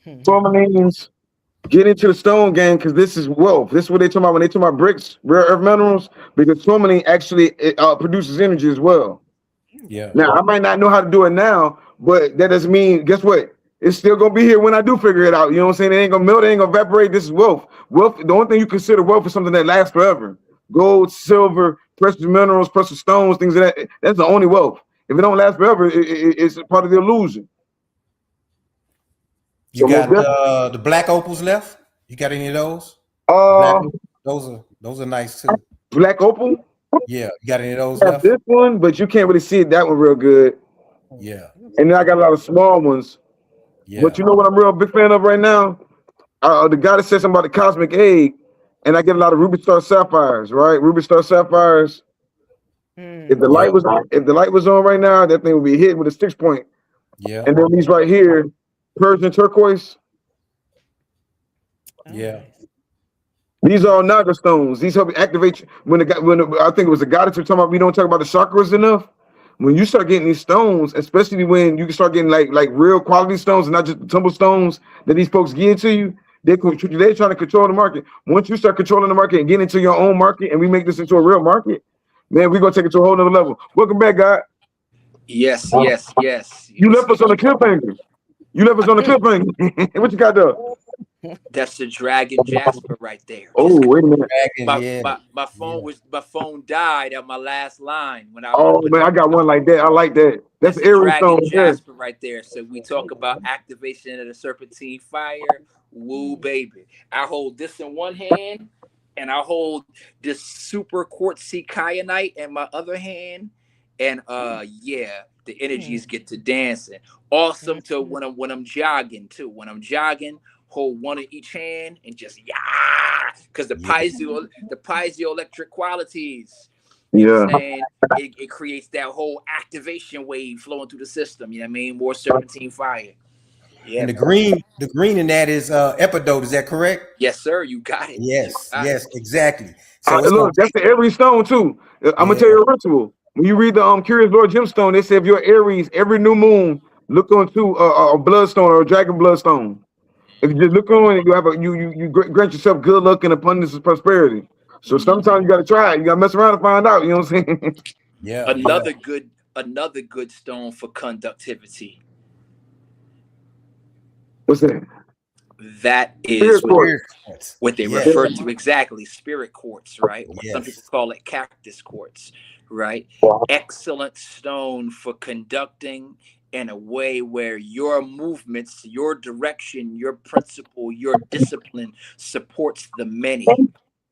S2: Tourmalines. Get into the stone game because this is wealth. This is what they talk about when they talk about bricks, rare earth minerals, because tourmaline actually produces energy as well.
S11: Yeah.
S2: Now I might not know how to do it now, but that doesn't mean, guess what? It's still gonna be here when I do figure it out. You know what I'm saying? It ain't gonna melt, it ain't gonna evaporate. This is wealth. Wealth, the only thing you consider wealth is something that lasts forever. Gold, silver, precious minerals, precious stones, things of that. That's the only wealth. If it don't last forever, it's part of the illusion.
S11: You got the black opals left? You got any of those? Those are nice too.
S2: Black opal?
S11: Yeah, you got any of those
S2: have
S11: left?
S2: this one, but you can't really see that one real good.
S11: Yeah.
S2: And then I got a lot of small ones.
S11: Yeah.
S2: But you know what I'm real big fan of right now? The guy that said something about the cosmic egg, and I get a lot of ruby star sapphires, right? Ruby star sapphires. If the light was on right now, that thing would be hit with a 6 point.
S11: Yeah.
S2: And then these right here, Persian turquoise.
S11: Yeah.
S2: These are Naga stones. These help activate when I think it was the goddess we're talking about. We don't talk about the chakras enough. When you start getting these stones, especially when you can start getting like real quality stones and not just the tumble stones that these folks give to you, they're trying to control the market. Once you start controlling the market and get into your own market, and we make this into a real market, man, we're gonna take it to a whole nother level. Welcome back, God.
S6: Yes.
S2: You left us on a cliffhanger. What you got there?
S6: That's the dragon jasper right there.
S2: Oh, wait a minute.
S6: My phone died at my last line when I
S2: man, I got one like that. I like that. That's
S6: the
S2: Aries
S6: dragon
S2: stone.
S6: jasper right there. So we talk about activation of the serpentine fire. Woo, baby. I hold this in one hand, and I hold this super quartzy kyanite in my other hand. And the energies get to dancing. Awesome to when I'm jogging too. When I'm jogging, hold one in each hand and just because the piezoelectric qualities. You know what I'm saying? It creates that whole activation wave flowing through the system. You know what I mean? More serpentine fire. Yeah.
S11: And the green in that is epidote. Is that correct?
S6: Yes, sir. You got it.
S11: Yes, exactly. So
S2: look, that's the Aries stone too. I'm gonna tell you a ritual. When you read the Curious Lord gemstone, they say if you're Aries, every new moon, look onto a bloodstone or a dragon bloodstone. If you just look on it, you grant yourself good luck and abundance and prosperity. So sometimes you gotta try it. You gotta mess around and find out. You know what I'm saying?
S11: Yeah.
S6: Another good stone for conductivity.
S2: What's that?
S6: That is what they
S11: Yes.
S6: refer to exactly, spirit quartz, right? Or some people call it cactus quartz, right? Excellent stone for conducting in a way where your movements, your direction, your principle, your discipline supports the many.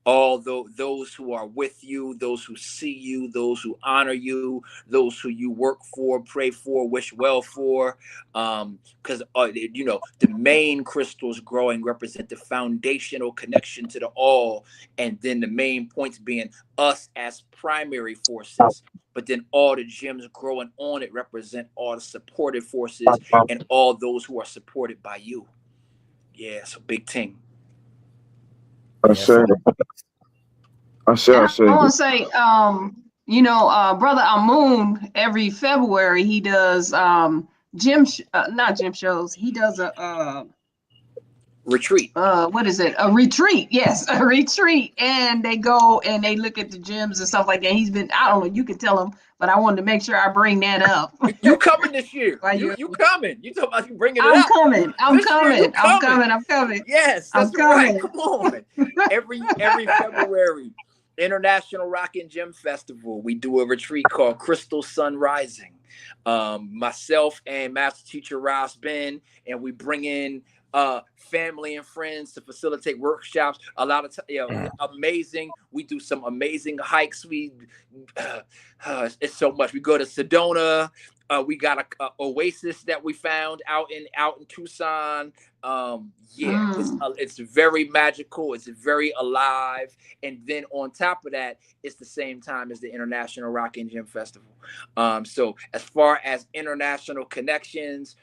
S6: All those who are with you, those who see you, those who honor you, those who you work for, pray for, wish well for, because the main crystals growing represent the foundational connection to the all, and then the main points being us as primary forces, but then all the gems growing on it represent all the supportive forces and all those who are supported by you. Yeah, so big thing.
S2: I want to
S3: say, Brother Amun, every February he does not gym shows. He does a
S6: retreat.
S3: What is it? A retreat. Yes, a retreat. And they go and they look at the gyms and stuff like that. He's been, I don't know, you can tell him, but I wanted to make sure I bring that up.
S6: You coming this year.
S3: While
S6: You coming. You talking about you bringing it
S3: I'm
S6: up.
S3: coming. I'm
S6: This year,
S3: coming.
S6: you
S3: I'm coming. I'm coming.
S6: Yes, that's
S3: I'm coming.
S6: right. Come on. Every February, International Rock and Gym Festival, we do a retreat called Crystal Sun Rising. Myself and Master Teacher Ross Ben, and we bring in family and friends to facilitate workshops. A lot of amazing. We do some amazing hikes. It's so much. We go to Sedona. We got a oasis that we found out in Tucson. It's very magical. It's very alive. And then on top of that, it's the same time as the International Rock and Gym Festival. So as far as international connections,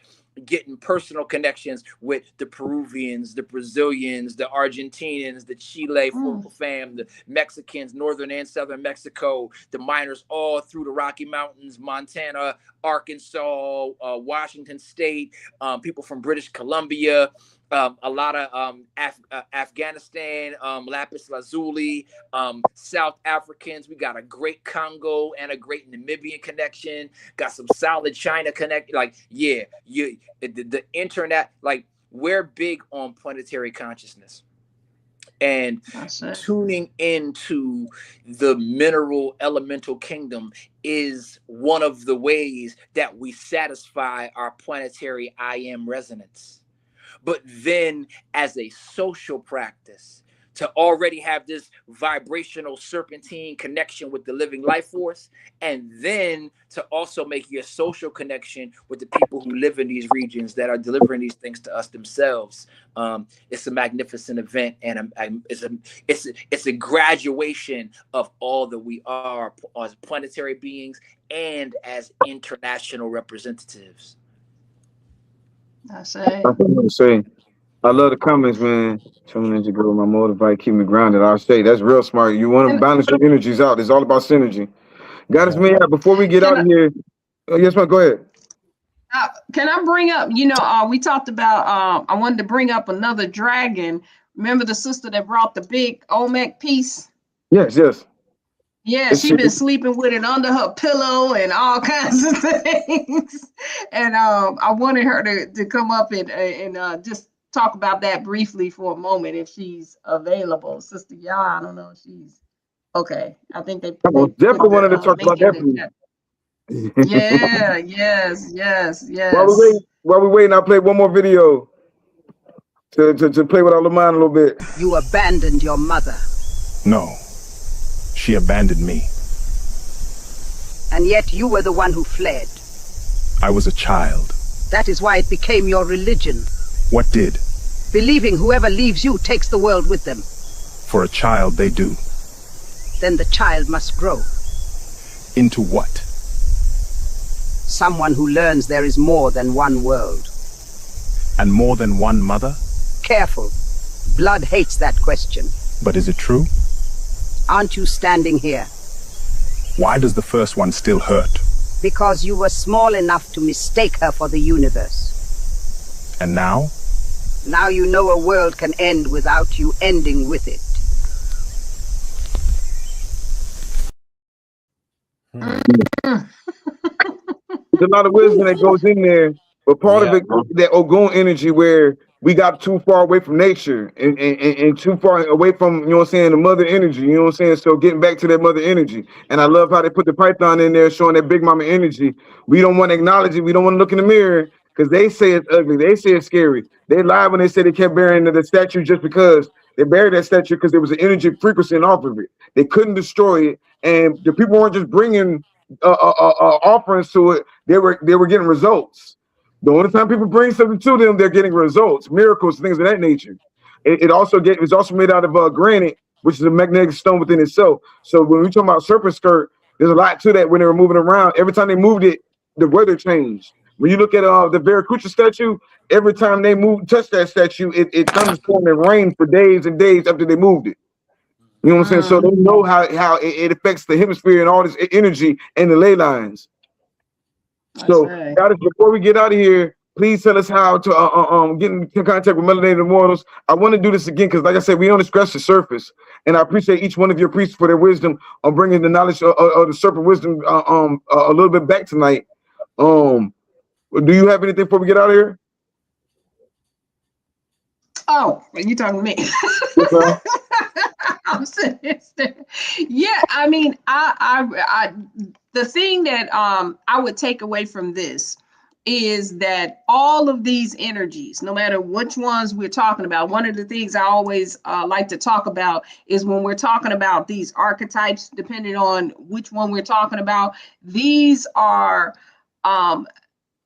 S6: getting personal connections with the Peruvians, the Brazilians, the Argentinians, the Chile fam, the Mexicans, northern and southern Mexico, the miners all through the Rocky Mountains, Montana, Arkansas, Washington State, people from British Columbia, a lot of Afghanistan, Lapis Lazuli, South Africans. We got a great Congo and a great Namibian connection. Got some solid China connect. The internet. Like, we're big on planetary consciousness and tuning into the mineral elemental kingdom is one of the ways that we satisfy our planetary I am resonance. But then as a social practice, to already have this vibrational serpentine connection with the living life force, and then to also make your social connection with the people who live in these regions that are delivering these things to us themselves. It's a magnificent event, and it's a graduation of all that we are as planetary beings and as international representatives.
S3: I say.
S2: I love the comments, man. Tuning into girl, my motivate, keep me grounded. I say that's real smart. You want to balance your energies out. It's all about synergy. Goddess, man. Before we get out of here, yes, man. Go ahead.
S3: Can I bring up? We talked about. I wanted to bring up another dragon. Remember the sister that brought the big Olmec piece?
S2: Yes.
S3: Yeah, she been sleeping with it under her pillow and all kinds of things. And I wanted her to come up and just talk about that briefly for a moment if she's available. Sister I don't know if she's okay. I think they
S2: definitely wanted to talk about that.
S3: Yeah, yes.
S2: While we waiting, I'll play one more video to play with our mind a little bit.
S12: You abandoned your mother.
S13: No. She abandoned me.
S12: And yet you were the one who fled.
S13: I was a child.
S12: That is why it became your religion.
S13: What did?
S12: Believing whoever leaves you takes the world with them.
S13: For a child, they do.
S12: Then the child must grow.
S13: Into what?
S12: Someone who learns there is more than one world.
S13: And more than one mother?
S12: Careful. Blood hates that question.
S13: But is it true?
S12: Aren't you standing here?
S13: Why does the first one still hurt?
S12: Because you were small enough to mistake her for the universe.
S13: And now?
S12: Now you know a world can end without you ending with it.
S2: There's a lot of wisdom that goes in there, but part of it, that Ogun energy where we got too far away from nature and too far away from, you know what I'm saying, the mother energy, you know what I'm saying? So getting back to that mother energy. And I love how they put the python in there showing that big mama energy. We don't want to acknowledge it. We don't want to look in the mirror because they say it's ugly. They say it's scary. They lied when they said they kept burying the statue just because they buried that statue because there was an energy frequency off of it. They couldn't destroy it. And the people weren't just bringing offerings to it. They were getting results. The only time people bring something to them, they're getting results, miracles, things of that nature. It's also made out of granite, which is a magnetic stone within itself. So when we talk about serpent skirt, there's a lot to that when they were moving around. Every time they moved it, the weather changed. When you look at the Viracocha statue, every time they touch that statue, it thunderstormed and rained for days and days after they moved it. You know what I'm saying? So they know how it affects the hemisphere and all this energy and the ley lines. So, before we get out of here, Please tell us how to get in contact with Melanated Immortals. I want to do this again because, like I said, we only scratched the surface, and I appreciate each one of your priests for their wisdom on bringing the knowledge of the serpent wisdom a little bit back tonight. Do you have anything before we get out of here?
S3: Oh, you talking to me?
S2: Okay.
S3: I'm sitting there. Yeah, I mean, I the thing that I would take away from this is that all of these energies, no matter which ones we're talking about, one of the things I always like to talk about is when we're talking about these archetypes, depending on which one we're talking about, these are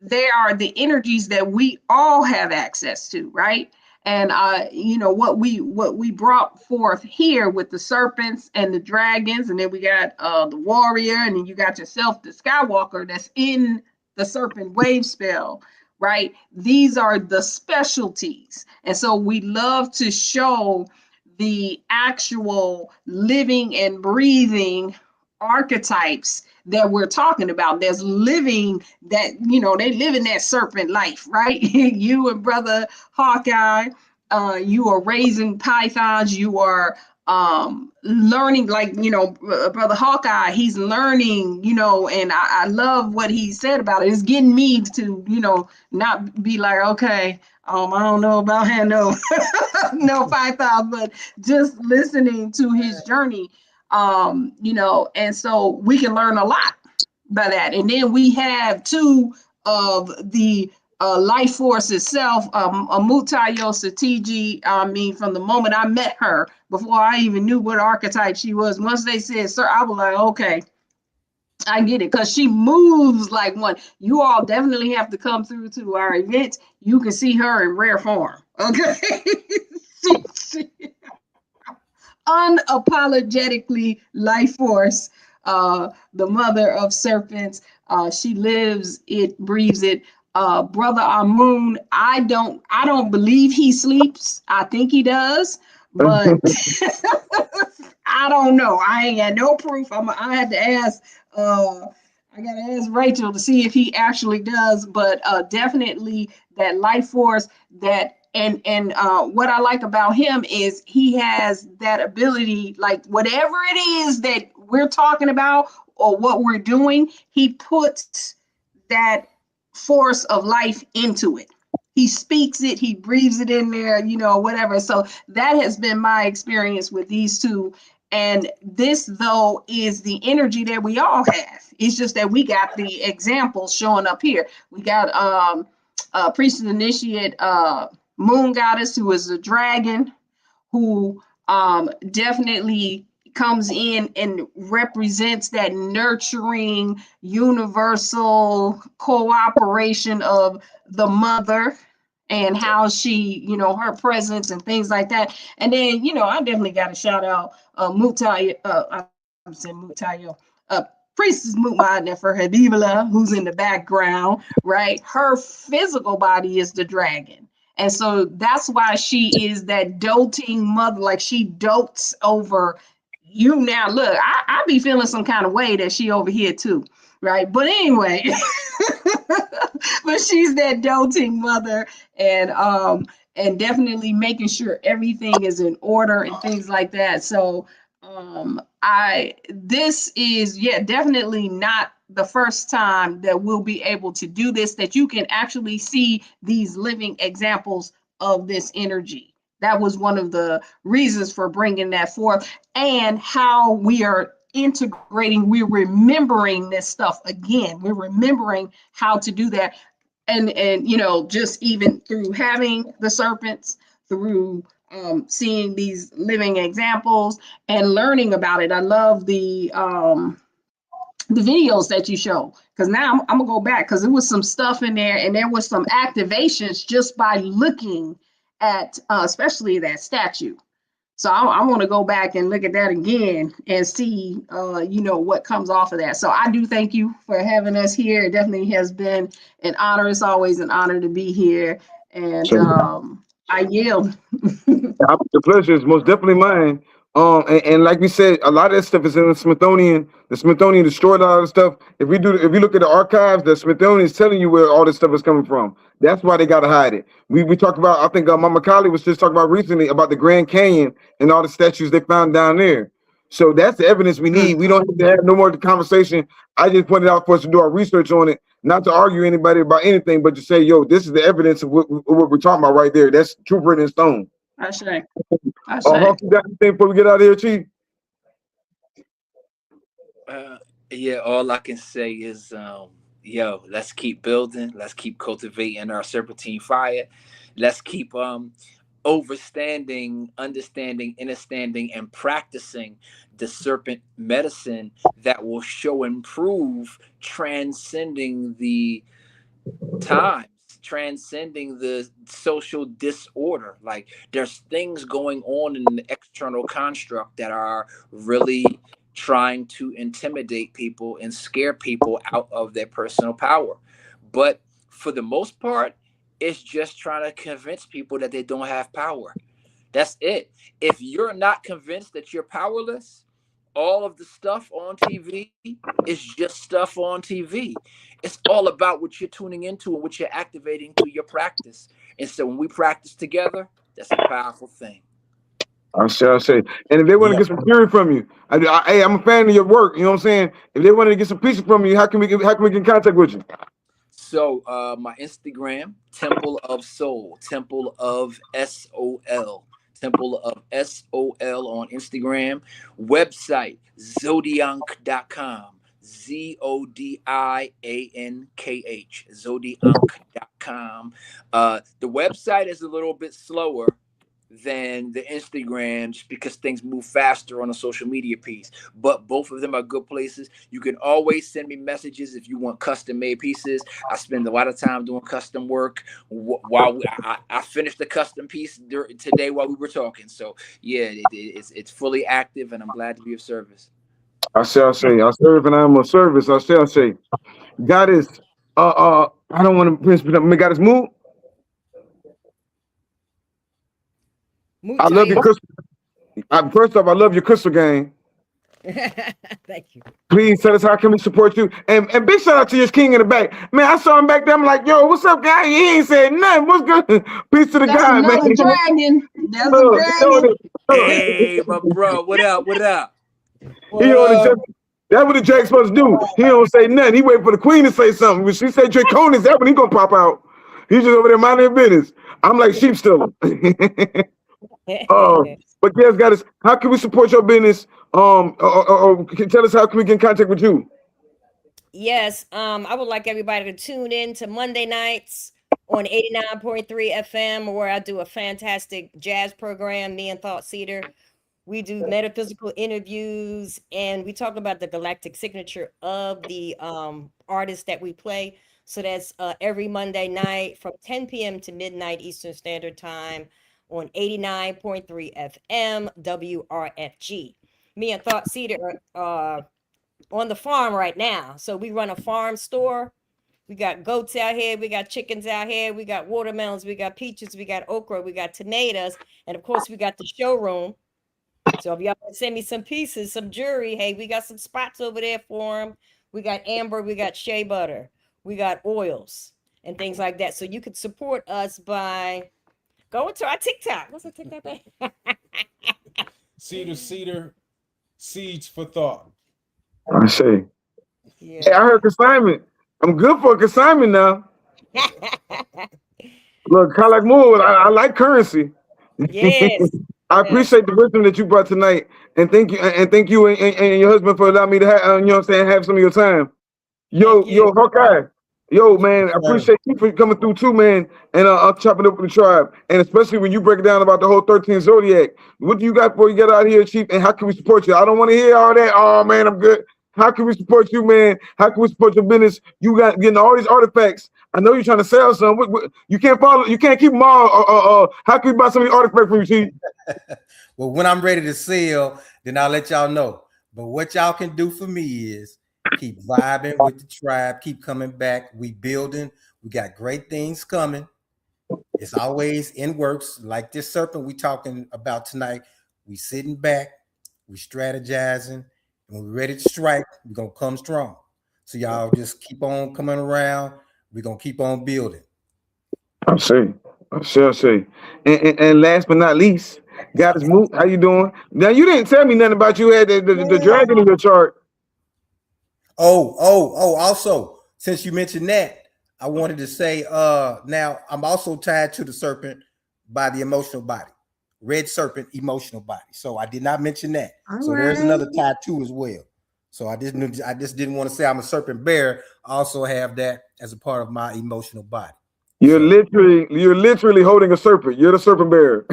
S3: they are the energies that we all have access to, right? And you know what we brought forth here with the serpents and the dragons, and then we got the warrior, and then you got yourself the Skywalker that's in the serpent wave spell, right? These are the specialties, and so we love to show the actual living and breathing archetypes that we're talking about. There's living that, you know, they live in that serpent life, right? You and brother Hawkeye, you are raising pythons, you are learning, like, you know, brother Hawkeye, he's learning, you know, and I love what he said about it. It's getting me to, you know, not be like, okay, I don't know about no no python, but just listening to his journey, you know, and so we can learn a lot by that. And then we have two of the life force itself, Mutayo Satiji. I mean, from the moment I met her, before I even knew what archetype she was, once they said, sir, I was like, okay, I get it, because she moves like one. You all definitely have to come through to our events. You can see her in rare form. Okay. she unapologetically life force, the mother of serpents. She lives it, breathes it. Brother Amun, I don't believe he sleeps. I think he does, but I don't know. I ain't got no proof. I had to ask. I gotta ask Rachel to see if he actually does, but definitely that life force that. And what I like about him is he has that ability, like whatever it is that we're talking about or what we're doing, he puts that force of life into it. He speaks it, he breathes it in there, you know, whatever. So that has been my experience with these two. And this, though, is the energy that we all have. It's just that we got the examples showing up here. We got priest and initiate, moon goddess, who is a dragon, who definitely comes in and represents that nurturing universal cooperation of the mother and how she, you know, her presence and things like that. And then, you know, I definitely got to shout out Mutayo, I'm saying Mutayo, Priestess Mutma Nefer who's in the background, right? Her physical body is the dragon. And so that's why she is that doting mother, like she dotes over you. Now, look, I be feeling some kind of way that she over here too, right? But anyway, but she's that doting mother, and definitely making sure everything is in order and things like that. So this is, yeah, definitely not the first time that we'll be able to do this, that you can actually see these living examples of this energy. That was one of the reasons for bringing that forth, and how we are integrating, we're remembering this stuff again. We're remembering how to do that. And you know, just even through having the serpents, through seeing these living examples and learning about it. I love the videos that you show, because now I'm gonna go back, because there was some stuff in there, and there was some activations just by looking at especially that statue. So I want to go back and look at that again and see, you know, what comes off of that. So I do thank you for having us here. It definitely has been an honor. It's always an honor to be here. And I yield.
S2: The pleasure is most definitely mine. And like we said, a lot of that stuff is in the Smithsonian. The Smithsonian destroyed a lot of stuff. If you look at the archives, the Smithsonian is telling you where all this stuff is coming from. That's why they gotta hide it. We talked about, I think Mama Kali was just talking about recently about the Grand Canyon and all the statues they found down there. So that's the evidence we need. We don't have to have no more conversation. I just pointed out for us to do our research on it, not to argue anybody about anything, but to say, yo, this is the evidence of what we're talking about right there. That's true written in stone.
S3: I say.
S2: Hawk, you got anything before we get out of here, Chief?
S6: Yeah, all I can say is, yo, let's keep building. Let's keep cultivating our serpentine fire. Let's keep understanding, understanding, and practicing the serpent medicine that will show and prove, transcending the times, transcending the social disorder. Like, there's things going on in the external construct that are really trying to intimidate people and scare people out of their personal power. But for the most part, it's just trying to convince people that they don't have power. That's it. If you're not convinced that you're powerless, all of the stuff on TV is just stuff on TV. It's all about what you're tuning into and what you're activating through your practice. And so when we practice together, that's a powerful thing.
S2: I say. And if they want to get some theory from you, hey, I'm a fan of your work. You know what I'm saying? If they wanted to get some pieces from you, how can we get in contact with you?
S6: So my Instagram, Temple of Soul, Temple of SOL. Temple of SOL on Instagram. Website, zodiankh.com. ZODIANKH. Zodiankh.com. The website is a little bit slower than the Instagram just because things move faster on the social media piece. But both of them are good places. You can always send me messages if you want custom made pieces. I spend a lot of time doing custom work. While I finished the custom piece today while we were talking. So yeah, it's fully active, and I'm glad to be of service.
S2: I say, I serve and I'm of service. I say, God is, I don't want to, God is moved. I love your crystal. First off, I love your crystal game.
S4: Thank you.
S2: Please tell us how can we support you. And big shout out to your king in the back. Man, I saw him back there. I'm like, yo, what's up, guy? He ain't said nothing. What's good? Peace to the
S3: That's
S2: guy, man.
S3: Dragon. That's a dragon.
S6: Hey, my bro, what up? What up?
S2: That's what the Jack's supposed to do. He don't say nothing. He wait for the queen to say something. When she say Draconis, that's when he gonna pop out. He's just over there minding his business. I'm like sheep stealer. But yes, guys, how can we support your business? Or tell us how can we get in contact with you?
S4: Yes, I would like everybody to tune in to Monday nights on 89.3 FM, where I do a fantastic jazz program, me and Thought Cedar. We do metaphysical interviews, and we talk about the galactic signature of the artists that we play. So that's every Monday night from 10 p.m. to midnight Eastern Standard Time on 89.3 FM WRFG. Me and Thought Cedar are on the farm right now. So we run a farm store. We got goats out here. We got chickens out here. We got watermelons. We got peaches. We got okra. We got tomatoes. And of course, we got the showroom. So if y'all want to send me some pieces, some jewelry, hey, we got some spots over there for them. We got amber. We got shea butter. We got oils and things like that. So you could support us by going to our TikTok. What's the TikTok name?
S14: Cedar Seeds for Thought.
S2: I say. Yeah. Hey, I heard consignment. I'm good for a consignment now. Look, Kalak Moore, I like currency.
S4: Yes.
S2: I appreciate the wisdom that you brought tonight, and thank you, and your husband for allowing me to have, you know what I'm saying, have some of your time. Yo, Hawkeye. Yo, man, I appreciate you for coming through too, man, and I'm chopping up with the tribe, and especially when you break it down about the whole 13 Zodiac. What do you got before you get out here, Chief, and how can we support you? I don't want to hear all that. Oh, man, I'm good. How can we support you, man? How can we support your business? You got getting all these artifacts. I know you're trying to sell some. You can't follow. You can't keep them all. How can we buy some of these artifacts from you, Chief?
S11: Well, when I'm ready to sell, then I'll let y'all know. But what y'all can do for me is keep vibing with the tribe. Keep coming back. We building. We got great things coming. It's always in works. Like this serpent we talking about tonight. We sitting back. we strategizing, and when we're ready to strike, we're gonna come strong. So y'all just keep on coming around. We're gonna keep on building.
S2: I see. I see. And last but not least, Goddess Moot, how you doing? Now you didn't tell me nothing about you had the dragon in your chart.
S11: Also, since you mentioned that, I wanted to say now I'm also tied to the serpent by the emotional body. Red serpent, emotional body. So I did not mention that. So there's another tie too as well. So I just didn't want to say I'm a serpent bear. I also have that as a part of my emotional body.
S2: You're literally holding a serpent. You're the serpent bearer.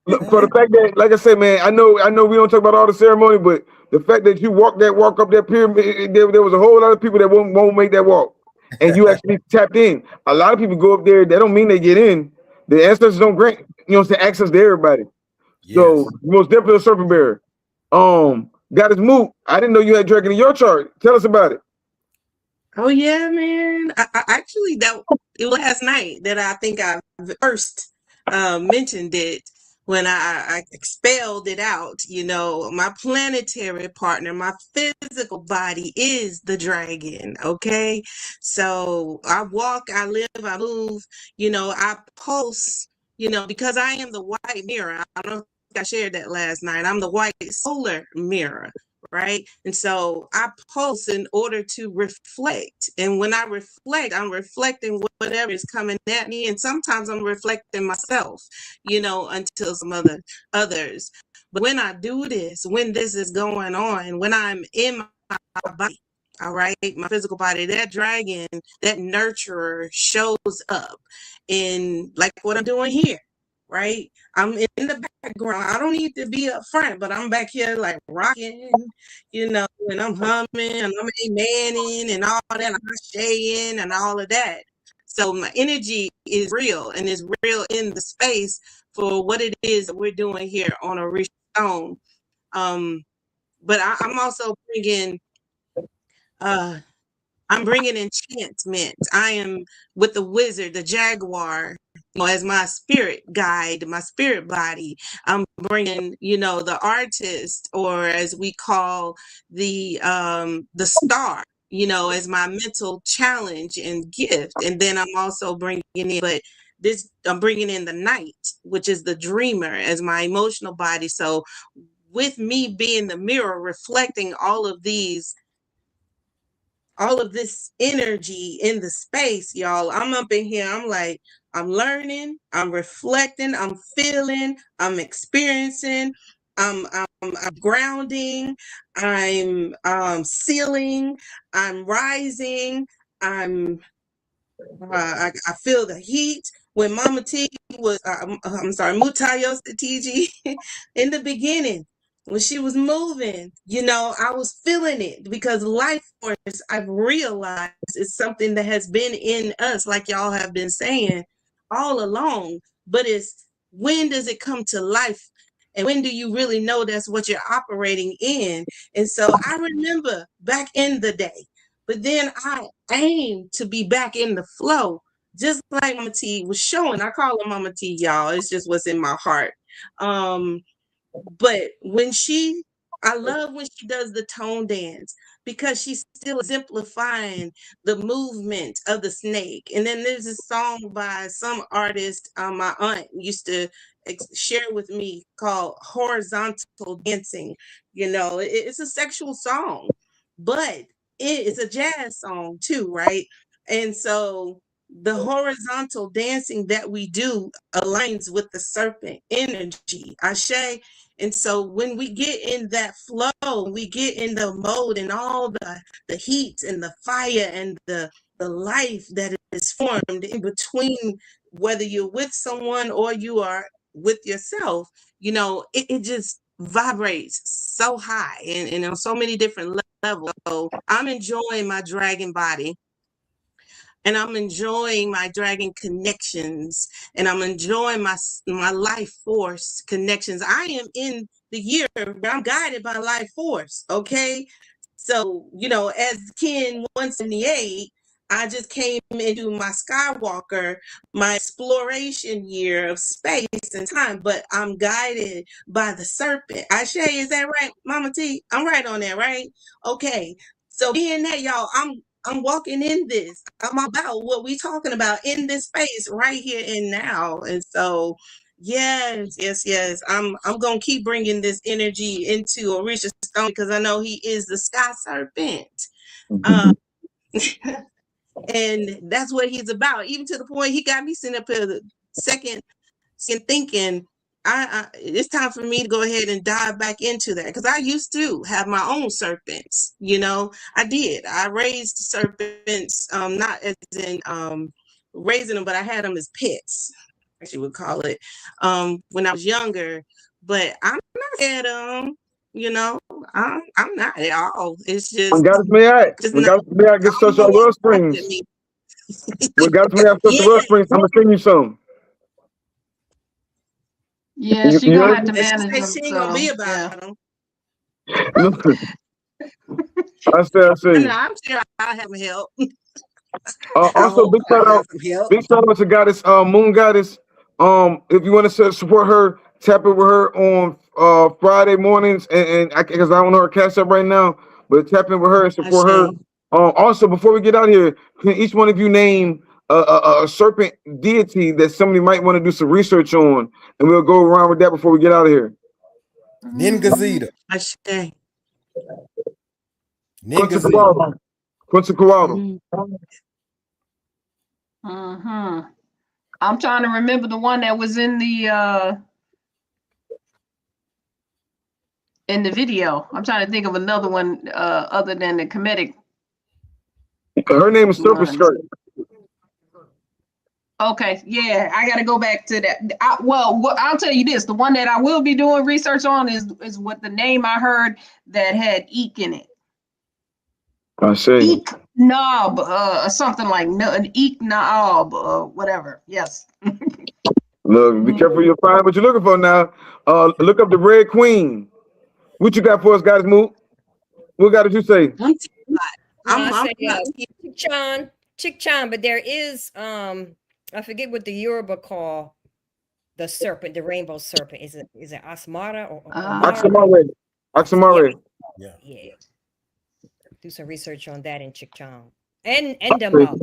S2: Look, for the fact that, like I said, man, I know we don't talk about all the ceremony, but the fact that you walk up that pyramid, there was a whole lot of people that won't make that walk, and you actually tapped in. A lot of people go up there. That don't mean they get in. The ancestors don't grant, access to everybody. Yes. So most definitely a serpent bearer. Goddess Moot, I didn't know you had dragon in your chart. Tell us about it.
S15: Oh yeah, man. I actually it was last night that I think I first mentioned it when I expelled it out. My planetary partner, my physical body is the dragon. Okay, so I walk, I live, I move. I pulse. Because I am the white mirror. I don't think I shared that last night. I'm the white solar mirror. Right. And so I pulse in order to reflect. And when I reflect, I'm reflecting whatever is coming at me. And sometimes I'm reflecting myself, until some others. But when I do this, when this is going on, when I'm in my body, all right, my physical body, that dragon, that nurturer shows up in like what I'm doing here. Right? I'm in the background. I don't need to be up front, but I'm back here like rocking, and I'm humming and I'm amening and all that. I'm shaying and all of that. So my energy is real and is real in the space for what it is that we're doing here on Orisha Stone. But I'm also bringing enchantment. I am with the wizard, the jaguar, as my spirit guide, my spirit body. I'm bringing, the artist, or as we call the star, as my mental challenge and gift. And then I'm also bringing in, I'm bringing in the night, which is the dreamer, as my emotional body. So with me being the mirror, reflecting all of this energy in the space, y'all. I'm up in here. I'm like, I'm learning, I'm reflecting, I'm feeling, I'm experiencing, I'm grounding, I'm sealing, I'm rising, I feel the heat. When Mama T was, I'm sorry, Mutayos TG, in the beginning, when she was moving, I was feeling it, because life force, I've realized, is something that has been in us, like y'all have been saying all along. But it's, when does it come to life? And when do you really know that's what you're operating in? And so I remember back in the day, but then I aim to be back in the flow, just like Mama T was showing. I call her Mama T, y'all. It's just what's in my heart. But I love when she does the tone dance, because she's still exemplifying the movement of the snake. And then there's a song by some artist, my aunt used to share with me, called Horizontal Dancing. It's a sexual song, but it's a jazz song too, right? And so the horizontal dancing that we do aligns with the serpent energy, Ashe. And so when we get in that flow, we get in the mode, and all the heat and the fire and the life that is formed in between, whether you're with someone or you are with yourself, it just vibrates so high, and on so many different levels. So I'm enjoying my dragon body, and I'm enjoying my dragon connections, and I'm enjoying my life force connections. I am in the year where I'm guided by life force. Okay. So, as Ken 178, I just came into my Skywalker, my exploration year of space and time, but I'm guided by the serpent. Ashe, is that right, Mama T? I'm right on that, right? Okay. So being that, y'all, I'm walking in this. I'm about what we talking about in this space right here and now. And so yes. I'm gonna keep bringing this energy into Orisha Stone because I know he is the sky serpent. And that's what he's about. Even to the point he got me sitting up here the second thinking, it's time for me to go ahead and dive back into that because I used to have my own serpents. I did. I raised serpents, not as in raising them, but I had them as pets. Actually, would call it when I was younger. But I'm not scared of them. I'm not at all. It's just
S2: We got to get social world springs. We got to social world springs. I'm gonna send you some.
S3: Yeah, she gonna have to manage them.
S15: She ain't gonna be about them.
S2: I see.
S15: No, I'm sure I'll have help.
S2: Also, big shout out to Goddess, Moon Goddess. If you want to support her, tap it with her on Friday mornings, and because I don't know her cash up right now, but tap in with her and support her. Also, before we get out here, can each one of you name a serpent deity that somebody might want to do some research on, and we'll go around with that before we get out of here.
S11: Ningazita.
S2: Quetzalcoatl.
S3: I'm trying to remember the one that was in the video. I'm trying to think of another one other than the comedic.
S2: Her name is Serpent Skirt.
S3: Okay, yeah, I got to go back to that. I'll tell you this: the one that I will be doing research on is what the name I heard that had eek in it.
S2: I see.
S3: Eek knob, something like an eek knob, whatever. Yes.
S2: Look, be careful you'll find what you're looking for now. Look up the Red Queen. What you got for us, guys? Moot. What got you say?
S4: Chikchan, but there is I forget what the Yoruba call the serpent, the rainbow serpent. Is it Asmara or
S2: Oxamare?
S4: Yeah. Do some research on that in Chikchan and Dambala.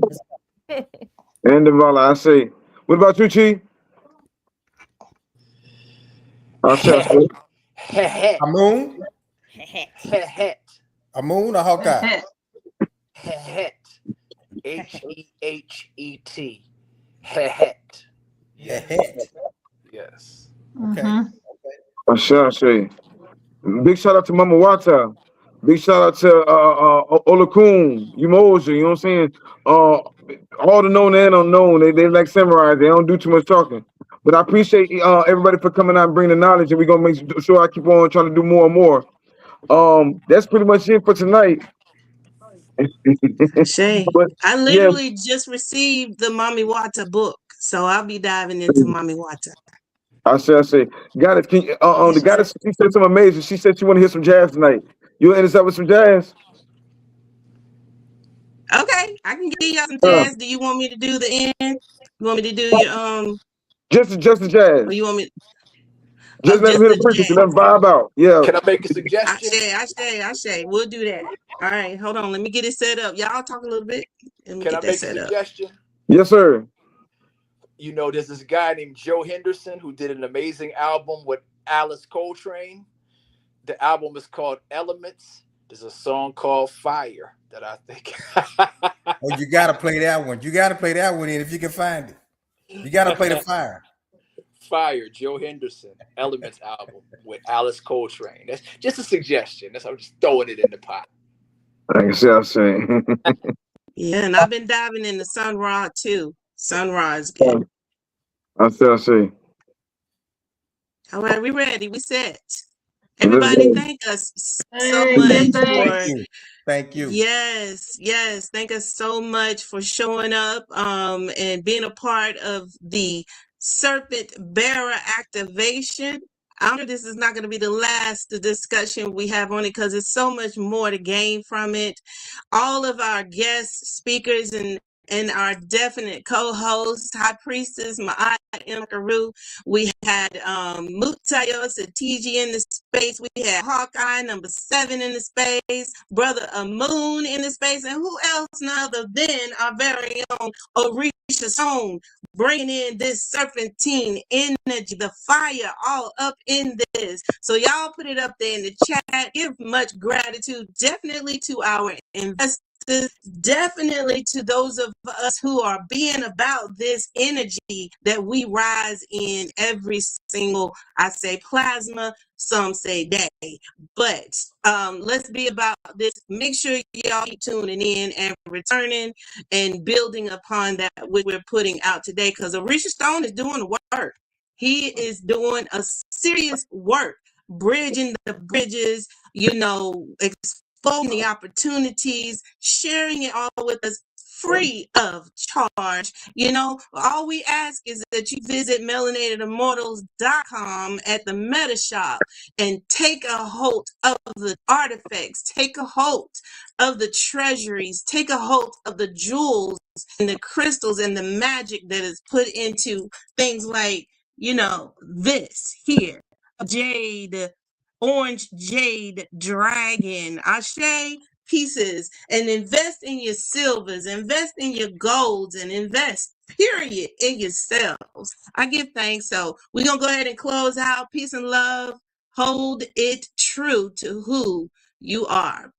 S2: And Dambala, I see. What about you, Chi?
S11: Amun? Amun or Hawkeye?
S6: Het. Hehet. Het. Yes.
S11: Okay.
S2: I see. Big shout out to Mama Wata. Big shout out to Olakun, Umoja, you know what I'm saying? All the known and unknown, they like samurais. They don't do too much talking. But I appreciate everybody for coming out and bringing the knowledge, and we're gonna make sure I keep on trying to do more and more. That's pretty much it for tonight.
S15: Shay, I literally just received the Mami Wata book, so I'll be diving into Mami Wata.
S2: I say, Goddess, the Goddess, she said something amazing. She said she want to hear some jazz tonight. You end us up with some jazz?
S15: Okay, I can give y'all some jazz. Do you want me to do the end? You want me to do your
S2: Just the jazz?
S15: Or you want me?
S2: Just let them hear the frequency, let them vibe out. Yeah.
S6: Can I make a suggestion?
S15: I say. We'll do that. All right, hold on. Let me get it set up. Y'all talk a little bit.
S6: Can I make a suggestion?
S2: Yes, sir.
S6: There's this guy named Joe Henderson who did an amazing album with Alice Coltrane. The album is called Elements. There's a song called Fire that I think.
S11: Oh, you got to play that one. You got to play that one in if you can find it. You got to play the Fire.
S6: Fire, Joe Henderson, Elements album with Alice Coltrane. That's just a suggestion. I'm just throwing it in the pot.
S2: I see.
S15: Yeah, and I've been diving into Sun Ra too. Sun Ra is good.
S2: I see.
S15: All right, we ready. We set. Everybody, thank us so much for.
S11: Thank you.
S15: Yes. Thank us so much for showing up and being a part of the Serpent Bearer activation. I'm sure this is not going to be the last discussion we have on it because there's so much more to gain from it. All of our guest speakers and our definite co-hosts, High Priestess Ma'at Mkaru. We had Mutayo Satiji in the space. We had Hawkeye number 7 in the space. Brother Amun in the space. And who else none other than our very own Orisha Song, bringing in this serpentine energy, the fire all up in this. So y'all put it up there in the chat. Give much gratitude definitely to our investors, definitely to those of us who are being about this energy that we rise in every single, I say plasma, some say day. But let's be about this. Make sure y'all keep tuning in and returning and building upon that which we're putting out today, because Orisha Stone is doing the work. He is doing a serious work, bridging the bridges, exposing the opportunities, sharing it all with us free of charge. All we ask is that you visit melanatedimmortals.com at the meta shop and take a hold of the artifacts, take a hold of the treasuries, take a hold of the jewels and the crystals and the magic that is put into things like, this here, jade, orange jade dragon, Ashe pieces, and invest in your silvers, invest in your golds, and invest, period, in yourselves. I give thanks. So we're going to go ahead and close out. Peace and love. Hold it true to who you are.